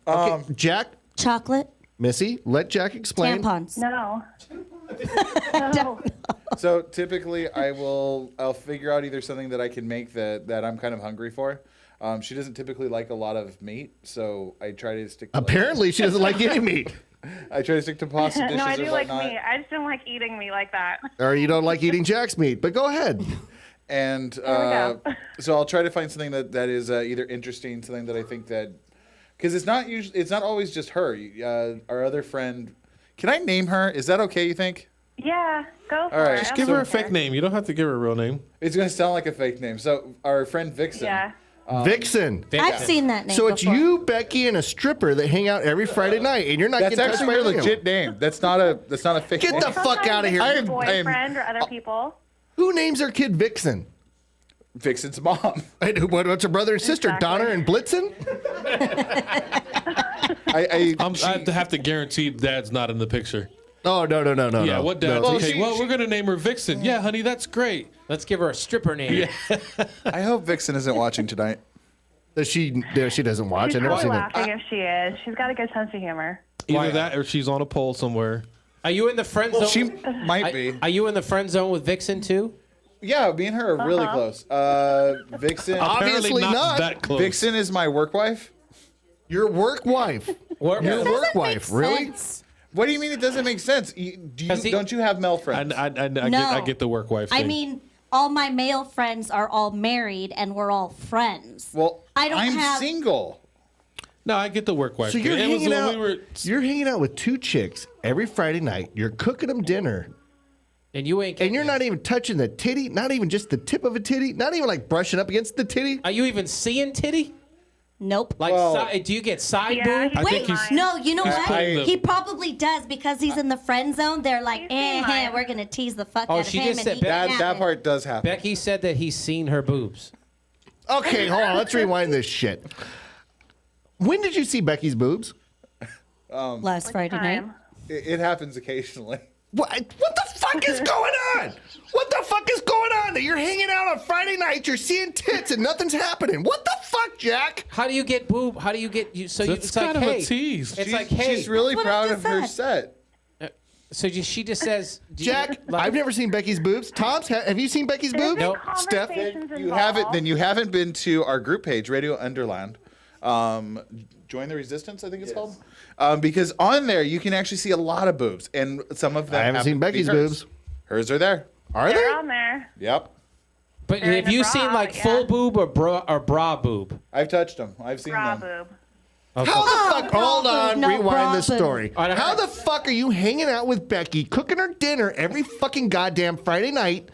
Jack, chocolate, Missy, let Jack explain. tampons? No. No. So typically, I'll figure out either something that I can make that I'm kind of hungry for. She doesn't typically like a lot of meat, so I try to stick to Apparently, she doesn't like any meat. I try to stick to pasta dishes No, I or do like whatnot. meat. I just don't like eating meat like that. Or you don't like eating Jack's meat, but go ahead. And There we go. so I'll try to find something that is either interesting, something that I think that, because it's not always just her. Our other friend, can I name her? Is that okay? You think? Yeah, go for All right. it. Just I give don't her a care. fake name. You don't have to give her a real name. It's gonna sound like a fake name. So our friend Vixen. Yeah. Vixen. I've seen that name So it's before. you, Becky, and a stripper that hang out every Friday night, and you're not That's getting touched actually by a any of them. legit name. That's not a fake Get name. the fuck out of here. I am- Boyfriend or other people. Who names their kid Vixen? Vixen's mom. And what's her brother and sister, Exactly. Donna and Blitzen? I have to guarantee Dad's not in the picture. Oh, no. Yeah, what Dad's? Well, Okay, we're gonna name her Vixen. Yeah, honey, that's great. Let's give her a stripper name. I hope Vixen isn't watching tonight. She doesn't watch. She's I've never probably seen it. laughing if she is. She's got a good sense of humor. Either that or she's on a pole somewhere. Are you in the friend zone? She might be. Are you in the friend zone with Vixen too? Yeah, me and her are really close. Vixen. Obviously not. that close. Vixen is my work wife. Your work wife. Your work wife. Really? Sense. What do you mean it doesn't make sense? Don't you have male friends? I get the work wife thing. I mean, all my male friends are all married, and we're all friends. Well, I don't I'm have- single. No, I get the work wife So thing. you're It was hanging when out. we were- You're hanging out with two chicks every Friday night. You're cooking them dinner, And you ain't. and you're not even touching the titty. Not even just the tip of a titty. Not even like brushing up against the titty. Are you even seeing titty? Nope. Like, Well- do you get side Yeah, boob? I Wait, think he's- no, you know what? putting the- He probably does because he's in the friend zone. They're like, He's seen mine. we're gonna tease the fuck Oh, out of she him. just and said he can That have it." part does happen. Becky said that he's seen her boobs. Okay, hold on. Let's rewind this shit. When did you see Becky's boobs? Last Friday night. Time. It happens occasionally. What the fuck is going on? What the fuck is going on? That you're hanging out on Friday night, you're seeing tits, and nothing's happening. What the fuck, Jack? How do you get boob? How do you get you? So you, That's it's like, kind of hey, a tease. It's like, hey. She's really What I proud just of her said. set. So she just says, do you- Jack, like- I've never seen Becky's boobs. Tom's, have you seen Becky's There's boobs? been Nope. Steph? conversations You haven't. involved. Then you haven't been to our group page, Radio Underland. Join the Resistance, I think it's called. Because on there you can actually see a lot of boobs, and some of them. I haven't happen seen to be Becky's hers. boobs. Hers are there. Are They're they? on there. Yep. But They're in have the you bra, seen like yeah. full boob or bra boob? I've touched them. I've seen Bra them. boob. How the fuck? Hold on, no, rewind this bra story. boob. How the fuck are you hanging out with Becky, cooking her dinner every fucking goddamn Friday night,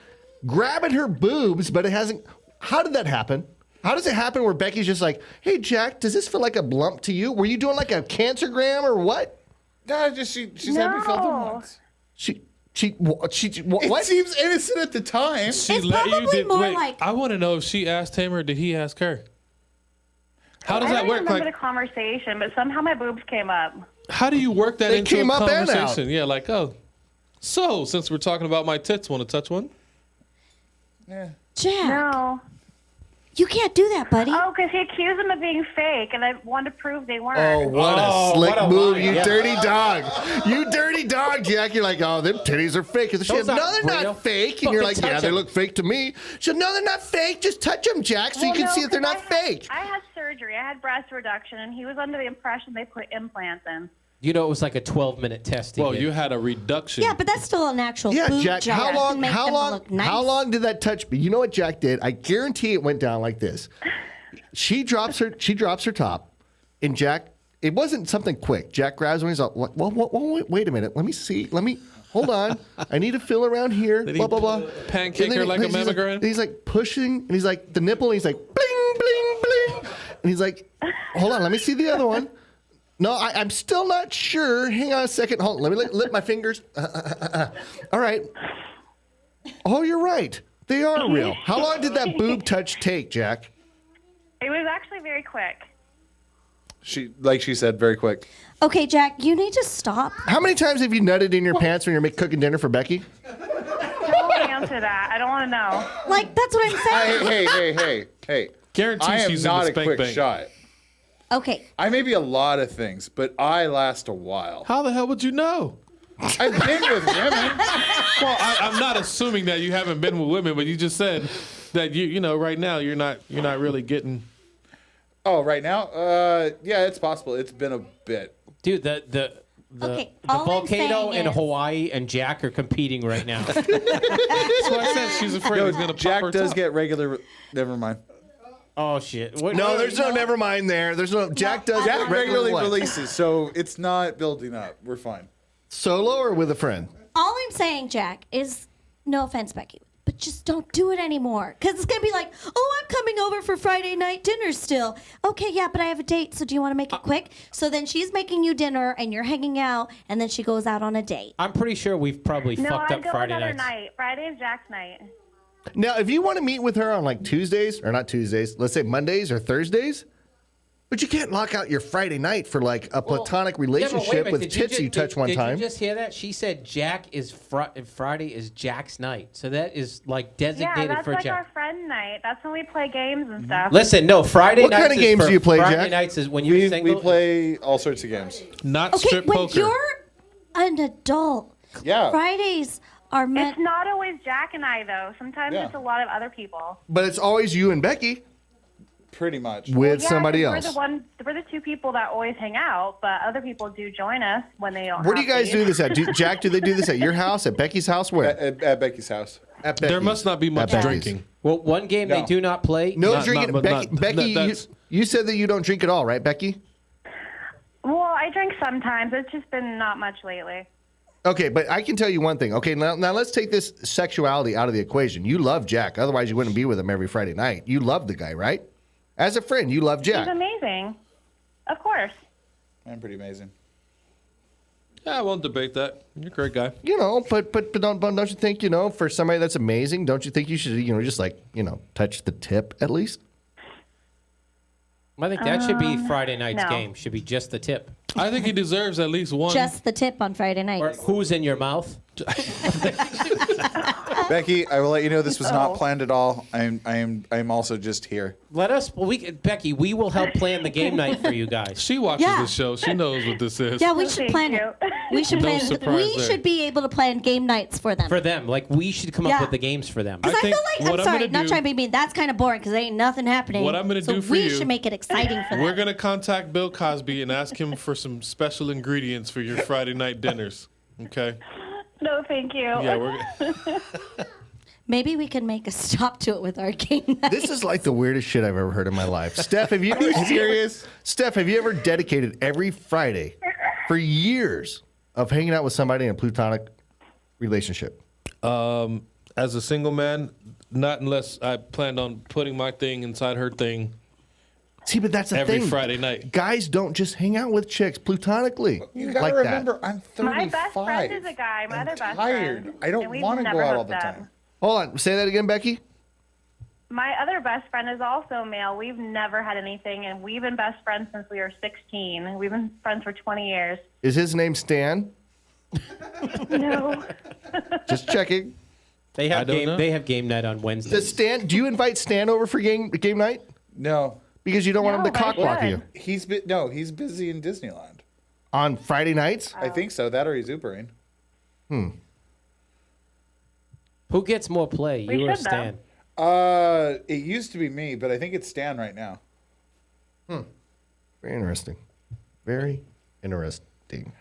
grabbing her boobs, but it hasn't? How did that happen? How does it happen where Becky's just like, hey, Jack, does this feel like a lump to you? Were you doing like a cancergram or what? No, just she's had me filled in No. once. She It what? seems innocent at the time. She It's let you probably more wait, like- I want to know if she asked him or did he ask her? How does I that don't work? remember Like, the conversation, but somehow my boobs came up. how do you work that They into came a up and out. conversation? Yeah, like, oh, so since we're talking about my tits, want to touch one? Yeah. Jack, No. you can't do that, buddy. Oh, because he accused them of being fake, and I wanted to prove they weren't. Oh, what Oh, a slick what a move, lie. you Yeah. dirty dog. You dirty dog, Jack. You're like, oh, them titties are fake. And she Those said, no, aren't they're real. not fake. And you're like, Fucking yeah, touch they 'em. look fake to me. She said, no, they're not fake. Just touch them, Jack, so you Well, can no, see if they're 'cause not fake. I had surgery. I had breast reduction, and he was under the impression they put implants in. You know, it was like a 12-minute test. Well, you had a reduction. Yeah, but that's still an actual Yeah, boob Jack. job. How It long? can make How them long? look nice. How long did that touch me? You know what Jack did? I guarantee it went down like this. She drops her top, and Jack. It wasn't something quick. Jack grabs one. He's like, "Well, wait a minute. Let me see. Hold on. I need to feel around here. Did Blah he blah blah." pancake her like a mammogram? He's like pushing, and he's like the nipple. And he's like bling bling bling, and he's like, "Hold on. Let me see the other one." No, I'm still not sure. Hang on a second. Hold on. Let me lift my fingers. All right. Oh, you're right. They are real. How long did that boob touch take, Jack? It was actually very quick. Like she said, very quick. Okay, Jack, you need to stop. How many times have you nutted in your pants when you're cooking dinner for Becky? Don't answer that. I don't want to know. Like, that's what I'm saying. Hey. Guarantee I am she's in not the a spank quick bank. shot. Okay. I may be a lot of things, but I last a while. How the hell would you know? I've been with women. Well, I'm not assuming that you haven't been with women, but you just said that you know right now you're not really getting. Oh, right now? Yeah, it's possible. It's been a bit. Dude, the Okay, the all I'm volcano saying in is- Hawaii and Jack are competing right now. That's why I said she's afraid he's gonna Jack pop her does top. get regular. Never mind. Oh shit! No, there's no never mind there. There's no Jack does Jack regularly what? releases, so it's not building up. We're fine. Solo or with a friend? All I'm saying, Jack, is no offense, Becky, but just don't do it anymore. Because it's going to be like, oh, I'm coming over for Friday night dinner still. Okay, yeah, but I have a date, so do you want to make it quick? So then she's making you dinner, and you're hanging out, and then she goes out on a date. I'm pretty sure we've probably No, fucked I up go Friday another nights. night. Friday is Jack's night. Now, if you want to meet with her on like Tuesdays, or not Tuesdays, let's say Mondays or Thursdays, but you can't lock out your Friday night for like a platonic Yeah, but wait a relationship minute, with did tits you touch one did time. you just hear that? She said Jack is Friday is Jack's night, so that is like Yeah, designated that's for like Jack. our friend night. That's when we play games and stuff. Listen, no, Friday What nights kind of is games for do you play, Friday Jack? nights is when you're single. We play all sorts of games. Not Okay, strip when poker. you're an adult, Yeah. Fridays are meant. It's not always Jack and I, though. Sometimes Yeah. it's a lot of other people. But it's always you and Becky Pretty much. with Yeah, somebody 'cause else. We're the two people that always hang out, but other people do join us when they don't. Where do you have guys to. do this at? Jack, do they do this at your house, at Becky's house? Where? At Becky's house. At There Becky's. must not be much At Becky's. drinking. Well, one game they No. do not play. No Not- drinking. not- Becky, not- Becky that's- you said that you don't drink at all, right, Becky? Well, I drink sometimes. It's just been not much lately. Okay, but I can tell you one thing. Okay, now let's take this sexuality out of the equation. You love Jack. Otherwise, you wouldn't be with him every Friday night. You love the guy, right? As a friend, you love He's Jack. amazing. Of course. I'm pretty amazing. Yeah, I won't debate that. You're a great guy. You know, but don't you think, you know, for somebody that's amazing, don't you think you should, you know, just like, you know, touch the tip at least? I think that should be Friday night's no. game. Should be just the tip. I think he deserves at least one. Just the tip on Friday Or nights. who's in your mouth? Becky, I will let you know this was not planned at all. I'm also just here. Let us. Well, Becky, we will help plan the game night for you guys. She watches Yeah. the show. She knows what this is. Yeah, we Well, should thank plan you. it. We should No plan. surprise We there. should be able to plan game nights for them. For them, like we should come Yeah. up with the games for them. Because I, think feel like what I'm I'm sorry, gonna not do- trying to be mean. That's kind of boring because there ain't nothing happening. What I'm gonna so do for we you- should make it exciting for them. We're gonna contact Bill Cosby and ask him for some special ingredients for your Friday night dinners. Okay. No, thank you. Yeah, we're. Maybe we can make a stop to it with our game night. This is like the weirdest shit I've ever heard in my life. Steph, have you ever serious? Steph, have you ever dedicated every Friday for years of hanging out with somebody in a platonic relationship? As a single man, not unless I planned on putting my thing inside her thing. See, but that's the every thing. Friday night. Guys don't just hang out with chicks platonically. You gotta like remember, I'm 35. My best friend is a guy. My other best tired. friend. I don't and we've want to never go out all hooked the up. time. Hold on. Say that again, Becky. My other best friend is also male. We've never had anything, and we've been best friends since we were 16. We've been friends for 20 years. Is his name Stan? No. Just checking. They I have don't game. know. They have game night on Wednesdays. Does Stan? Do you invite Stan over for game night? No. Because you don't want him to No, but I cock block should. you He's busy in Disneyland. on Friday nights. I think so. That or he's Ubering. Who gets more play, We you or should, though. Stan? It used to be me, but I think it's Stan right now. Very interesting. Very interesting. Ding.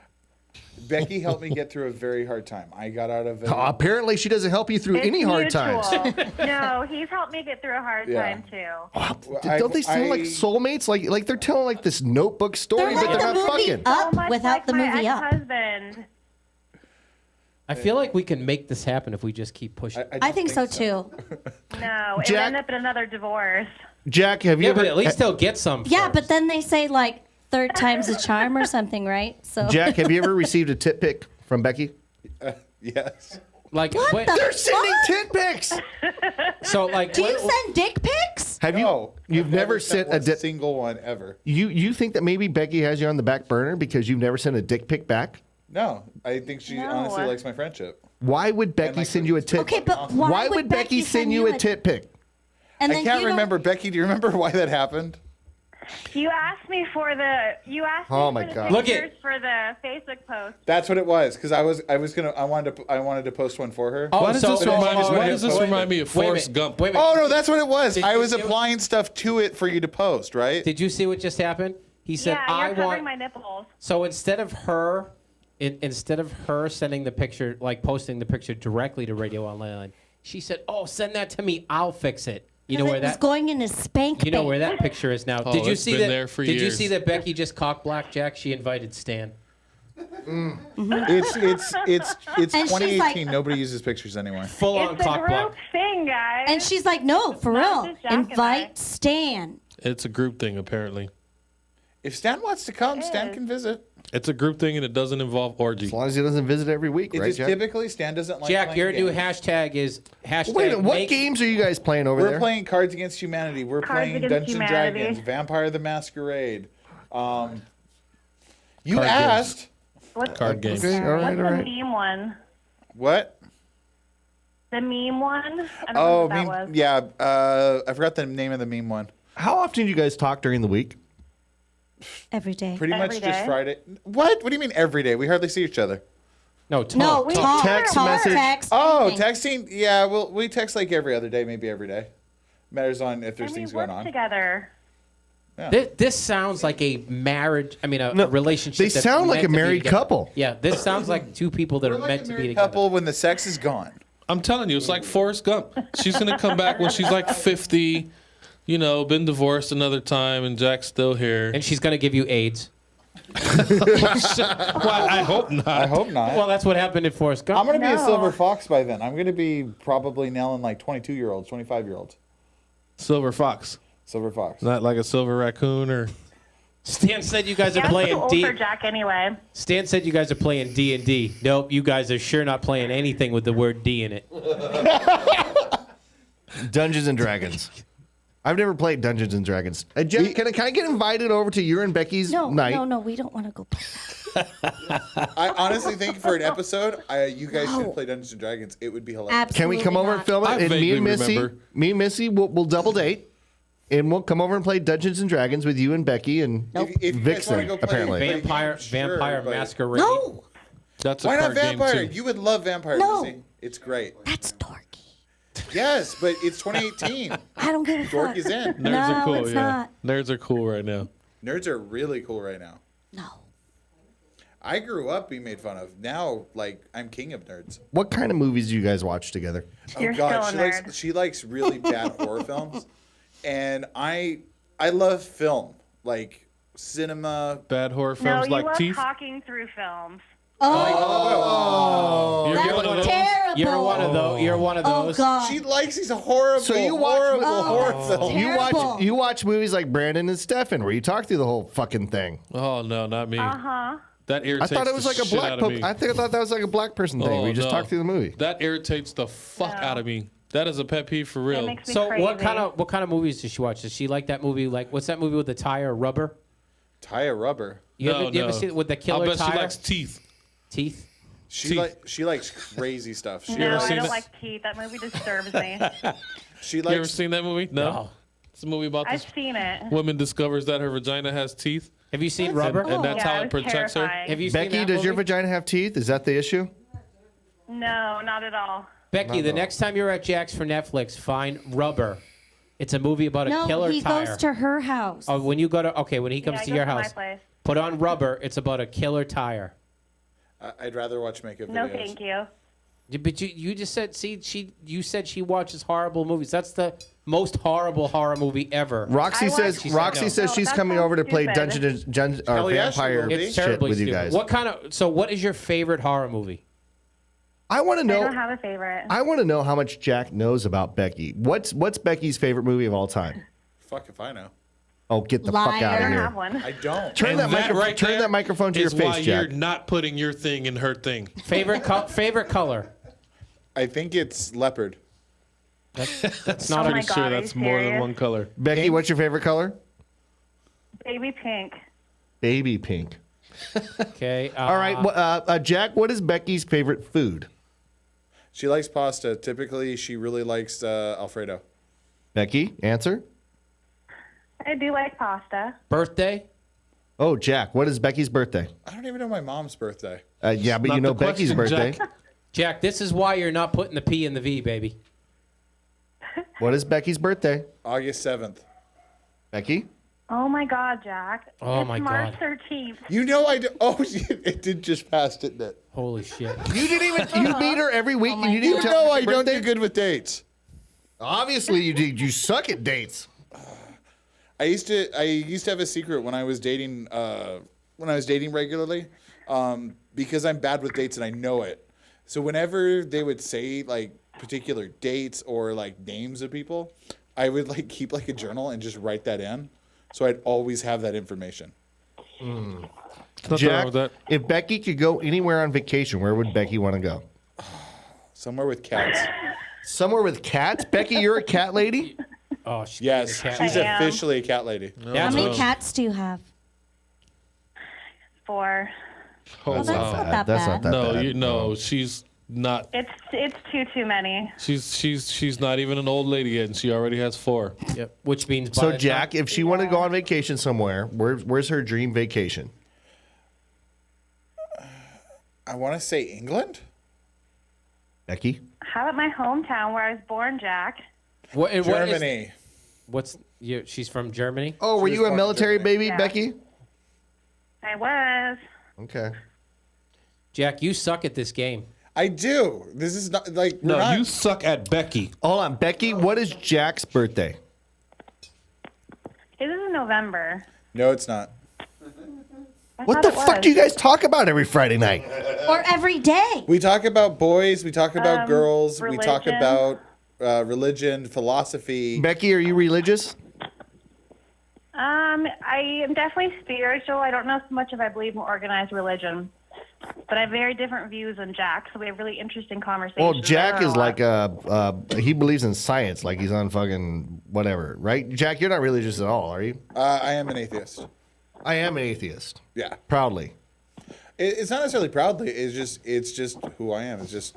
Becky helped me get through a very hard time. I got out of it. Apparently, she doesn't help you through It's any hard mutual. times. No, he's helped me get through a hard Yeah. time too. Don't they sound like soulmates? Like they're telling like this Notebook story, They're but like they're the not movie fucking. Up So much without like the my movie Up. ex-husband. I feel like we can make this happen if we just keep pushing. I think so too. No, it'll Jack- end up in another divorce. Jack, have you Yeah, ever? but at least they'll get some. Yeah, but then they say like third time's a charm or something, right? So Jack, have you ever received a tit pic from Becky? Yes. Like What wait, the They're sending fuck? tit pics. so like Do you what- send dick pics? Have you? No, You've I've never sent a one dick. single one ever. You think that maybe Becky has you on the back burner because you've never sent a dick pic back? No, I think she honestly likes my friendship. Why would Becky send you a tit? Okay, but why would Becky send you a tit pic? And I then can't you don't- remember. Becky, do you remember why that happened? You asked me for the. You asked Oh me my for God. the Look pictures for the Facebook post. That's what it was. Because I wanted to post one for her. Why does this remind me of Forrest Gump? Wait a minute. Oh no, that's what it was. Did I you was see- applying stuff to it for you to post, right? Did you see what just happened? He said, Yeah, "I you're covering want." my nipples. So instead of her sending the picture, like posting the picture directly to Radio Online, she said, "Oh, send that to me. I'll fix it." You know where it was that? going in his spank You know bank. where that picture is now. Oh, Did you it's see been that? there for Did you years. see that Becky just cock blocked Jack? She invited Stan. It's And she's 2018. like- Nobody uses pictures anymore. Full on It's a cock group block. thing, guys. And she's like, no, for Not real. just Jack and I. Invite Stan. It's a group thing, apparently. If Stan wants to come, Stan can visit. It's a group thing, and it doesn't involve orgy. As long as he doesn't visit every week, It right, just Jack? typically Stan doesn't like Jack, playing your new games. hashtag is hashtag. Wait, what make- games are you guys playing over We're there? playing Cards Against Humanity. We're Cards playing Against Dungeons and Humanity. Dragons, Vampire the Masquerade. You Card asked What's, Card games. Okay, all right, what's all the right. meme one? what? The meme one? I don't know Oh, what that meme, was. yeah. I forgot the name of the meme one. How often do you guys talk during the week? Every day. Pretty Every much day. just Friday. What? What do you mean every day? We hardly see each other. No, talk. No, We talk, Text talk, message. text. Oh, anything. texting. Yeah, well, we text like every other day, maybe every day. Matters on if there's And we things work going on. together. This sounds like a marriage. I mean, a relationship. They that's sound like meant a to be married together. couple. Yeah, this sounds like two people that We're are like meant a to be married together. couple when the sex is gone. I'm telling you, it's like Forrest Gump. She's gonna come back when she's like 50, you know, been divorced another time, and Jack's still here. And she's gonna give you AIDS. Well, I hope not. I hope not. Well, that's what happened in Forrest Gump. I'm going to be a No. silver fox by then. I'm going to be probably nailing like 22-year-olds, 25-year-olds. Silver fox, Silver fox. not like a silver raccoon or. Stan said you guys Yeah, are I'm too playing old D. for Jack anyway. Stan said you guys are playing D&D. Nope, you guys are sure not playing anything with the word D in it. Dungeons and Dragons. I've never played Dungeons and Dragons. Jack, can I get invited over to your and Becky's No, night? no, we don't want to go play. I honestly think for an episode, you guys should play Dungeons and Dragons. It would be hilarious. Absolutely Can we come over and not. film it? I And vaguely remember. me and Missy, we'll double date, and we'll come over and play Dungeons and Dragons with you and Becky and If you guys wanna Vixen. go play Apparently, Play Vampire games, sure, Vampire but- Masquerade. No, That's a Why not card game Vampire? too. You would love Vampire, No. Missy. It's great. that's dorky. Yes, but it's 2018. I don't give a Dork fuck. is in. Nerds No, are cool. it's Yeah, not. nerds are cool right now. Nerds are really cool right now. No. I grew up being made fun of. Now, like, I'm king of nerds. what kind of movies do you guys watch together? You're oh God, still a nerd. she likes really bad horror films, and I love film, like cinema. Bad horror No, films you like love Teeth. talking through films. Oh, You're that's one of those? terrible. You're one of those. You're one of Oh those. God. She likes these horrible, So you watch- horrible horror films. Terrible. You watch movies like Brandon and Stefan, where you talk through the whole fucking thing. Oh no, not me. Uh-huh. That I irritates. thought it was the like a shit black. out of me. I thought that was like a black person thing. where you just no. talk through the movie. That irritates the fuck out of me. That is a pet peeve for It real. makes me So crazy. what kind of movies does she watch? Does she like that movie? Like what's that movie with the tire rubber? Tire rubber. You No, ever no. see it with the I killer bet tire? she likes Teeth. Teeth. She likes crazy stuff. No, ever I seen don't that? like teeth. That movie disturbs me. She You ever likes. seen that movie? No. It's a movie about I've this seen it. woman discovers that her vagina has teeth. Have you seen Rubber? And that's Yeah, how it it was protects her. terrifying. Have you seen Becky, that does your movie? vagina have teeth? Is that the issue? No, not at all. Becky, the next time you're at Jack's for Netflix, find Rubber. It's a movie about a No, killer he tire. goes to her house. Oh, when you go to when he comes Yeah, to go your to my house, place. Put on rubber. It's about a killer tire. I'd rather watch makeup videos. No, thank you. Yeah, but you just said, you said she watches horrible movies. That's the most horrible horror movie ever. Roxy says she's coming over to play Dungeons or Hell yeah, she Vampire will be. It's shit terribly with you stupid. guys. What is your favorite horror movie? I want to I know. don't have a favorite. I want to know how much Jack knows about Becky. What's Becky's favorite movie of all time? Fuck if I know. Oh, get the fuck I out of don't here! have one. I don't. Turn that microphone to your is why face, you're Jack. not putting your thing in her thing. Favorite color? I think it's leopard. That's Oh not my a God, Sure, are you that's more than serious? one color. Becky, what's your favorite color? Baby pink. Baby pink. Okay. All right, Jack. What is Becky's favorite food? She likes pasta. Typically, she really likes Alfredo. Becky, answer. I do like pasta. Birthday? Oh, Jack. What is Becky's birthday? I don't even know my mom's birthday. Yeah, but Not you know the Becky's question, birthday. Jack. Jack, this is why you're not putting the P in the V, baby. What is Becky's birthday? August 7th. Becky? Oh my God, Jack. Oh it's my March God. 13th. You know I do. Oh, it did just pass, didn't it? Holy shit. You didn't even. You meet her every week, and you didn't You tell know her I her don't birthday? do good with dates. Obviously, you did. You suck at dates. I used to have a secret when I was dating regularly, because I'm bad with dates and I know it. So whenever they would say like particular dates or like names of people, I would like keep like a journal and just write that in. So I'd always have that information. Nothing Jack, wrong with that. if Becky could go anywhere on vacation, where would Becky want to go? Somewhere with cats. Somewhere with cats? Becky, you're a cat lady? Oh, she's Yes, a cat. she's I am. officially a cat lady. How many cats do you have? 4. Oh, Well, that's wow. not that That's bad. not that No, bad. no, she's not. It's too many. She's not even an old lady yet, and she already has 4. Yep. Which means by So, the Jack, time- if she wanted to go on vacation somewhere, where's her dream vacation? I want to say England. Becky? How about my hometown where I was born, Jack? What, and what is- Germany. she's from Germany? Oh, were She was you a born in military Germany. baby, Yeah. Becky? I was. Okay. Jack, you suck at this game. I do. This is not like we're No, not, you suck at Becky. Hold on, Becky. What is Jack's birthday? It is in November. No, it's not. I What thought the it fuck was. do you guys talk about every Friday night? Or every day? We talk about boys. We talk about girls. We talk religion. about religion, philosophy. Becky, are you religious? I am definitely spiritual. I don't know so much if I believe in organized religion, but I have very different views than Jack, so we have really interesting conversations. Well, Jack I don't is know like he believes in science, like he's on fucking whatever, right? Jack, you're not religious at all, are you? I am an atheist. I am an atheist. Yeah, Proudly. it's not necessarily proudly. It's just who I am. It's just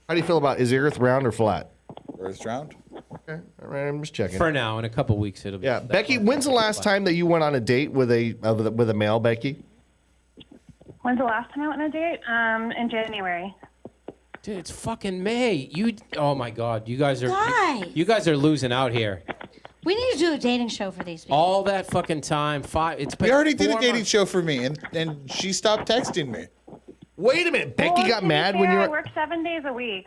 How do you feel about is the Earth round or flat? Earth's round. Okay, all right, I'm just checking. For now, in a couple weeks, it'll be. Yeah, Becky. When's the last time that you went on a date with a male, Becky? When's the last time I went on a date? In January. Dude, it's fucking May. Oh my God, you guys are Guys. you guys are losing out here. We need to do a dating show for these people. All that fucking time. It's been We already did a 4 dating months. show for me, and she stopped texting me. Wait a minute, Becky Well, got to be mad fair, when you I were. work 7 days a week.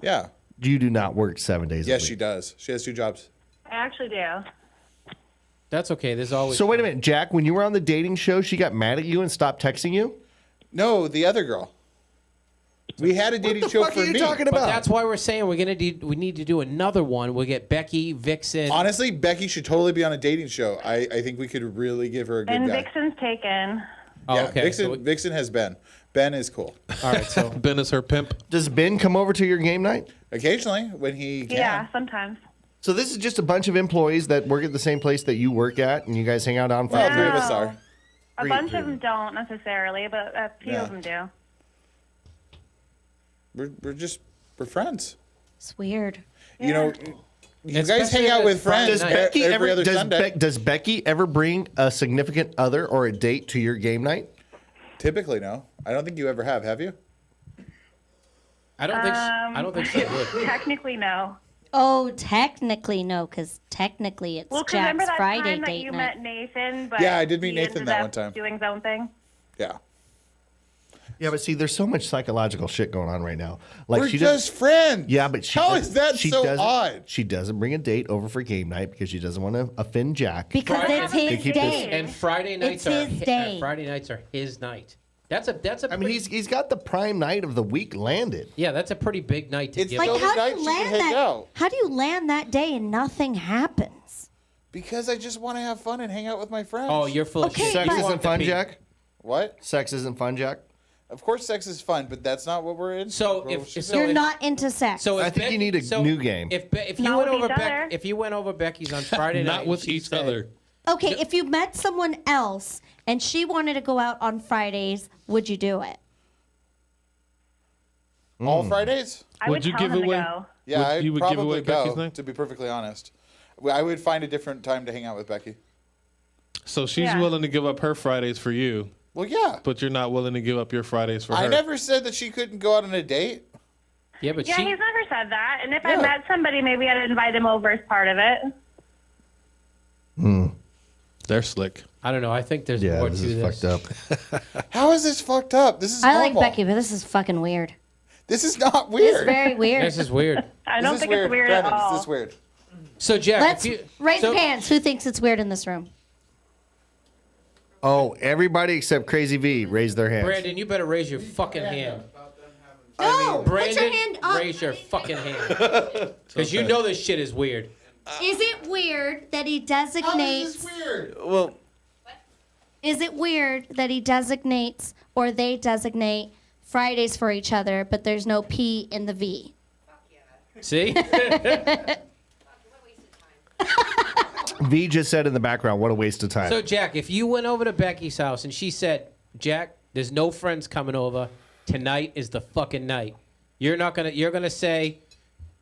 Yeah. You do not work 7 days. Yes, a week. she does. She has 2 jobs. I actually do. That's okay. There's always. So wait a minute, Jack. When you were on the dating show, she got mad at you and stopped texting you. No, the other girl. We had a dating show for me. But that's why we're saying we need to do another one. We'll get Becky, Vixen. Honestly, Becky should totally be on a dating show. I think we could really give her a good And guy. Vixen's taken. Oh, Yeah, okay. Vixen has Ben. Ben is cool. All right, so Ben is her pimp. Does Ben come over to your game night? Occasionally, when he can. Yeah, sometimes. So this is just a bunch of employees that work at the same place that you work at, and you guys hang out on Well, Friday. 3 of us are. A Three- bunch three of them don't necessarily, but a few Yeah. of them do. We're friends. It's weird. You know, you guys Especially hang out if with it's Friday friends Does night. Becky every ever other Sunday. does Becky ever bring a significant other or a date to your game night? Typically, no. I don't think you ever have you? I don't think. I don't think she would. Technically, no. Oh, technically no, because technically it's Well, 'cause remember Jack's that Friday time that date you night. met Nathan? But Yeah, I did meet he Nathan ended that up one time. Doing his own thing. Yeah. Yeah, but see, there's so much psychological shit going on right now. Like We're she just friends. Yeah, but she How does- is that she so doesn't- odd? She doesn't bring a date over for game night because she doesn't want to offend Jack. Because it's They his keep this- day. And Friday nights It's are his day. Friday nights are his night. That's a. I mean, he's got the prime night of the week landed. Yeah, that's a pretty big night to It's give. Like, the how night do you she can land hang that? out. How do you land that day and nothing happens? Because I just want to have fun and hang out with my friends. Oh, you're full of Okay, shit. Sex You isn't want the fun, pe- Jack. What? Sex isn't fun, Jack. Of course, sex is fun, but that's not what we're in. So You're not into sex. So I if think you Becky- need a new game. If you Not went with over each other. if you went over Becky's on Friday night, Not with she each said- other. Okay, if you met someone else and she wanted to go out on Fridays, would you do it? All Fridays? I Would would you tell give him to away- go. Yeah, I'd you would give probably away Becky's go, night? to be perfectly honest. I would find a different time to hang out with Becky. So she's Yeah. willing to give up her Fridays for you, Well, yeah. but you're not willing to give up your Fridays for her. I never said that she couldn't go out on a date. Yeah, but Yeah, she. he's never said that. And if I Yeah. met somebody, maybe I'd invite him over as part of it. They're slick. I don't know. I think there's Yeah, more this to is this. fucked up. How is this fucked up? This is I like normal. Becky, but this is fucking weird. This is not weird. It's very weird. This is weird. I This don't is think weird. it's weird Brandon, at all. Is this weird? So Jack, Let's if you, raise so, your hands. Who thinks it's weird in this room? Oh, everybody except Crazy V raised their hands. Brandon, you better raise your fucking hand. No, put Brandon, your hand up. raise your fucking hand. Because you know this shit is weird. Is it weird that he designates? Weird. Well, Is it weird that he designates or they designate Fridays for each other, but there's no P in the V? See? V just said in the background, "What a waste of time." So Jack, if you went over to Becky's house and she said, "Jack, there's no friends coming over. Tonight is the fucking night." You're gonna say,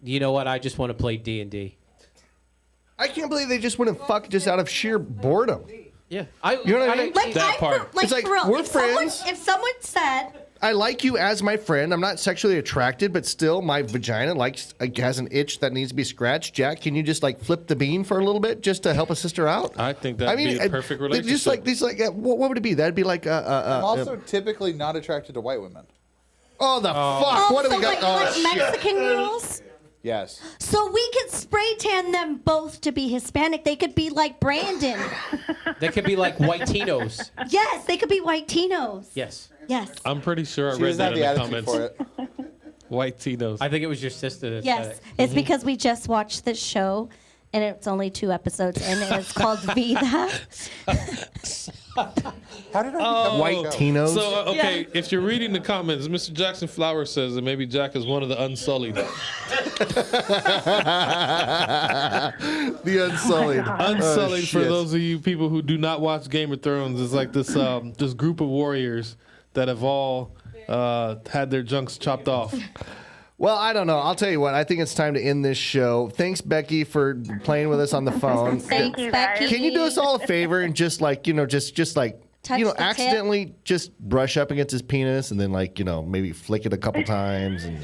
"You know what? I just want to play D&D." I can't believe they just wouldn't fuck just out of sheer boredom. Yeah, You know what I mean? Like, That part. like, It's like, for real, we're if someone- friends. If someone said, I like you as my friend. I'm not sexually attracted, but still, my vagina has an itch that needs to be scratched. Jack, can you just like flip the bean for a little bit just to help a sister out? I think that'd be a perfect relationship. Just like these, what would it be? That'd be like I'm also typically not attracted to white women. oh the fuck! What do so we got? like shit. Mexican girls? Yes. So we could spray tan them both to be Hispanic. They could be like Brandon. They could be like white Tinos. Yes, they could be white Tinos. Yes. Yes. I'm pretty sure I She read doesn't that have in the the attitude comments. for it. White Tito's. I think it was your sister that Yes. said it. It's because we just watched this show and it's only 2 episodes in and it's called Vida. How did I become White Tinos. So, okay, if you're reading the comments, Mr. Jackson Flower says that maybe Jack is one of the Unsullied. The Unsullied. Unsullied, Oh, for shit. those of you people who do not watch Game of Thrones, is like this this group of warriors that have all had their junks chopped off. Well, I don't know. I'll tell you what. I think it's time to end this show. Thanks, Becky, for playing with us on the phone. Thank you, guys. Can you do us all a favor and just like, just like, Touch the tip. accidentally just brush up against his penis and then like, maybe flick it a couple times and,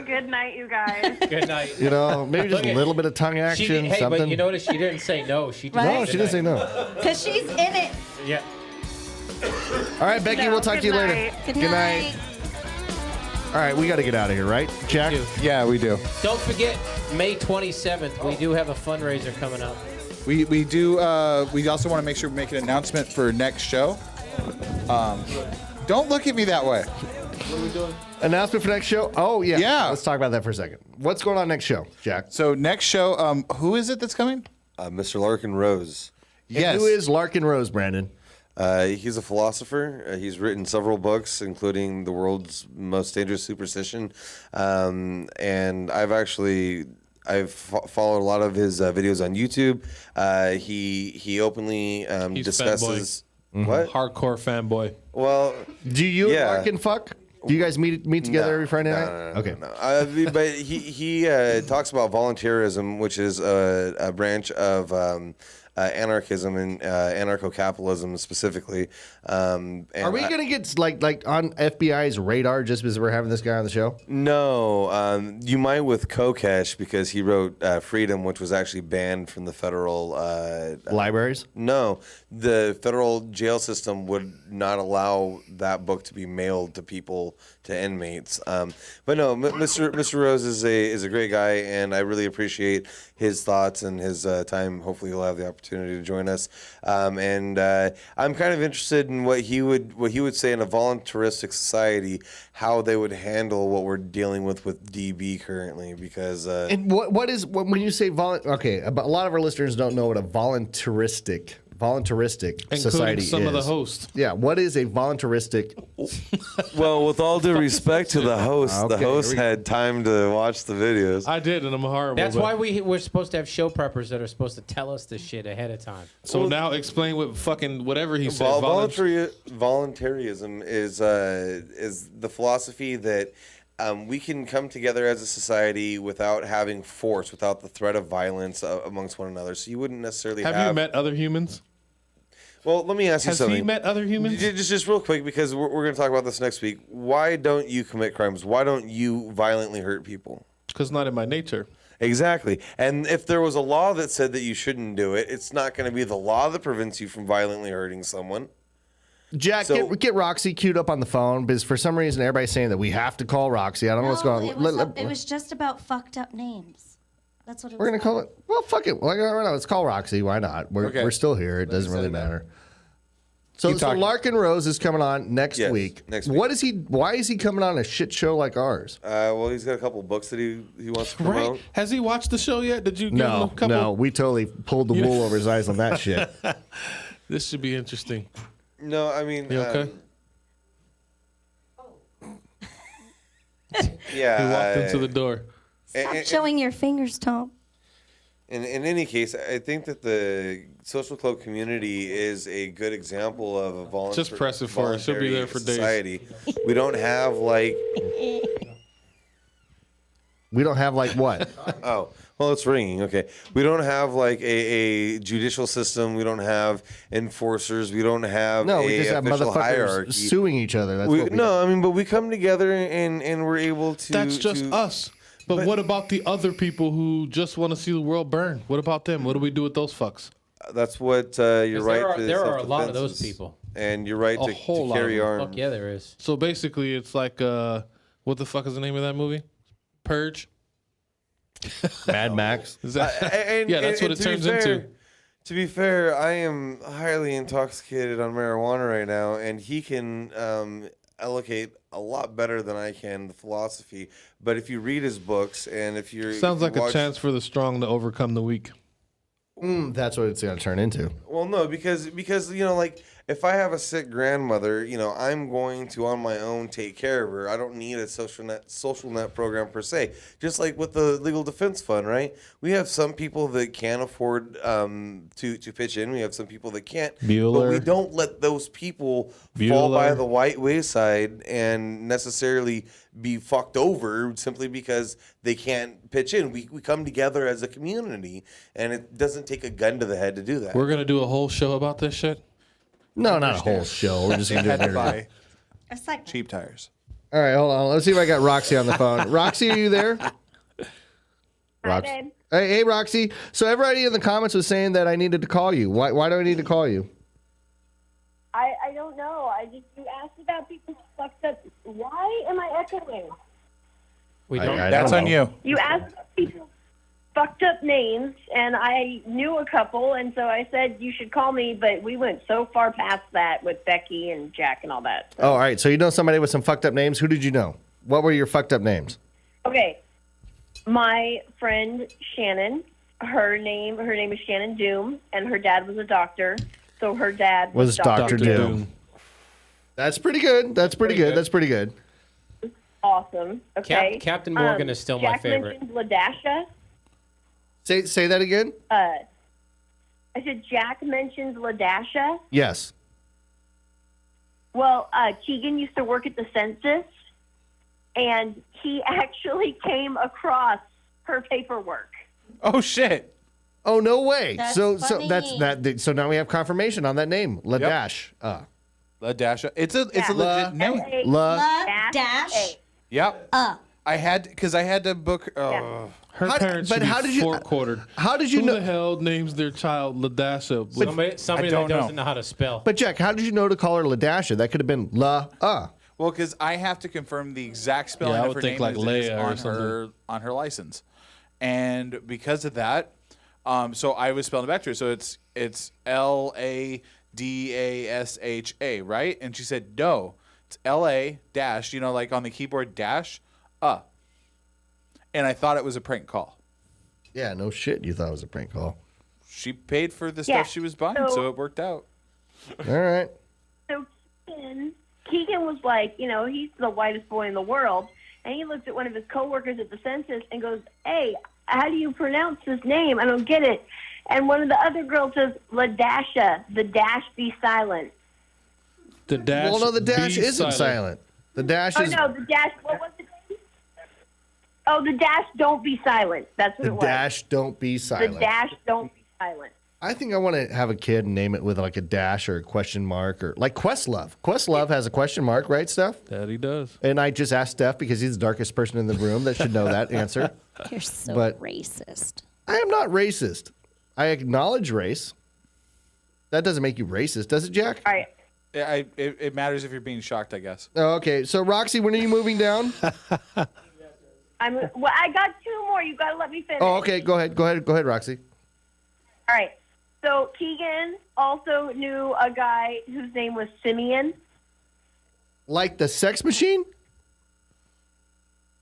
Good night, you guys. Good night. maybe just Look a at- little bit of tongue action, Hey, something. but you notice she didn't say no. She just Right? No, said she didn't say no. Because she's in it. Yeah. All right, Becky, No, we'll talk to you good later. night. Good night. All right, we got to get out of here, right, Jack? Yeah, we do. Don't forget, May 27th, we do have a fundraiser coming up. We do. We also want to make sure we make an announcement for next show. Don't look at me that way. What are we doing? Announcement for next show? Oh, yeah. Yeah. Let's talk about that for a second. What's going on next show, Jack? So next show, who is it that's coming? Mr. Larkin Rose. And who is Larkin Rose, Brandon? He's a philosopher. He's written several books, including The World's Most Dangerous Superstition. And I've followed a lot of his videos on YouTube. He openly He's discusses Mm-hmm. what? Hardcore fanboy. Well, Do you and yeah. Larkin fuck? Do you guys meet together every Friday night? Okay. No. But he talks about volunteerism, which is a branch of anarchism and anarcho-capitalism specifically. Are we going to get like on FBI's radar just because we're having this guy on the show? No, you might with Kokesh because he wrote Freedom, which was actually banned from the federal libraries. No, the federal jail system would not allow that book to be mailed to people, to inmates. But no, Mr. Rose is a great guy, and I really appreciate his thoughts and his time. Hopefully, he'll have the opportunity to join us. And I'm kind of interested in what he would say in a voluntaristic society, how they would handle what we're dealing with DB currently. Because and what when you say okay, but a lot of our listeners don't know what a voluntaristic society is. Some of the hosts. Yeah, what is a voluntaristic? Well, with all due respect to the host, Okay, the host had time to watch the videos. I did, and I'm horrible. That's but- why we're supposed to have show preppers that are supposed to tell us this shit ahead of time. So now explain what fucking whatever he said. Voluntarism is the philosophy that we can come together as a society without having force, without the threat of violence amongst one another. So you wouldn't necessarily have. Have you met other humans? Well, let me ask you something. Has he met other humans? Just real quick, because we're going to talk about this next week. Why don't you commit crimes? Why don't you violently hurt people? Because not in my nature. Exactly. And if there was a law that said that you shouldn't do it, it's not going to be the law that prevents you from violently hurting someone. Jack, get Roxy queued up on the phone because for some reason everybody's saying that we have to call Roxy. I don't know what's going on. It was just about fucked up names. That's what it We're was. going to call it. Well, fuck it. Let's call Roxy. Why not? We're still here. It doesn't really matter. So Larkin Rose is coming on next week. Next week. What is he? Why is he coming on a shit show like ours? Well, he's got a couple books that he wants to promote. Right? Has he watched the show yet? Did you give him a couple? No, we totally pulled the wool over his eyes on that shit. This should be interesting. No, I mean, you okay? Yeah, he walked into the door. Stop showing your fingers, Tom. In any case, I think that the social club community is a good example of a voluntary. Just press it for her. She'll be there for days. Society. We don't have like. We don't have like what? Oh, well, it's ringing. Okay. We don't have like a judicial system. We don't have enforcers. We don't have We just have official motherfuckers hierarchy. suing each other. That's but we come together and we're able to. That's just us. But what about the other people who just want to see the world burn? What about them? What do we do with those fucks? That's what you're right. There are a lot of those people. And you're right to carry arms. Fuck yeah, there is. So basically, it's like, what the fuck is the name of that movie? Purge? Mad Max? Is that, that's what it turns into. To be fair, I am highly intoxicated on marijuana right now, and he can allocate a lot better than I can the philosophy. But if you read his books and if you're... Sounds like a chance for the strong to overcome the weak. That's what it's going to turn into. Well, no, because like if I have a sick grandmother, I'm going to on my own take care of her. I don't need a social net program per se. Just like with the legal defense fund, right? We have some people that can afford to pitch in. We have some people that can't. But we don't let those people fall by the white wayside and necessarily be fucked over simply because they can't pitch in. We come together as a community, and it doesn't take a gun to the head to do that. We're gonna do a whole show about this shit. No, not a whole show. We're just going to do it. A segment. Cheap tires. All right, hold on. Let's see if I got Roxy on the phone. Roxy, are you there? Babe. Hey, Roxy. So everybody in the comments was saying that I needed to call you. Why do I need to call you? I don't know. You asked about people's fucked up. Why am I echoing? That's on you. You asked about people's fucked up names, and I knew a couple, and so I said you should call me, but we went so far past that with Becky and Jack and all that. Oh, all right. So you know somebody with some fucked up names. Who did you know? What were your fucked up names? Okay. My friend Shannon, her name is Shannon Doom, and her dad was a doctor. So her dad was Dr. Doom. That's pretty good. That's pretty good. Awesome. Okay. Captain Morgan is still my Jack favorite. mentioned Ladasha. Say that again? I said Jack mentions Ladasha. Yes. Well, Keegan used to work at the census, and he actually came across her paperwork. Oh, shit. Oh, no way. That's so funny. that's that. So now we have confirmation on that name, Ladash. Ladasha. It's a legit name. Dash. Yep. I had to book. Her How- parents but should how be did you- four-quartered. how did you Who know- the hell names their child Ladasha? Somebody that doesn't know how to spell. But Jack, how did you know to call her Ladasha? That could have been Well, because I have to confirm the exact spelling Yeah, I of would her think name like as it is Leia or on her license, and because of that, so I was spelling it back to her. So it's Ladasha, right? And she said no, it's LA dash. You know, like on the keyboard dash, and I thought it was a prank call. Yeah, no shit. You thought it was a prank call. She paid for the Yeah, stuff she was buying, so it worked out. All right. So Keegan was like, he's the whitest boy in the world, and he looks at one of his coworkers at the census and goes, "Hey, how do you pronounce this name? I don't get it." And one of the other girls says, "Ladasha, the dash be silent." The dash. Well, no, the dash be isn't silent. The dash Oh is no, the dash. What was it? Oh, the dash don't be silent. That's what the it was. dash. Don't be silent. The dash don't be silent. I think I want to have a kid and name it with like a dash or a question mark or like Questlove. Questlove has a question mark, right, Steph? That he does. And I just asked Steph because he's the darkest person in the room that should know that answer. You're so But- racist. I am not racist. I acknowledge race. That doesn't make you racist, does it, Jack? All right. It matters if you're being shocked, I guess. Oh, okay. So Roxy, when are you moving down? I got two more. You got to let me finish. Oh, okay. Go ahead, Roxy. All right. So Keegan also knew a guy whose name was Simeon. Like the sex machine?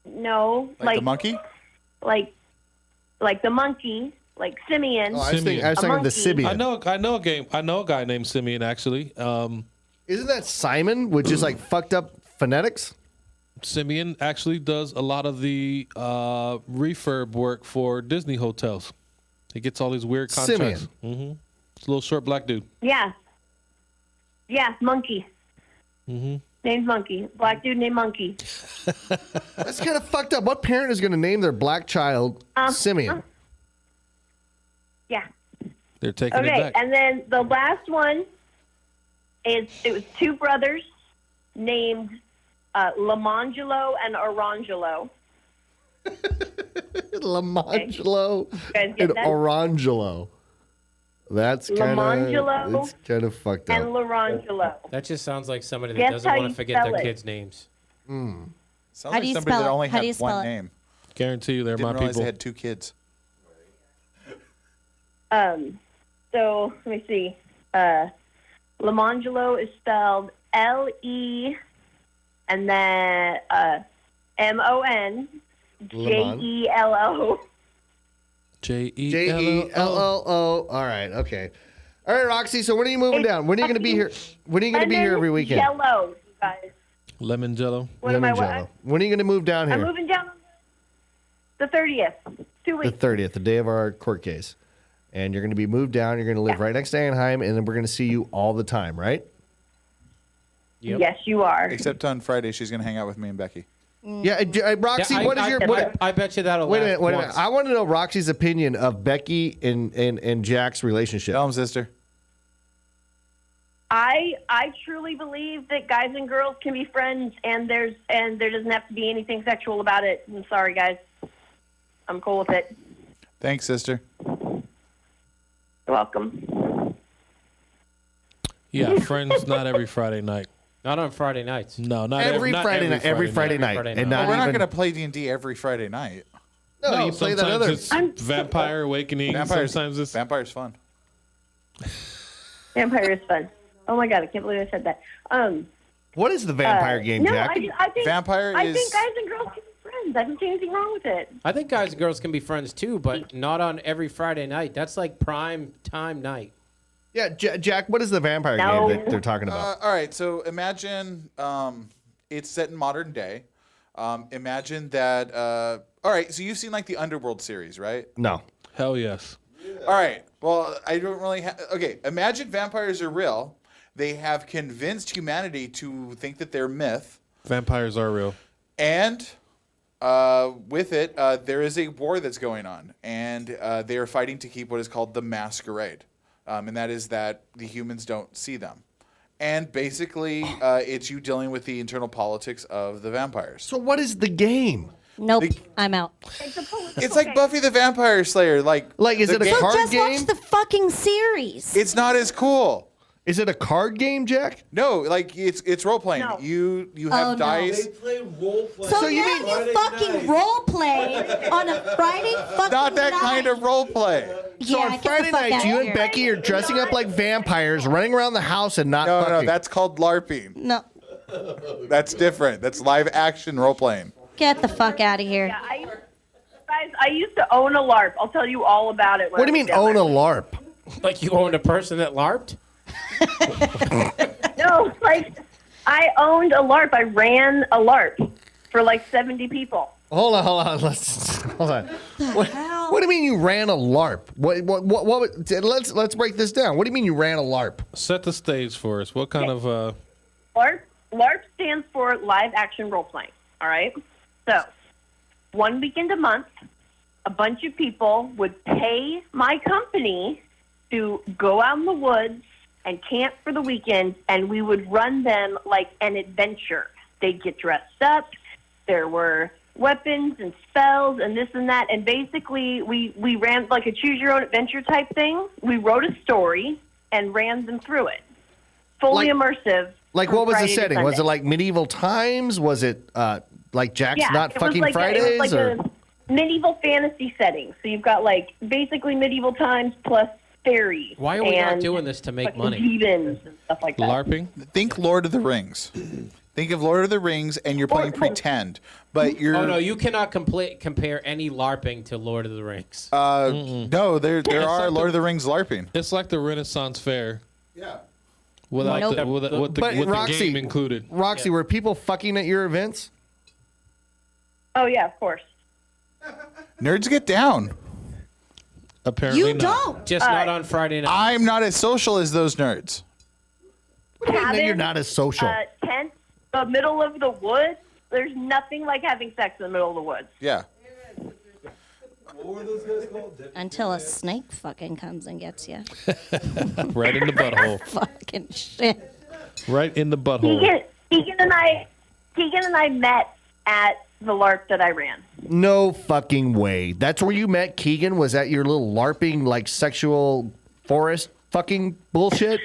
No, Like the monkey? like the monkey, like Simeon. Oh, I was thinking A of the monkey. Sibian. I know a guy named Simeon actually. Isn't that Simon, which is like fucked up phonetics? Simeon actually does a lot of the refurb work for Disney hotels. He gets all these weird contracts. Mm-hmm. It's a little short black dude. Yeah. Yeah, Monkey. Mm-hmm. Named Monkey. Black dude named Monkey. That's kind of fucked up. What parent is going to name their black child Simeon? Yeah. They're taking it Okay, back. and then the last one it was two brothers named Lamangelo and Orangelo. Lamangelo guys get and that? Orangelo. That's Lamangelo kind of fucked and up. Lorangelo. That just sounds like somebody that Guess doesn't how want you to forget spell their it. kids' names. Sounds How like do you somebody spell that it? only How do you had spell one it? name. Guarantee you they're Didn't my realize people. they had two kids. So let me see. Lamangelo is spelled L-E and then M-O-N-J-E-L-O. J-E-L-L-O. All right, okay. All right, Roxy, so when are you moving down? When are you going to be here? When are you going to be here every weekend? Jello, you guys. Lemon Jello. What am I- Jello. When are you going to move down I'm here? moving down on the 30th. 2 The weeks. 30th, the day of our court case. And you're going to be moved down. You're going to live right next to Anaheim, and then we're going to see you all the time, right? Yep. Yes, you are. Except on Friday, she's going to hang out with me and Becky. Yeah, Roxy, Yeah, what is your... what, I bet you that'll wait a last minute, wait a once. minute. I want to know Roxy's opinion of Becky and Jack's relationship. Tell him, sister. I truly believe that guys and girls can be friends, and there doesn't have to be anything sexual about it. I'm sorry, guys. I'm cool with it. Thanks, sister. You're welcome. Yeah, friends not every Friday night. Not on Friday nights. No, not Every not Friday night. Every Friday night. Friday And night. not We're not even... going to play D&D every Friday night. No, you play that sometimes other... it's Vampire Awakening. Sometimes it's Vampire's fun. Vampire is fun. Oh my god, I can't believe I said that. What is the vampire game, no, Jack? I think Vampire I is- think guys and girls can be friends. I don't see anything wrong with it. I think guys and girls can be friends too, but not on every Friday night. That's like prime time night. Yeah, Jack, what is the vampire No. game that they're talking about? All right, so imagine it's set in modern day. Imagine that. All right, so you've seen like the Underworld series, right? No. hell yes. All right. Well, I don't really have. Okay, imagine vampires are real. They have convinced humanity to think that they're myth, Vampires are real. and with it, there is a war that's going on, and they are fighting to keep what is called the masquerade, and that is that the humans don't see them. And basically, it's you dealing with the internal politics of the vampires. So what is the game? Nope, I'm out. It's like Buffy the Vampire Slayer. Like is it a So card just game? watch the fucking series. It's not as cool. Is it a card game, Jack? No, like it's role playing. No. You have Oh, no. dice. Play role play. So you fucking role play on a Friday fucking Not that night. kind of role play. So Yeah, on get the Friday fuck night, outta you and here. Becky are dressing up like vampires, running around the house and not No, fucking. that's called LARPing. No, That's different. That's live action role playing. get the fuck out of here. Guys, I used to own a LARP. I'll tell you all about it. What do you mean own a LARP? Like you owned a person that LARPed? No, like I owned a LARP. I ran a LARP for like 70 people. Hold on. Hold on. What do you mean you ran a LARP? Let's break this down. What do you mean you ran a LARP? Set the stage for us. What kind of LARP stands for live action role playing. All right. So 1 weekend a month, a bunch of people would pay my company to go out in the woods and camp for the weekend, and we would run them like an adventure. They'd get dressed up. There were weapons and spells and this and that. And basically, we ran like a choose-your-own-adventure type thing. We wrote a story and ran them through it. Fully immersive. Like, from what was the Friday to setting? Was it Sunday. like medieval times? Was it like Jack's Yeah, Not it was Fucking like Fridays? it was like or? a medieval fantasy setting. So you've got like basically medieval times plus fairies. Why are we not and doing this to make fucking money? demons and stuff like that. LARPing? Think Lord of the Rings. Think of Lord of the Rings, and you're playing pretend, but you're. Oh no, you cannot compare any LARPing to Lord of the Rings. No, there It's are like Lord of the Rings LARPing. It's like the Renaissance Fair. Yeah. Without Nope. with But the Roxy, game included. Roxy, were people fucking at your events? Oh yeah, of course. Nerds get down. Apparently You don't. Just not on Friday night. I'm not as social as those nerds. No, you're not as social. Tent, the middle of the woods. There's nothing like having sex in the middle of the woods. Yeah. What were those guys called? Until a snake fucking comes and gets you. Right in the butthole. Fucking shit. Right in the butthole. Keegan and I met at the LARP that I ran. No fucking way. That's where you met Keegan? Was that your little LARPing, like, sexual forest fucking bullshit?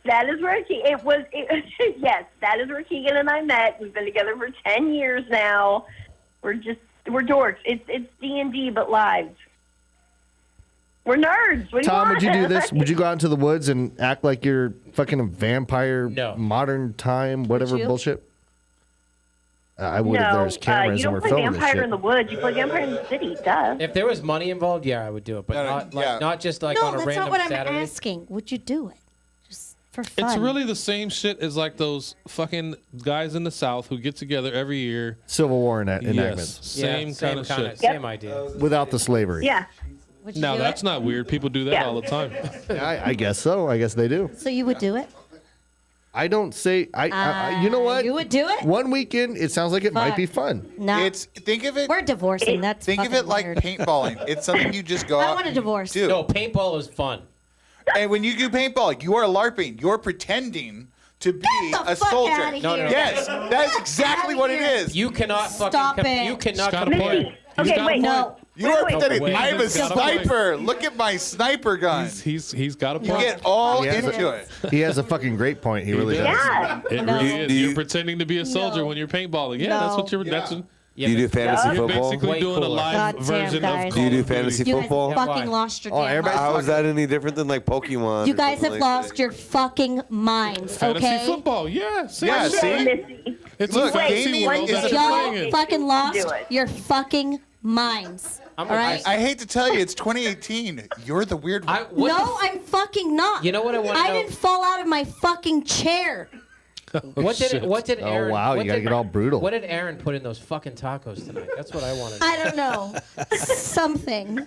That is where yes, that is where Keegan and I met. We've been together for 10 years now. We're dorks. It's D&D but live. We're nerds. What do Tom, you would you want? do this? Would you go out into the woods and act like you're fucking a vampire, modern time, whatever you? bullshit? I would if there was cameras you and we're don't play filming this vampire shit. in the woods. You play vampire in the city. Duh. If there was money involved, yeah, I would do it, but not just like no, on a that's random not what Saturday. I'm asking. Would you do it? Just for fun. It's really the same shit as like those fucking guys in the South who get together every year. Civil War enactments. Yes, same kind of shit. Same idea. Without the slavery. Yeah. Now that's not weird. People do that all the time. I guess so. I guess they do. So you would do it? I don't say. You know what? You would do it? One weekend, it sounds like it might be fun. No. Think of it. We're divorcing. That's Think of fucking it like weird. paintballing. It's something you just go I out want a and divorce. do. No, paintball is fun. And when you do paintball, you are LARPing. You're pretending to be a fuck soldier. outta No, no, no. Yes, that is exactly what it is. You cannot Stop fucking. it. You cannot Got a compare. point. Okay, wait. No. You are Wait, pretending. wait. I'm a He's got a point. sniper. Look at my sniper gun. He's got a You point. get all He has into a- it. He has a fucking great point. He really does. Yeah. It No. really is. Do you- You're pretending to be a soldier when you're paintballing. Yeah, that's what you're. That's what, Yeah, Do you do but fantasy you're football? basically Way doing a cooler. live Goddamn, version guys. of Do you Call do of Duty. fantasy You guys football? Yeah, fucking why? lost your Oh, damn everybody- How minds. is that any different than like Pokemon? You or guys something have like lost that? your fucking minds, Fantasy okay? football. Yeah. Same Yeah, shit. see? Missy. It's Look, a fantasy gaming world is that a you're Y'all playing in. fucking lost Do it. your fucking minds. All right? I hate to tell you, it's 2018. You're the weird one. No, I'm fucking not. You know what I want to I know? didn't fall out of my fucking chair. What did Oh, Aaron? wow, what you gotta did- get all brutal. What did Aaron put in those fucking tacos tonight? That's what I wanted. I don't know. Something.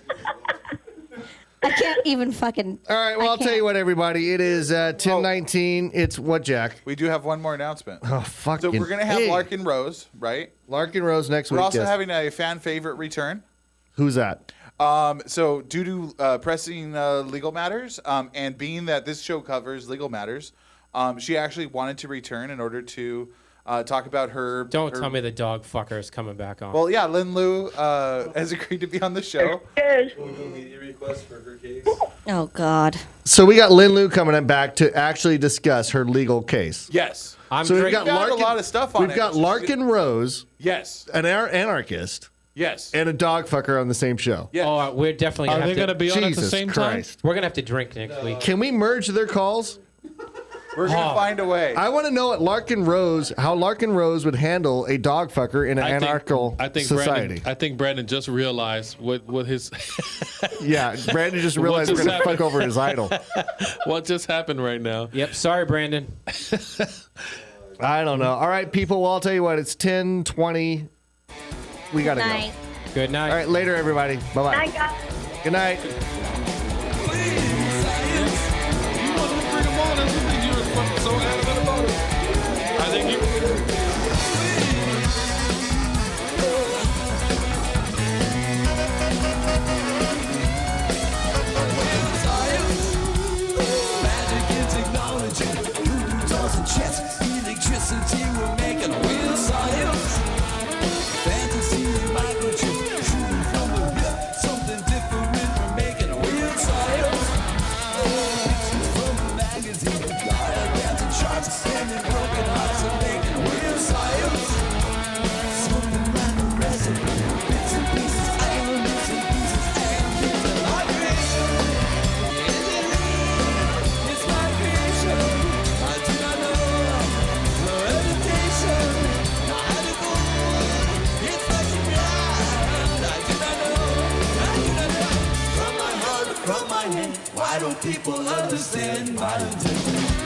I can't even fucking. All right, well, I'll tell you what, everybody. It is 10:19. It's what, Jack? We do have one more announcement. Oh, fucking So we're going to have hey. Larkin Rose, right? Larkin Rose next We're week. also yes. having a fan favorite return. Who's that? So due to pressing legal matters, and being that this show covers legal matters, she actually wanted to return in order to talk about her. Don't tell me the dog fucker is coming back on. Well, yeah, Lin Lu has agreed to be on the show. Oh God. So we got Lin Lu coming back to actually discuss her legal case. Yes. So we've got found Larkin, a lot of stuff on we've it. got Larkin Rose. Yes. An anarchist. Yes. And a dog fucker on the same show. Yeah. Oh, we're definitely Are gonna they have to. gonna be on at the Jesus same Christ. We're gonna have to drink next week. Can we merge their calls? We're going to find a way. I want to know how Larkin Rose would handle a dog fucker in an anarchical society. I think Brandon just realized what his. Yeah, Brandon just realized we're going to fuck over his idol. What just happened right now? Yep. Sorry, Brandon. I don't know. All right, people. Well, I'll tell you what. It's 10:20. We got to go. Good night. All right, later, everybody. Bye-bye. Night, guys. Good night. So adamant about it. I think you. Electricity, we're making real science. Fantasy, microchip, shooting from the hip. Something different, we're making real science. Pictures from a magazine, diagrams and charts, and in broken hearts are making real science. Something like a recipe, bits and pieces, elements and pieces, and things that I creation. It's my creation. I do not know. From my heart, from my head, why don't people understand my intention?